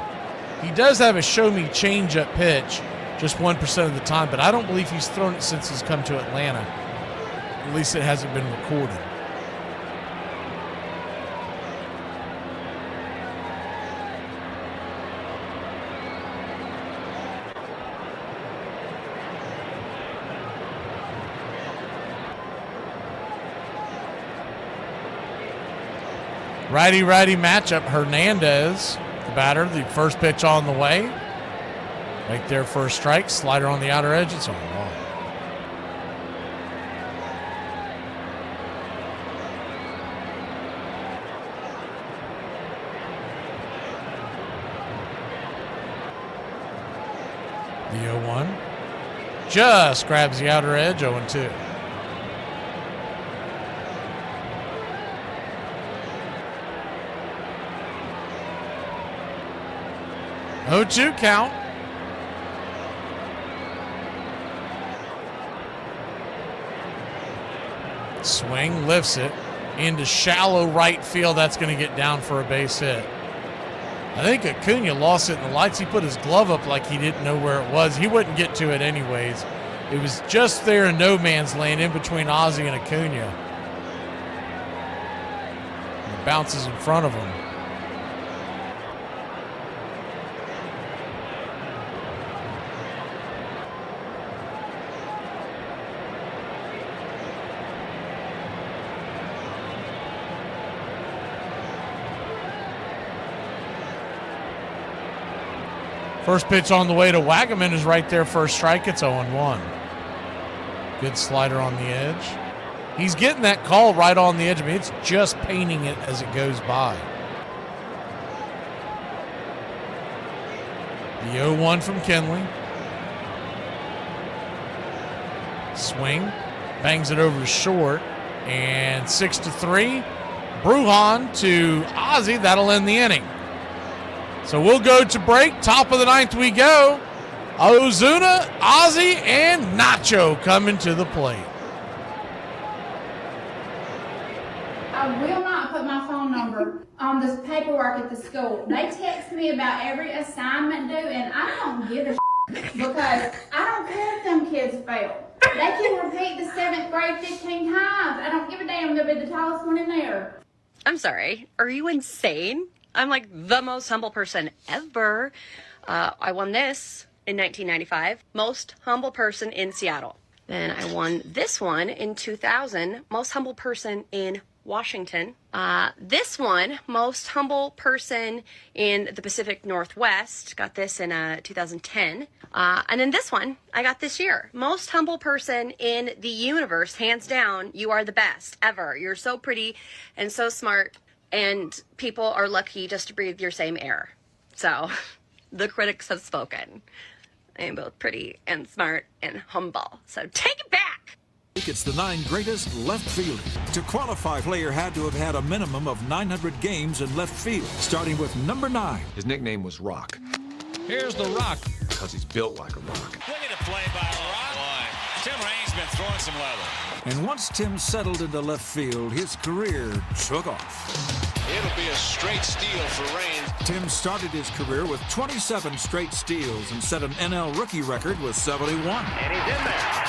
He does have a show-me changeup pitch, just 1% of the time, but I don't believe he's thrown it since he's come to Atlanta. At least it hasn't been recorded. Righty-righty matchup. Hernandez, the batter, the first pitch on the way. Right there for a strike. Slider on the outer edge. It's on one. The 0-1. Just grabs the outer edge. 0-2. Oh-2 count. Swing, lifts it into shallow right field. That's going to get down for a base hit. I think Acuna lost it in the lights. He put his glove up like he didn't know where it was. He wouldn't get to it anyways. It was just there in no man's land in between Ozzie and Acuna. It bounces in front of him. First pitch on the way to Wagaman is right there for a strike. It's 0-1. Good slider on the edge. He's getting that call right on the edge. I mean, it's just painting it as it goes by. The 0-1 from Kenley. Swing. Bangs it over to short. And 6-3. Brujan to Ozzie. That'll end the inning. So we'll go to break. Top of the ninth we go. Ozuna, Ozzie, and Nacho coming to the plate. I will not put my phone number on this paperwork at the school. They text me about every assignment due, and I don't give a shit because I don't care if them kids fail. They can repeat the 7th grade 15 times. I don't give a damn. They'll be the tallest one in there. I'm sorry. Are you insane? I'm like the most humble person ever. I won this in 1995, most humble person in Seattle. Then I won this one in 2000, most humble person in Washington. This one, most humble person in the Pacific Northwest. Got this in 2010. And then this one, I got this year. Most humble person in the universe, hands down. You are the best ever. You're so pretty and so smart. And people are lucky just to breathe your same air. So, the critics have spoken. I am both pretty and smart and humble. So, take it back! It's the 9 greatest left fielders. To qualify, player had to have had a minimum of 900 games in left field, starting with number 9. His nickname was Rock. Here's the Rock. Because he's built like a rock. Look at the play by Rock. Tim Raines been throwing some leather. And once Tim settled into left field, his career took off. It'll be a straight steal for Raines. Tim started his career with 27 straight steals and set an NL rookie record with 71. And he's in there.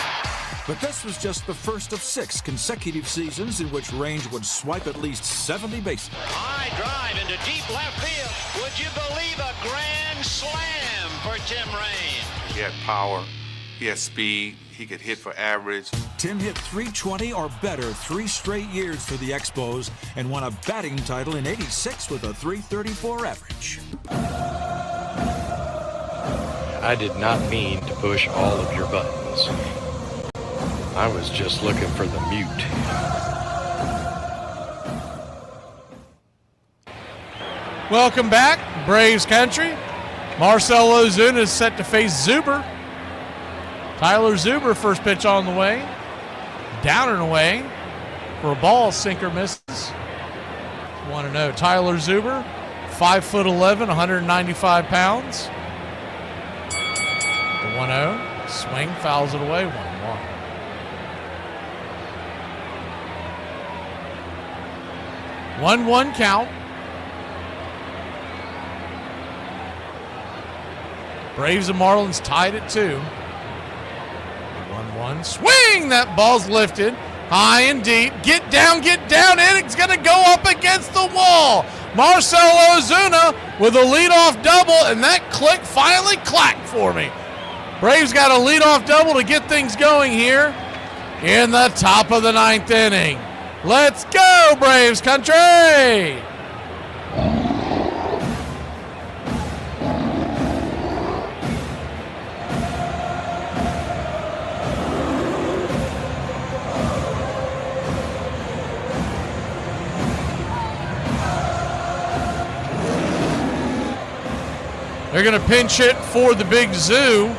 But this was just the first of 6 consecutive seasons in which Raines would swipe at least 70 bases. High drive into deep left field. Would you believe a grand slam for Tim Raines? He had power. He had speed. He could hit for average. Tim hit .320 or better 3 straight years for the Expos and won a batting title in '86 with a .334 average. I did not mean to push all of your buttons. I was just looking for the mute. Welcome back, Braves country. Marcell Ozuna is set to face Zuber. Tyler Zuber, first pitch on the way. Down and away for a ball, sinker misses. 1-0. Tyler Zuber, 5'11", 195 pounds. The 1-0. Swing, fouls it away, 1-1. One count. Braves and Marlins tied at 2. 1-1. Swing! That ball's lifted high and deep. Get down, and it's going to go up against the wall. Marcell Ozuna with a leadoff double, and that click finally clacked for me. Braves got a leadoff double to get things going here in the top of the 9th inning. Let's go, Braves country! They're going to pinch hit for the Big Zoo.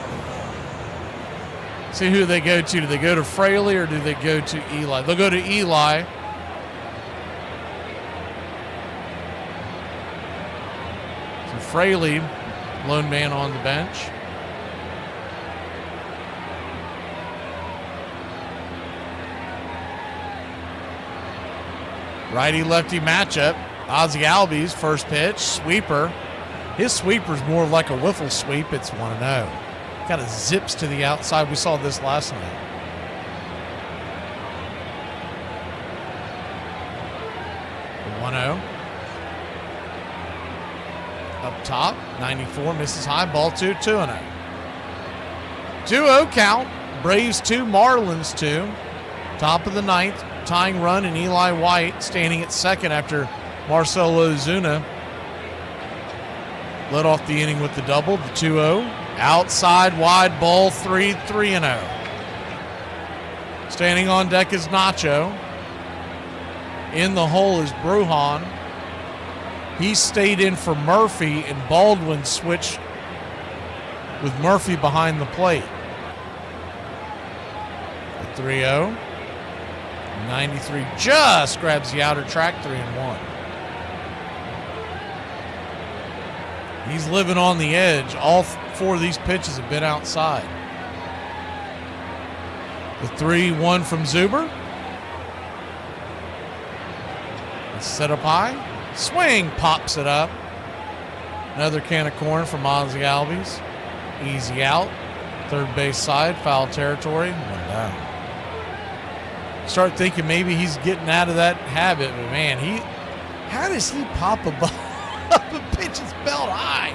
See who they go to. Do they go to Fraley or do they go to Eli? They'll go to Eli. So Fraley, lone man on the bench. Righty-lefty matchup. Ozzie Albies, first pitch, sweeper. His sweeper's more like a wiffle sweep. It's 1-0. Kind of zips to the outside. We saw this last night. The 1-0. Up top, 94, misses high, ball 2, 2-0. 2-0 count. Braves 2, Marlins 2. Top of the ninth, tying run, and Eli White standing at second after Marcelo Ozuna led off the inning with the double, the 2-0. Outside wide ball 3, 3-0. Standing on deck is Nacho. In the hole is Brujan. He stayed in for Murphy, and Baldwin switched with Murphy behind the plate. The 3-0. 93 just grabs the outer track, 3-1. He's living on the edge. All 4 of these pitches have been outside. The 3-1 from Zuber. It's set up high. Swing, pops it up. Another can of corn from Ozzie Albies. Easy out. Third base side, foul territory. 1 down. Start thinking maybe he's getting out of that habit, but man, how does he pop a ball? The pitch is belt high.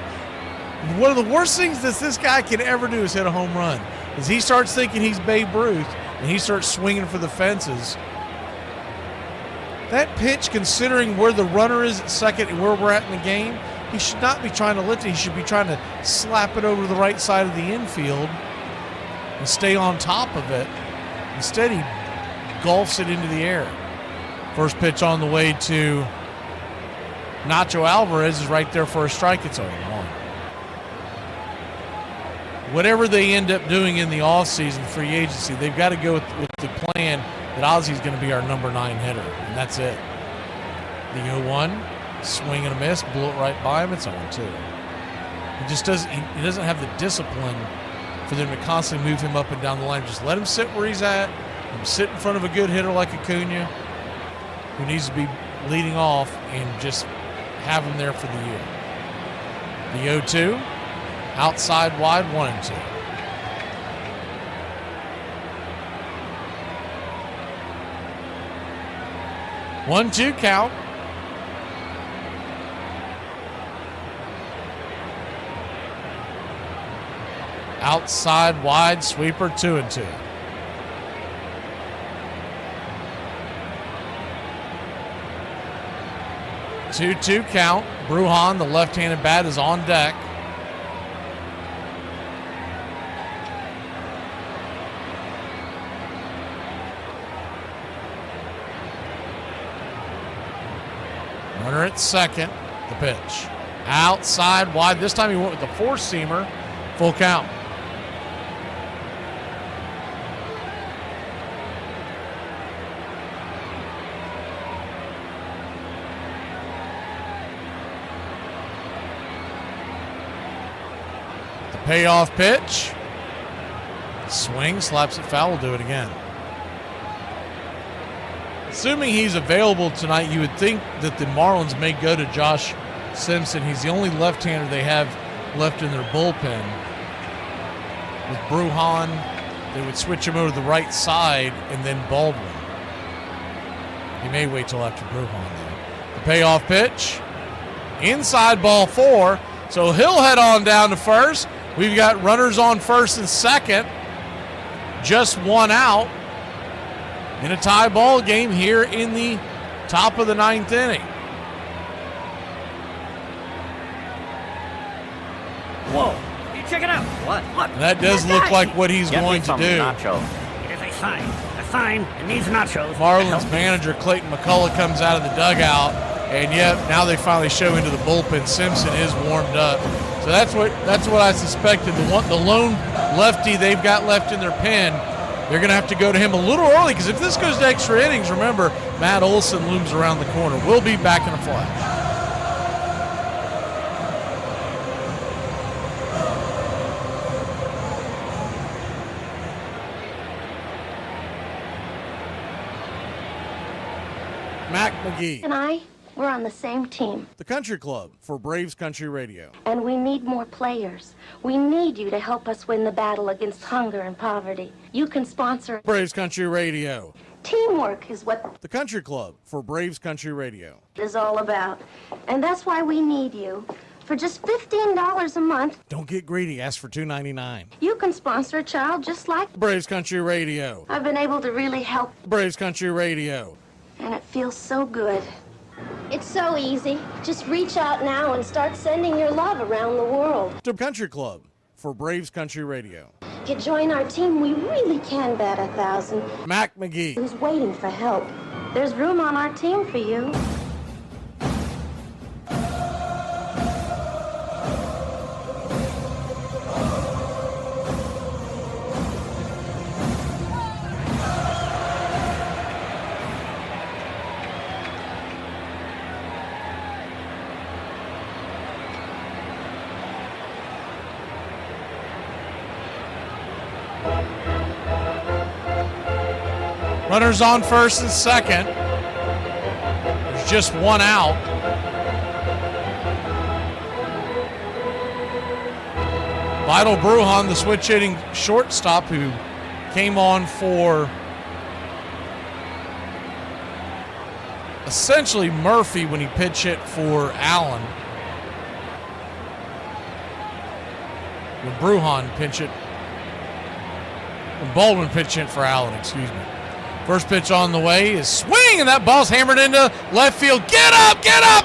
One of the worst things that this guy can ever do is hit a home run. Is he starts thinking he's Babe Ruth and he starts swinging for the fences. That pitch, considering where the runner is at second and where we're at in the game, he should not be trying to lift it. He should be trying to slap it over to the right side of the infield and stay on top of it. Instead, he golfs it into the air. First pitch on the way to Nacho Alvarez is right there for a strike. It's 0-1. Whatever they end up doing in the offseason, free agency, they've got to go with the plan that Ozzie's going to be our number 9 hitter, and that's it. The 0-1, swing and a miss, blew it right by him. It's 0-2. He just doesn't have the discipline for them to constantly move him up and down the line. Just let him sit where he's at. Sit in front of a good hitter like Acuna, who needs to be leading off, and just have him there for the year. The 0-2, outside wide, 1-2. One, 2 count. Outside wide, sweeper, 2-2. 2-2 count. Brujan, the left-handed bat, is on deck. Runner at second. The pitch. Outside wide. This time he went with the four-seamer. Full count. Payoff pitch. Swing, slaps it foul, will do it again. Assuming he's available tonight, you would think that the Marlins may go to Josh Simpson. He's the only left-hander they have left in their bullpen. With Brujan, they would switch him over to the right side, and then Baldwin. He may wait till after Brujan, though. The payoff pitch. Inside, ball 4. So he'll head on down to first. We've got runners on first and second. Just 1 out in a tie ball game here in the top of the 9th inning. Whoa, you check it out. What? That does look like what he's going to do. Nacho. It is a sign. A sign. It needs nachos. Marlins manager Clayton McCullough comes out of the dugout And yet now they finally show into the bullpen. Simpson is warmed up. So that's what I suspected. The lone lefty they've got left in their pen, they're going to have to go to him a little early, because if this goes to extra innings, remember, Matt Olson looms around the corner. We'll be back in a flash. Mac McGee. And we're on the same team. The Country Club for Braves Country Radio. And we need more players. We need you to help us win the battle against hunger and poverty. You can sponsor Braves Country Radio. Teamwork is what The Country Club for Braves Country Radio. is all about. And that's why we need you. For just $15 a month, Don't get greedy. Ask for $2.99. you can sponsor a child just like Braves Country Radio. I've been able to really help, Braves Country Radio. and it feels so good. It's so easy. Just reach out now and start sending your love around the world. The Country Club for Braves Country Radio. To join our team, we really can bat 1,000. Mac McGee. Who's waiting for help? There's room on our team for you. Runners on first and second. There's just one out. Vital Brujan, the switch hitting shortstop, who came on for essentially Murphy when he pitch hit for Allen. When Brujan pinch hit, when Baldwin pitch hit for Allen, excuse me. First pitch on the way is swing, and that ball's hammered into left field. Get up,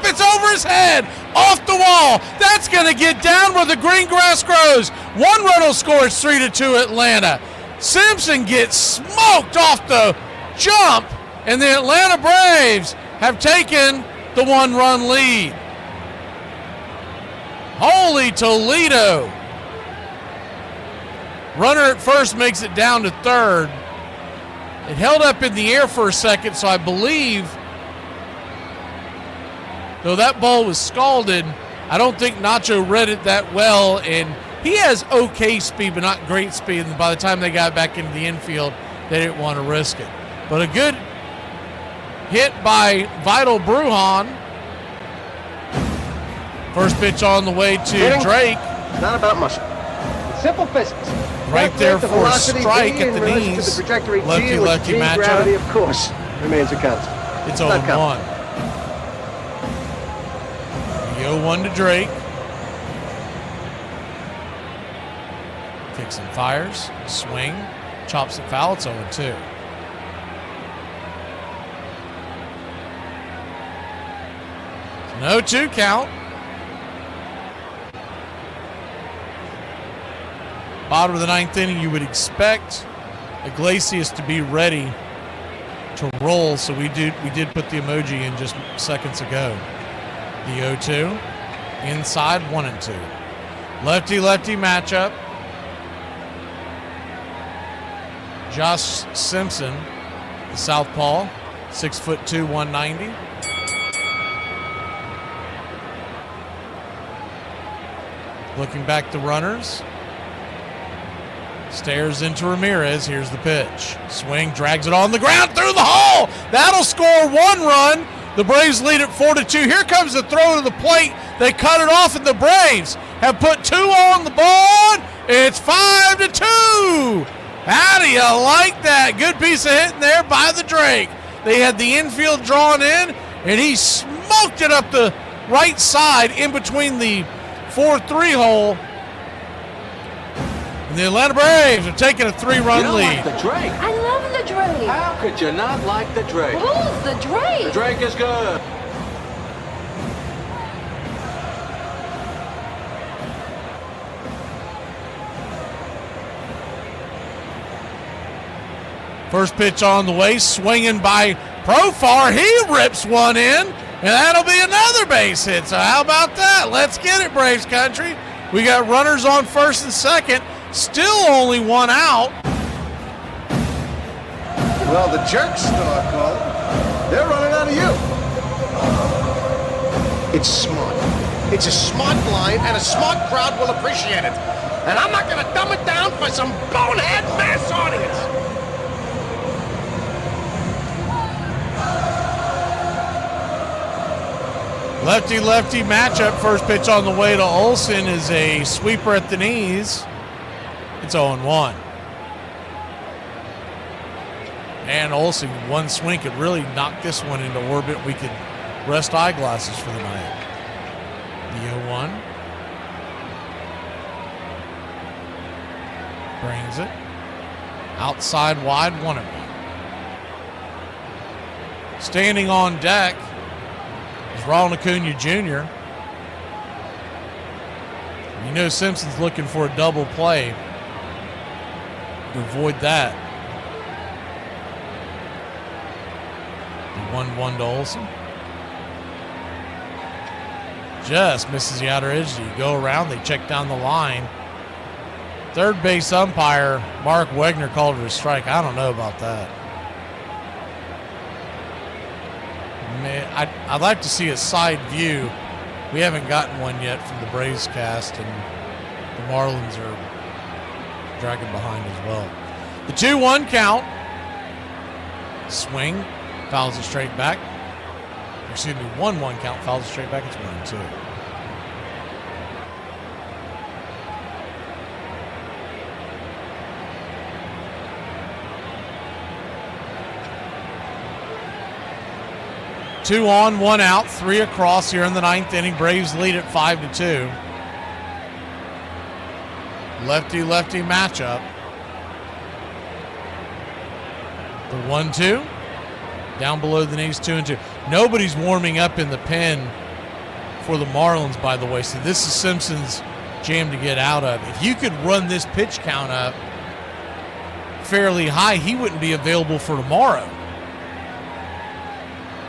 it's over his head, off the wall. That's going to get down where the green grass grows. One run will score. It's 3-2 Atlanta. Simpson gets smoked off the jump, and the Atlanta Braves have taken the one-run lead. Holy Toledo. Runner at first makes it down to third. It held up in the air for a second, so I believe, though that ball was scalded, I don't think Nacho read it that well, and he has okay speed, but not great speed, and by the time they got back into the infield, they didn't want to risk it. But a good hit by Vital Brujan. First pitch on the way to Drake. Not about muscle. It's simple physics. Right there for a strike at the knees. Lefty-lefty matchup. Gravity, of course, remains a constant. It's 0-1. The 0-1 to Drake. Kicks and fires. Swing. Chops it foul. It's 0-2. It's an 0-2 count. Bottom of the ninth inning, you would expect Iglesias to be ready to roll, so we did put the emoji in just seconds ago. The 0-2, inside 1-2. Lefty-lefty matchup. Josh Simpson, the southpaw, 6'2", 190. Looking back to runners. Stares into Ramirez. Here's the pitch. Swing, drags it on the ground through the hole. That'll score one run. The Braves lead it 4-2. Here comes the throw to the plate. They cut it off, and the Braves have put two on the board. It's 5-2. How do you like that? Good piece of hitting there by the Drake. They had the infield drawn in, and he smoked it up the right side in between the 4-3 hole. And the Atlanta Braves are taking a 3-run lead. Like the Drake? I love the Drake. How could you not like the Drake? Who's the Drake? The Drake is good. First pitch on the way, swinging by Profar. He rips one in. And that'll be another base hit. So how about that? Let's get it, Braves country. We got runners on first and second. Still only one out. Well, the jerks star call. They're running out of you. It's smart. It's a smart line, and a smart crowd will appreciate it. And I'm not going to dumb it down for some bonehead mass audience. Lefty-lefty matchup. First pitch on the way to Olsen is a sweeper at the knees. It's 0-1. And Olsen, one swing could really knock this one into orbit. We could rest eyeglasses for the night. The 0-1. Brings it. Outside wide, 1-1. Standing on deck is Ronald Acuna Jr. You know Simpson's looking for a double play to avoid that. The 1-1 to Olsen. Just misses the outer edge. You go around, they check down the line. Third base umpire Mark Wegner called it a strike. I don't know about that. Man, I'd like to see a side view. We haven't gotten one yet from the Braves cast, and the Marlins are dragging behind as well. The 2-1 count. Swing, fouls it straight back. Excuse me, 1-1 count, fouls it straight back. It's 1-2. Two on, one out, three across here in the ninth inning. Braves lead at 5-2. Lefty-lefty matchup. The 1-2. Down below the knees, 2-2. Nobody's warming up in the pen for the Marlins, by the way. So this is Simpson's jam to get out of. If you could run this pitch count up fairly high, he wouldn't be available for tomorrow.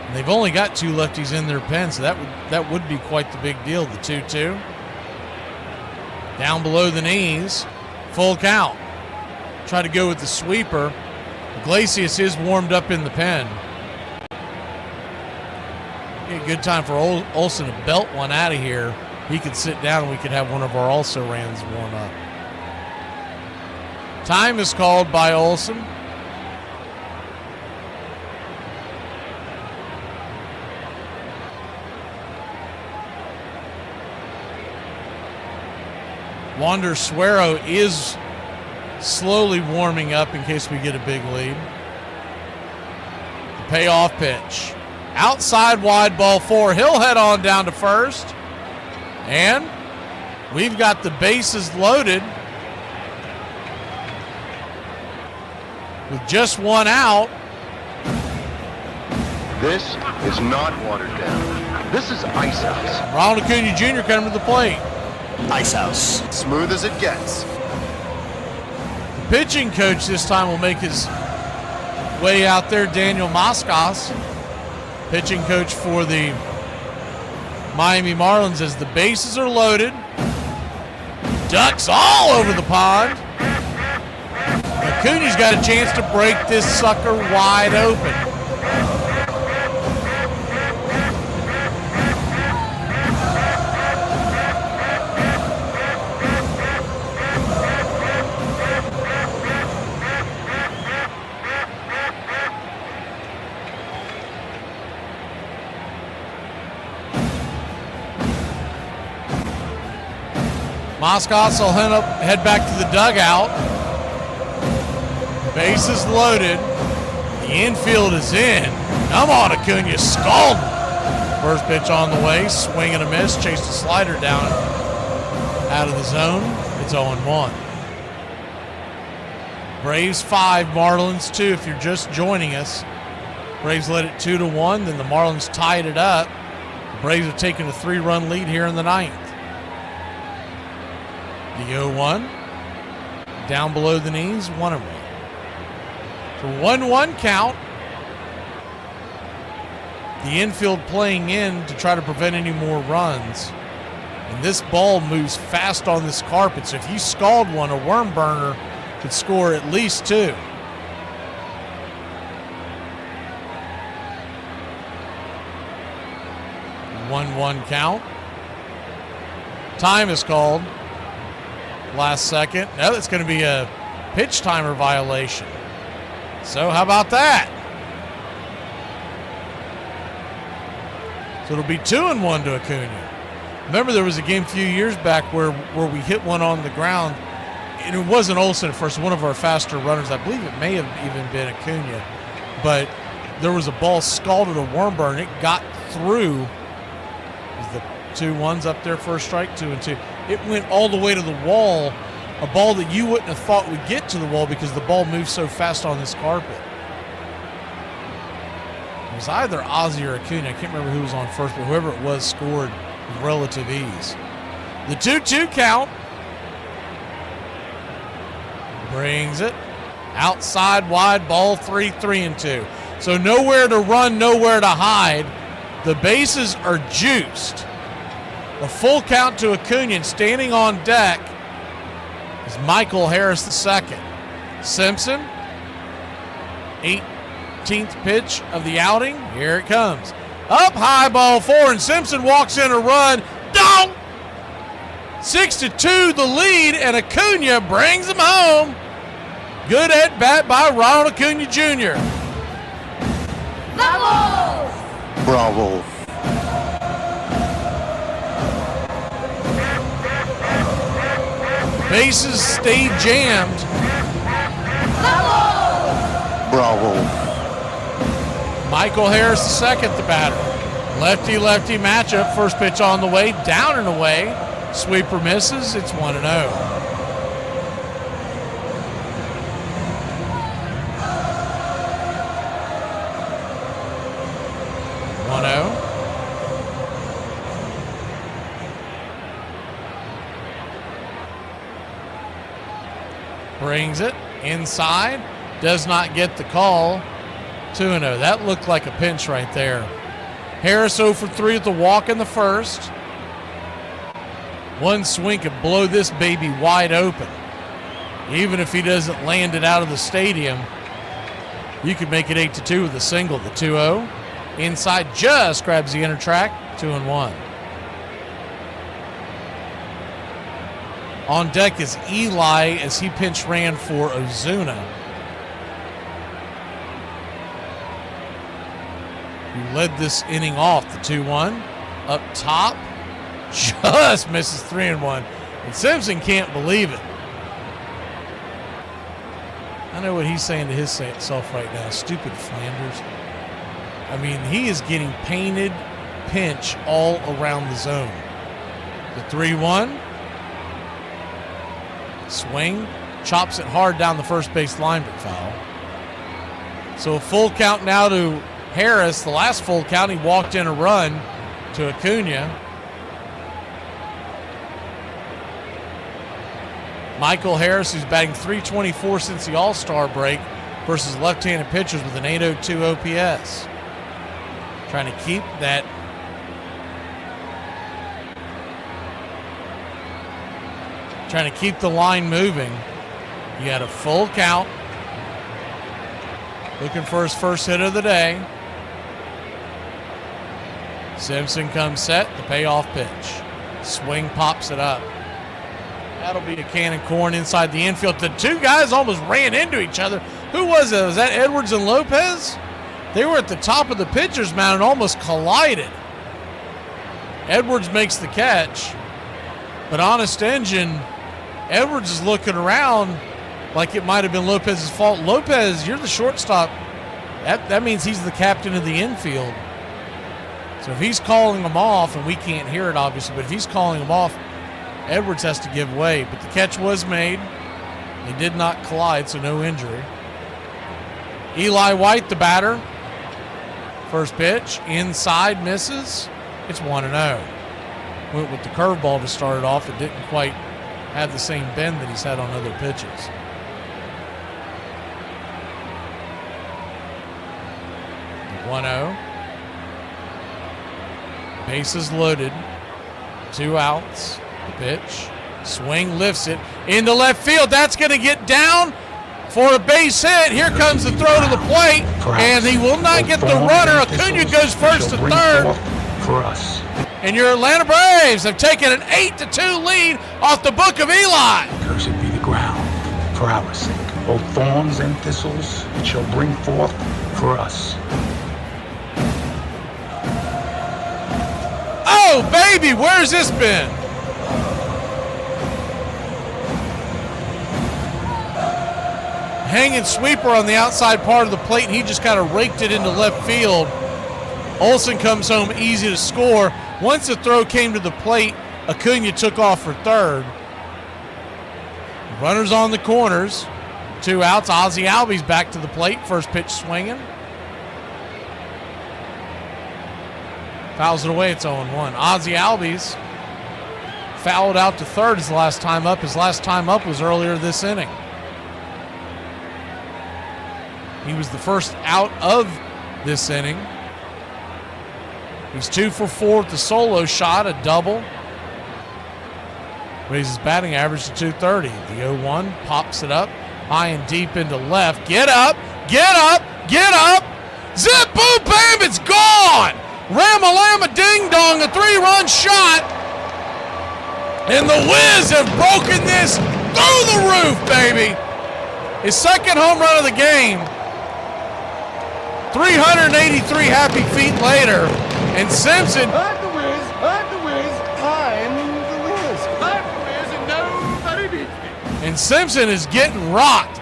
And they've only got two lefties in their pen, so that would be quite the big deal. The 2-2. Down below the knees. Full count. Try to go with the sweeper. Iglesias is warmed up in the pen. A good time for Olsen to belt one out of here. He could sit down and we could have one of our also-rans warm up. Time is called by Olsen. Wander Suero is slowly warming up in case we get a big lead. The payoff pitch. Outside wide, ball 4. He'll head on down to first. And we've got the bases loaded with just one out. This is not watered down. This is Ice House. Ronald Acuna Jr. coming to the plate. Ice House. Smooth as it gets. The pitching coach this time will make his way out there, Daniel Moscas. Pitching coach for the Miami Marlins as the bases are loaded. Ducks all over the pond. Acuna's got a chance to break this sucker wide open. Moscas will head back to the dugout. Bases loaded. The infield is in. Come on, Acuna, scalding. First pitch on the way. Swing and a miss. Chased a slider down out of the zone. It's 0-1. Braves 5, Marlins 2. If you're just joining us, Braves led it 2-1. Then the Marlins tied it up. The Braves have taken a 3-run lead here in the ninth. The 0-1. Down below the knees, 1-1. So 1-1 count. the infield playing in to try to prevent any more runs. And this ball moves fast on this carpet, so if you scald one, a worm burner could score at least 2. One count. Time is called. Last second. No, that's going to be a pitch timer violation. So how about that? So it'll be 2-1 to Acuna. Remember, there was a game a few years back where we hit one on the ground, and it wasn't Olsen at first, one of our faster runners. I believe it may have even been Acuna, but there was a ball scalded a worm burn. It got through. The 2-1s up there, first strike, 2-2. It went all the way to the wall, a ball that you wouldn't have thought would get to the wall because the ball moves so fast on this carpet. It was either Ozzie or Acuna. I can't remember who was on first, but whoever it was scored with relative ease. The 2-2 count brings it outside, wide, ball 3-2. So nowhere to run, nowhere to hide. The bases are juiced. A full count to Acuna, and standing on deck is Michael Harris II. Simpson, 18th pitch of the outing. Here it comes. Up high, ball 4, and Simpson walks in a run. Don't! 6-2 the lead, and Acuna brings him home. Good at bat by Ronald Acuna Jr. Bravo. Bases stay jammed. Bravo. Michael Harris II, the batter. Lefty-lefty matchup. First pitch on the way, down and away. Sweeper misses. It's 1-0. 1-0. Brings it inside. Does not get the call. 2-0. That looked like a pinch right there. Harris 0 for 3 with the walk in the first. One swing could blow this baby wide open. Even if he doesn't land it out of the stadium, you could make it 8-2 with a single. The 2-0. Inside just grabs the inner track. 2-1. On deck is Eli as he pinch ran for Ozuna. Who led this inning off. The 2-1. Up top. Just misses 3-1. And Simpson can't believe it. I know what he's saying to himself right now. Stupid Flanders. I mean, he is getting painted pinch all around the zone. The 3-1. Swing. Chops it hard down the first base line, but foul. So a full count now to Harris. The last full count, he walked in a run to Acuna. Michael Harris, who's batting .324 since the All-Star break, versus left-handed pitchers with an .802 OPS. Trying to keep that the line moving. You got a full count. Looking for his first hit of the day. Simpson comes set, the payoff pitch. Swing pops it up. That'll be a can of corn inside the infield. The two guys almost ran into each other. Who was it? Was that Edwards and Lopez? They were at the top of the pitcher's mound and almost collided. Edwards makes the catch, but honest engine, Edwards is looking around like it might have been Lopez's fault. Lopez, you're the shortstop. That means he's the captain of the infield. So if he's calling him off, and we can't hear it obviously, but if he's calling him off, Edwards has to give way. But the catch was made. They did not collide, so no injury. Eli White, the batter. First pitch, inside, misses. It's 1-0. Went with the curveball to start it off. It didn't quite have the same bend that he's had on other pitches. The 1-0. Bases loaded. 2 outs. Pitch. Swing, lifts it into left field. That's going to get down for a base hit. Here comes the throw to the plate, and he will not get the runner. Acuna goes first to third. For us. And your Atlanta Braves have taken an 8-2 lead off the Book of Eli. Cursed be the ground for our sake. Both thorns and thistles it shall bring forth for us. Oh, baby, where's this been? Hanging sweeper on the outside part of the plate, and he just kind of raked it into left field. Olsen comes home easy to score. Once the throw came to the plate, Acuna took off for third. Runners on the corners. 2 outs. Ozzie Albies back to the plate. First pitch swinging. Fouls it away. It's 0-1. Ozzie Albies fouled out to third his last time up. His last time up was earlier this inning. He was the first out of this inning. He's 2 for 4 with the solo shot, a double. Raises batting average to 230. The 0-1 pops it up high and deep into left. Get up, get up, get up. Zip, boom, bam, it's gone. Ram-a-lam-a ding-dong, a 3-run shot. And the Wiz have broken this through the roof, baby. His second home run of the game. 383 happy feet later. And Simpson. I'm the Wiz, I'm the Wiz, I'm the Wiz. I'm the Wiz and nobody beats me. And Simpson is getting rocked.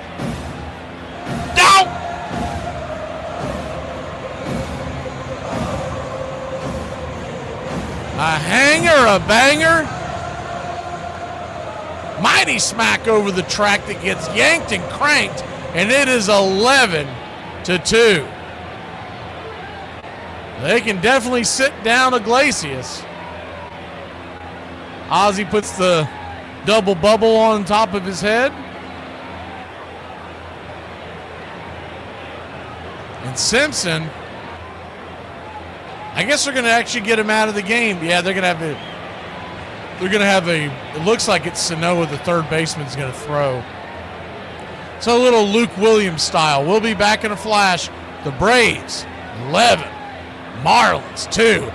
No! A hanger, a banger. Mighty smack over the track that gets yanked and cranked, and it is 11-2. They can definitely sit down Iglesias. Ozzie puts the double bubble on top of his head. And Simpson, I guess they're going to actually get him out of the game. Yeah, they're going to have a, it looks like it's Sanoa, the third baseman's going to throw. So a little Luke Williams style. We'll be back in a flash. The Braves, 11. Marlins, 2.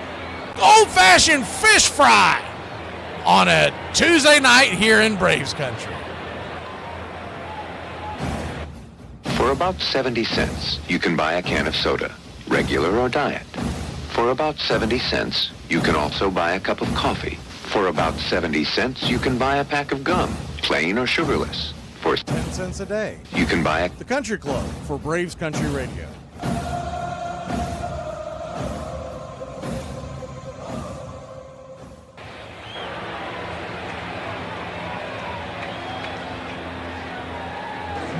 Old-fashioned fish fry on a Tuesday night here in Braves country. For about 70 cents, you can buy a can of soda, regular or diet. For about 70 cents, you can also buy a cup of coffee. For about 70 cents, you can buy a pack of gum, plain or sugarless. For 10 cents a day, you can buy the Country Club for Braves Country Radio.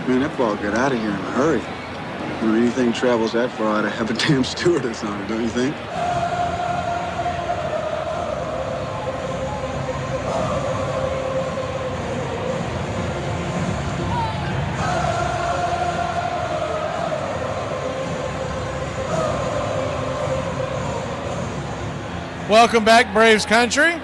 Man, that ball got out of here in a hurry. When anything travels that far, I'd have a damn stewardess on it, don't you think? Welcome back, Braves Country.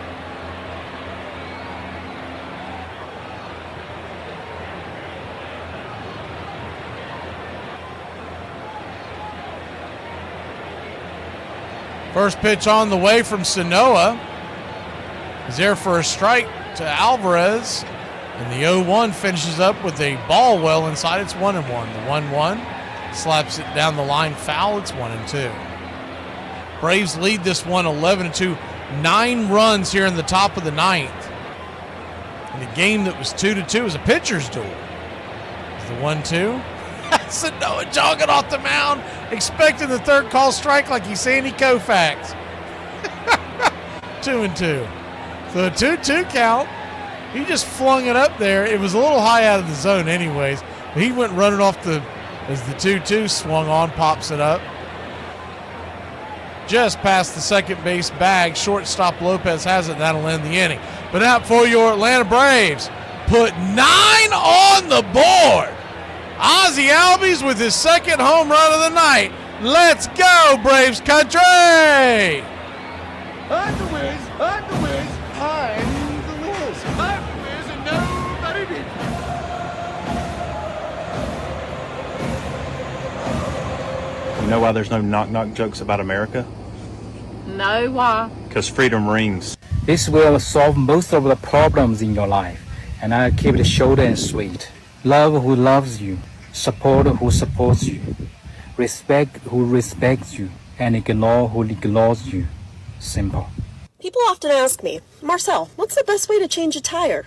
First pitch on the way from Sanoa. He's there for a strike to Alvarez. And the 0-1 finishes up with a ball well inside. It's 1-1. The 1-1 slaps it down the line foul. It's 1-2. Braves lead this one 11-2. 9 runs here in the top of the ninth. In the game that was 2-2 was a pitcher's duel. The 1-2. Sanoa jogging off the mound, expecting the third call strike like he's Sandy Koufax. 2-2. So a 2-2 count. He just flung it up there. It was a little high out of the zone anyways. But he went running off as the 2-2 swung on, pops it up. Just past the second base bag. Shortstop Lopez has it. That'll end the inning. But out for your Atlanta Braves. Put 9 on the board. Ozzie Albies with his second home run of the night. Let's go, Braves country! I'm the Wiz. I'm the Wiz. I'm the Wiz. I'm the Wiz and nobody beats me. You know why there's no knock-knock jokes about America? No, why? Because freedom rings. This will solve most of the problems in your life, and I'll keep it short and sweet. Love who loves you, support who supports you, respect who respects you, and ignore who ignores you. Simple. People often ask me, Marcel, what's the best way to change a tire?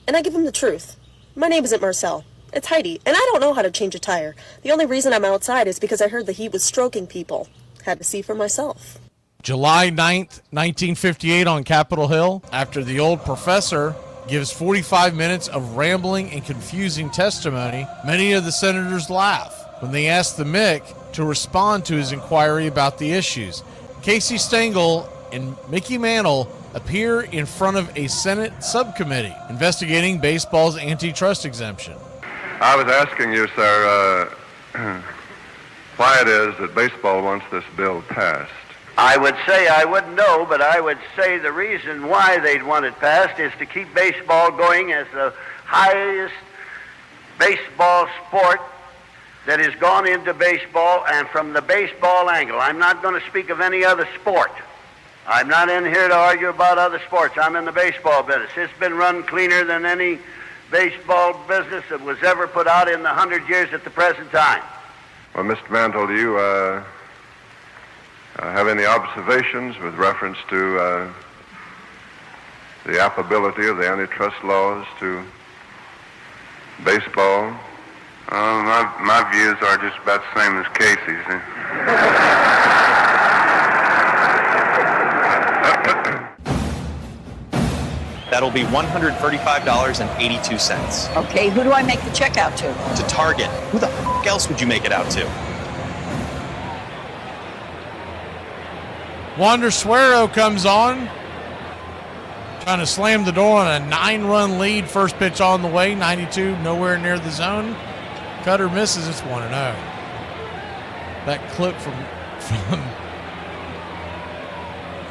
And I give them the truth. My name isn't Marcel. It's Heidi, and I don't know how to change a tire. The only reason I'm outside is because I heard the heat was stroking people. Had to see for myself. July 9th, 1958 on Capitol Hill, after the old professor gives 45 minutes of rambling and confusing testimony, many of the senators laugh when they ask the Mick to respond to his inquiry about the issues. Casey Stengel and Mickey Mantle appear in front of a Senate subcommittee investigating baseball's antitrust exemption. I was asking you, sir, why it is that baseball wants this bill passed. I would say I wouldn't know, but I would say the reason why they'd want it passed is to keep baseball going as the highest baseball sport that has gone into baseball, and from the baseball angle. I'm not going to speak of any other sport. I'm not in here to argue about other sports. I'm in the baseball business. It's been run cleaner than any baseball business that was ever put out in the 100 years at the present time. Well, Mr. Mantle, do you have any observations with reference to the applicability of the antitrust laws to baseball? My views are just about the same as Casey's. That'll be $135.82. Okay, who do I make the check out to? To Target. Who the f*** else would you make it out to? Wander Suero comes on, trying to slam the door on a 9-run lead. First pitch on the way, 92, nowhere near the zone. Cutter misses, it's 1-0. That clip from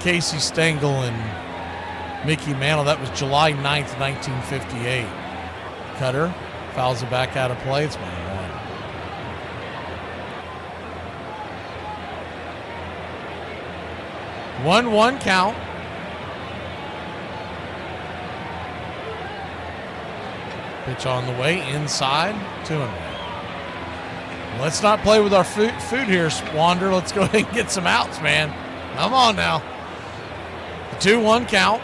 Casey Stengel and Mickey Mantle, that was July 9th, 1958. Cutter fouls it back out of play, it's 1-1. One count. Pitch on the way, inside, 2-1. Let's not play with our food here, Wander. Let's go ahead and get some outs, man. Come on now. The 2-1 count.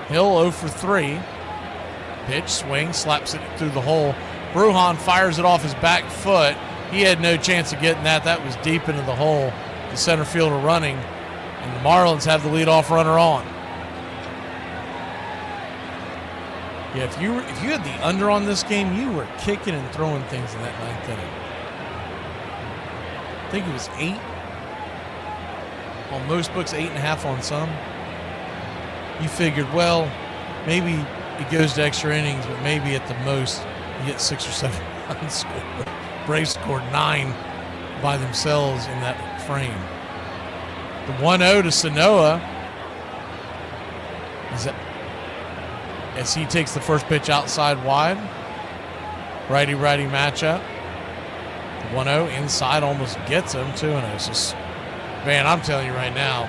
Hill 0 for 3. Pitch, swing, slaps it through the hole. Brujan fires it off his back foot. He had no chance of getting that. That was deep into the hole. The center fielder running, and the Marlins have the leadoff runner on. Yeah, if you had the under on this game, you were kicking and throwing things in that 9th inning. I think it was 8 on most books, 8.5 on some. You figured, well, maybe it goes to extra innings, but maybe at the most you get 6 or 7 runs scored. Braves scored 9 by themselves in that frame. The 1-0 to Sanoa as he takes the first pitch outside wide. Righty-righty matchup. The 1-0 inside almost gets him. 2-0. So, man, I'm telling you right now,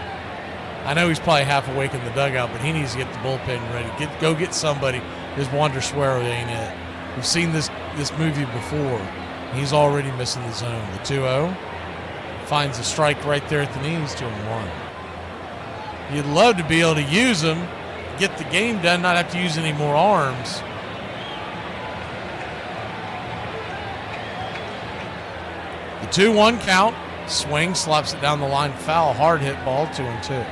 I know he's probably half awake in the dugout, but he needs to get the bullpen ready. Go get somebody. This Wander Suero ain't it. We've seen this movie before. He's already missing the zone. The 2-0 finds a strike right there at the knees, 2-1. You'd love to be able to use them, get the game done, not have to use any more arms. The 2-1 count. Swing, slaps it down the line, foul, hard hit ball, 2-2.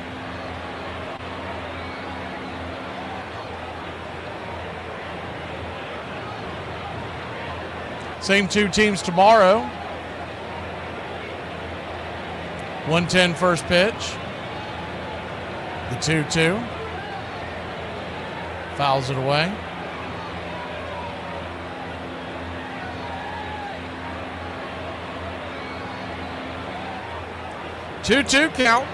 Same two teams tomorrow. 1:10 first pitch. The 2-2. Fouls it away. Two-two count.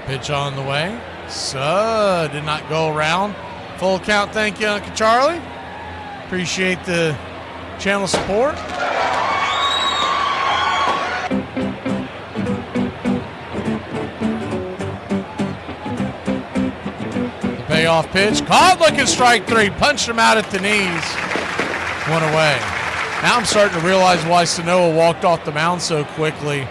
Pitch on the way. So, did not go around. Full count, thank you, Uncle Charlie. Appreciate the channel support. The payoff pitch. Caught looking strike three. Punched him out at the knees. One away. Now I'm starting to realize why Sanoa walked off the mound so quickly,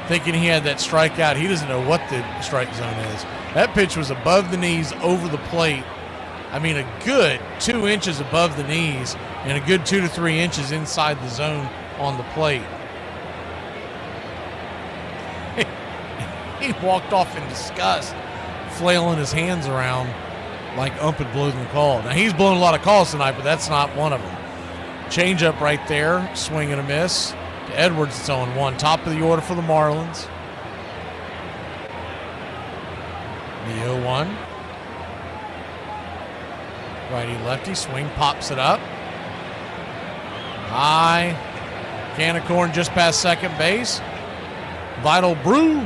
thinking he had that strikeout. He doesn't know what the strike zone is. That pitch was above the knees, over the plate. I mean, a good 2 inches above the knees and a good 2 to 3 inches inside the zone on the plate. He walked off in disgust, flailing his hands around like Ump had blown the call. Now, he's blown a lot of calls tonight, but that's not one of them. Change-up right there, swing and a miss. To Edwards, it's 0-1. Top of the order for the Marlins. The 0-1. Righty-lefty, swing, pops it up. High. Can of corn just past second base. Vital Brew.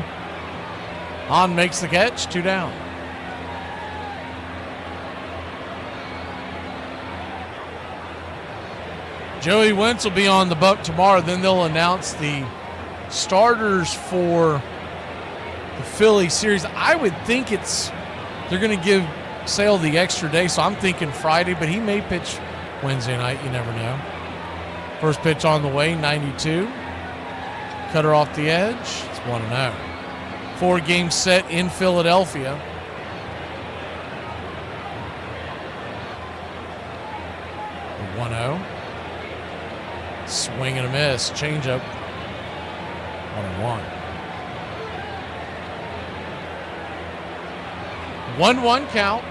Hahn makes the catch, 2 down. Joey Wentz will be on the bump tomorrow. Then they'll announce the starters for the Philly series. I would think they're going to give Sale the extra day, so I'm thinking Friday, but he may pitch Wednesday night. You never know. First pitch on the way, 92. Cutter off the edge. It's 1-0. 4-game set in Philadelphia. The 1-0. Swing and a miss. Changeup. 1-1. 1-1 count.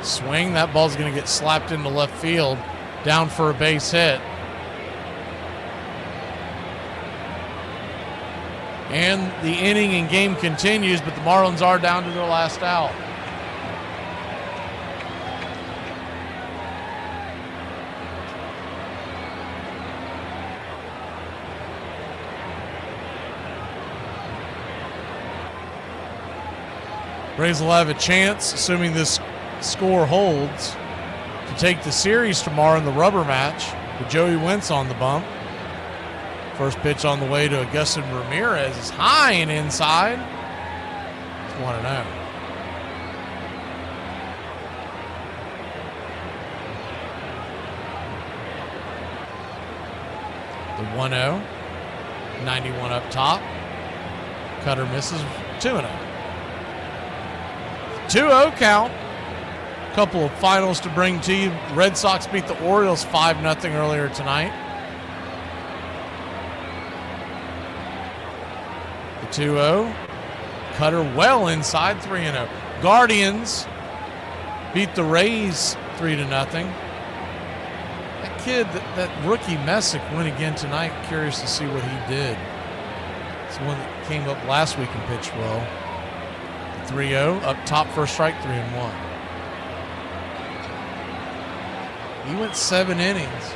Swing. That ball's going to get slapped into left field. Down for a base hit. And the inning and game continues, but the Marlins are down to their last out. Braves will have a chance, assuming this score holds, to take the series tomorrow in the rubber match with Joey Wentz on the bump. First pitch on the way to Augustin Ramirez is high and inside. It's 1-0. The 1-0. 91 up top. Cutter misses. 2-0. 2-0 count. Couple of finals to bring to you. Red Sox beat the Orioles 5-0 earlier tonight. The 2-0. Cutter well inside, 3-0. Guardians beat the Rays 3-0. That kid, that rookie Messick, went again tonight. Curious to see what he did. It's the one that came up last week and pitched well. The 3-0, up top, first strike, 3-1. He went 7 innings.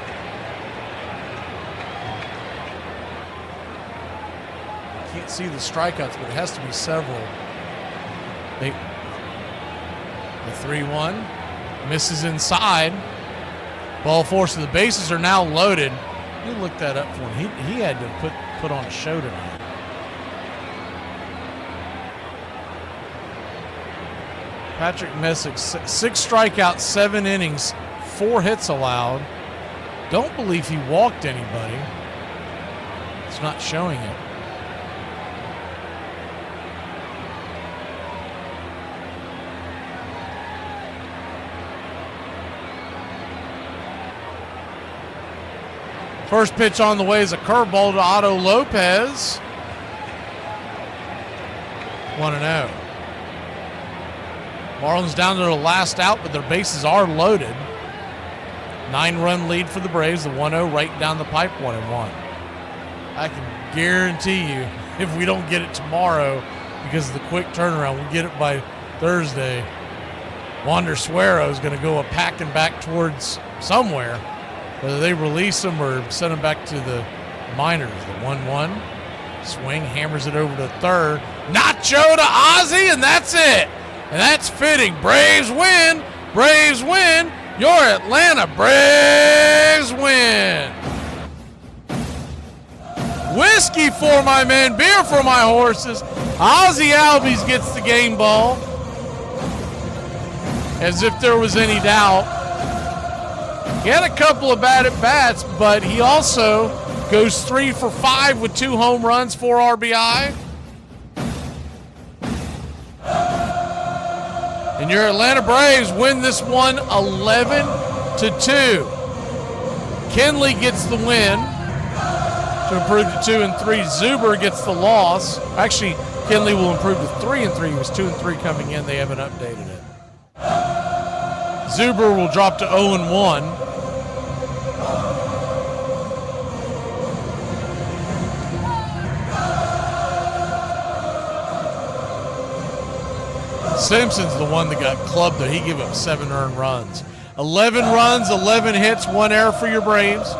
Can't see the strikeouts, but it has to be several. The 3-1 misses inside. Ball forced to the bases are now loaded. You look that up for him. He had to put on a show tonight. Patrick Messick, 6 strikeouts, 7 innings, 4 hits allowed. Don't believe he walked anybody. It's not showing it. First pitch on the way is a curveball to Otto Lopez. 1-0. Marlins down to their last out, but their bases are loaded. 9-run lead for the Braves. The 1-0 right down the pipe, 1-1. I can guarantee you, if we don't get it tomorrow, because of the quick turnaround, we'll get it by Thursday. Wander Suero is going to go a packing back towards somewhere. whether they release him or send him back to the minors. The 1-1. Swing, hammers it over to third. Nacho to Ozzie, and that's it. And that's fitting. Braves win. Braves win. Your Atlanta Braves win. Whiskey for my men, beer for my horses. Ozzie Albies gets the game ball. As if there was any doubt. He had a couple of bad at-bats, but he also goes 3 for 5 with 2 home runs, 4 RBI. And your Atlanta Braves win this one 11-2. Kenley gets the win to improve to 2-3. Zuber gets the loss. Actually, Kenley will improve to 3-3. He was 2-3 coming in. They haven't updated it. Zuber will drop to 0-1. Simpson's the one that got clubbed there. He gave up 7 earned runs. 11 runs, 11 hits, 1 error for your Braves.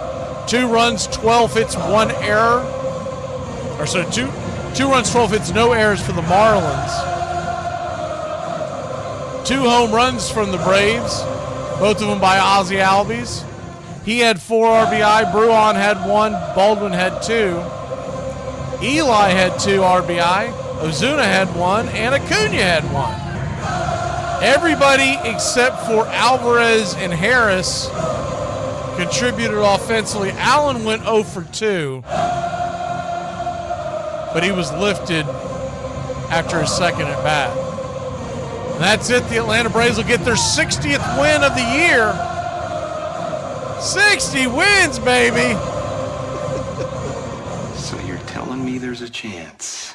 2 runs, 12 hits, 1 error. Or so 2 runs, 12 hits, no errors for the Marlins. 2 home runs from the Braves, both of them by Ozzie Albies. He had 4 RBI. Bruin had 1. Baldwin had 2. Eli had 2 RBI. Ozuna had 1. And Acuna had 1. Everybody except for Alvarez and Harris contributed offensively. Allen went 0 for 2, but he was lifted after his second at bat. And that's it. The Atlanta Braves will get their 60th win of the year. 60 wins, baby. So you're telling me there's a chance?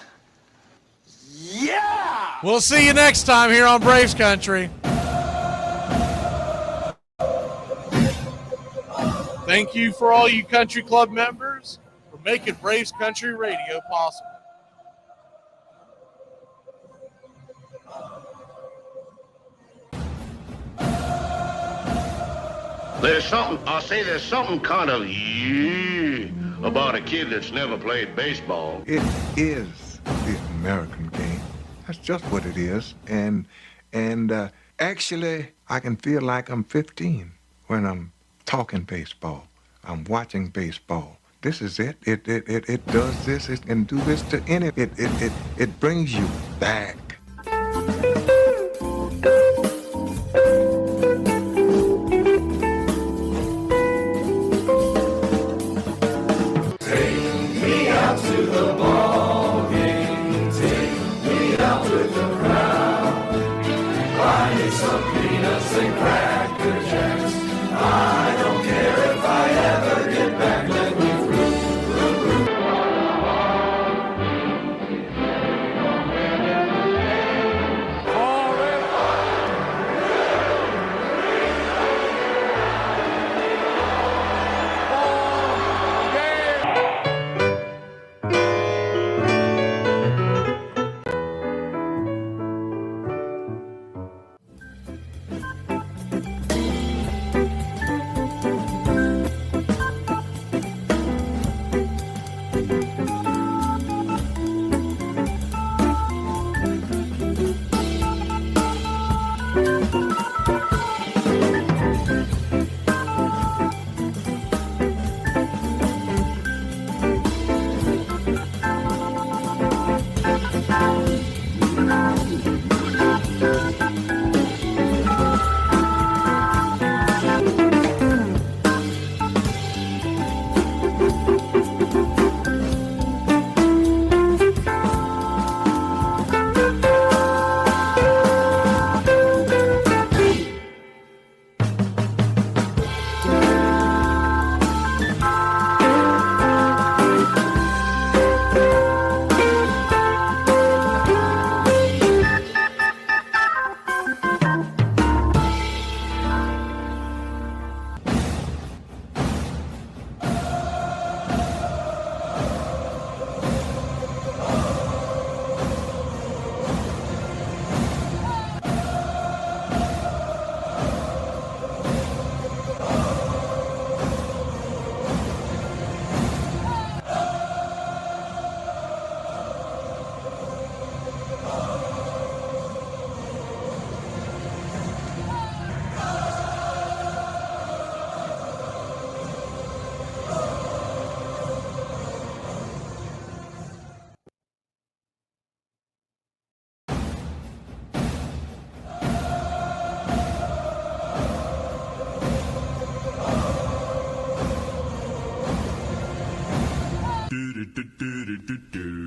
Yeah! We'll see you next time here on Braves Country. Thank you for all you country club members for making Braves Country Radio possible. There's something kind of about a kid that's never played baseball. It is the American game. That's just what it is. And actually, I can feel like I'm 15 when I'm talking baseball. I'm watching baseball. This is it. It does this. It can do this to any. It brings you back. To the ball game, take me out with the crowd. Buy me some peanuts and cracker jacks. I don't care if I ever get back. Let me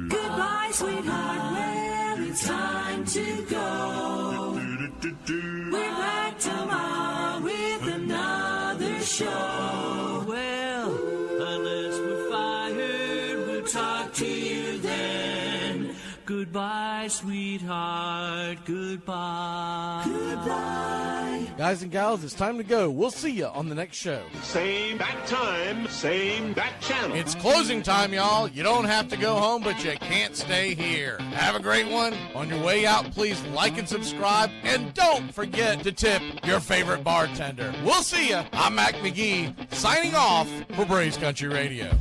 Goodbye, sweetheart. Well, it's time to go. We're back tomorrow with another show. Well, unless we're fired, we'll talk to you then. Goodbye, sweetheart. Goodbye. Goodbye. Guys and gals, it's time to go. We'll see you on the next show. Same bat time, same bat channel. It's closing time, y'all. You don't have to go home, but you can't stay here. Have a great one. On your way out, please like and subscribe. And don't forget to tip your favorite bartender. We'll see you. I'm Mac McGee, signing off for Braves Country Radio.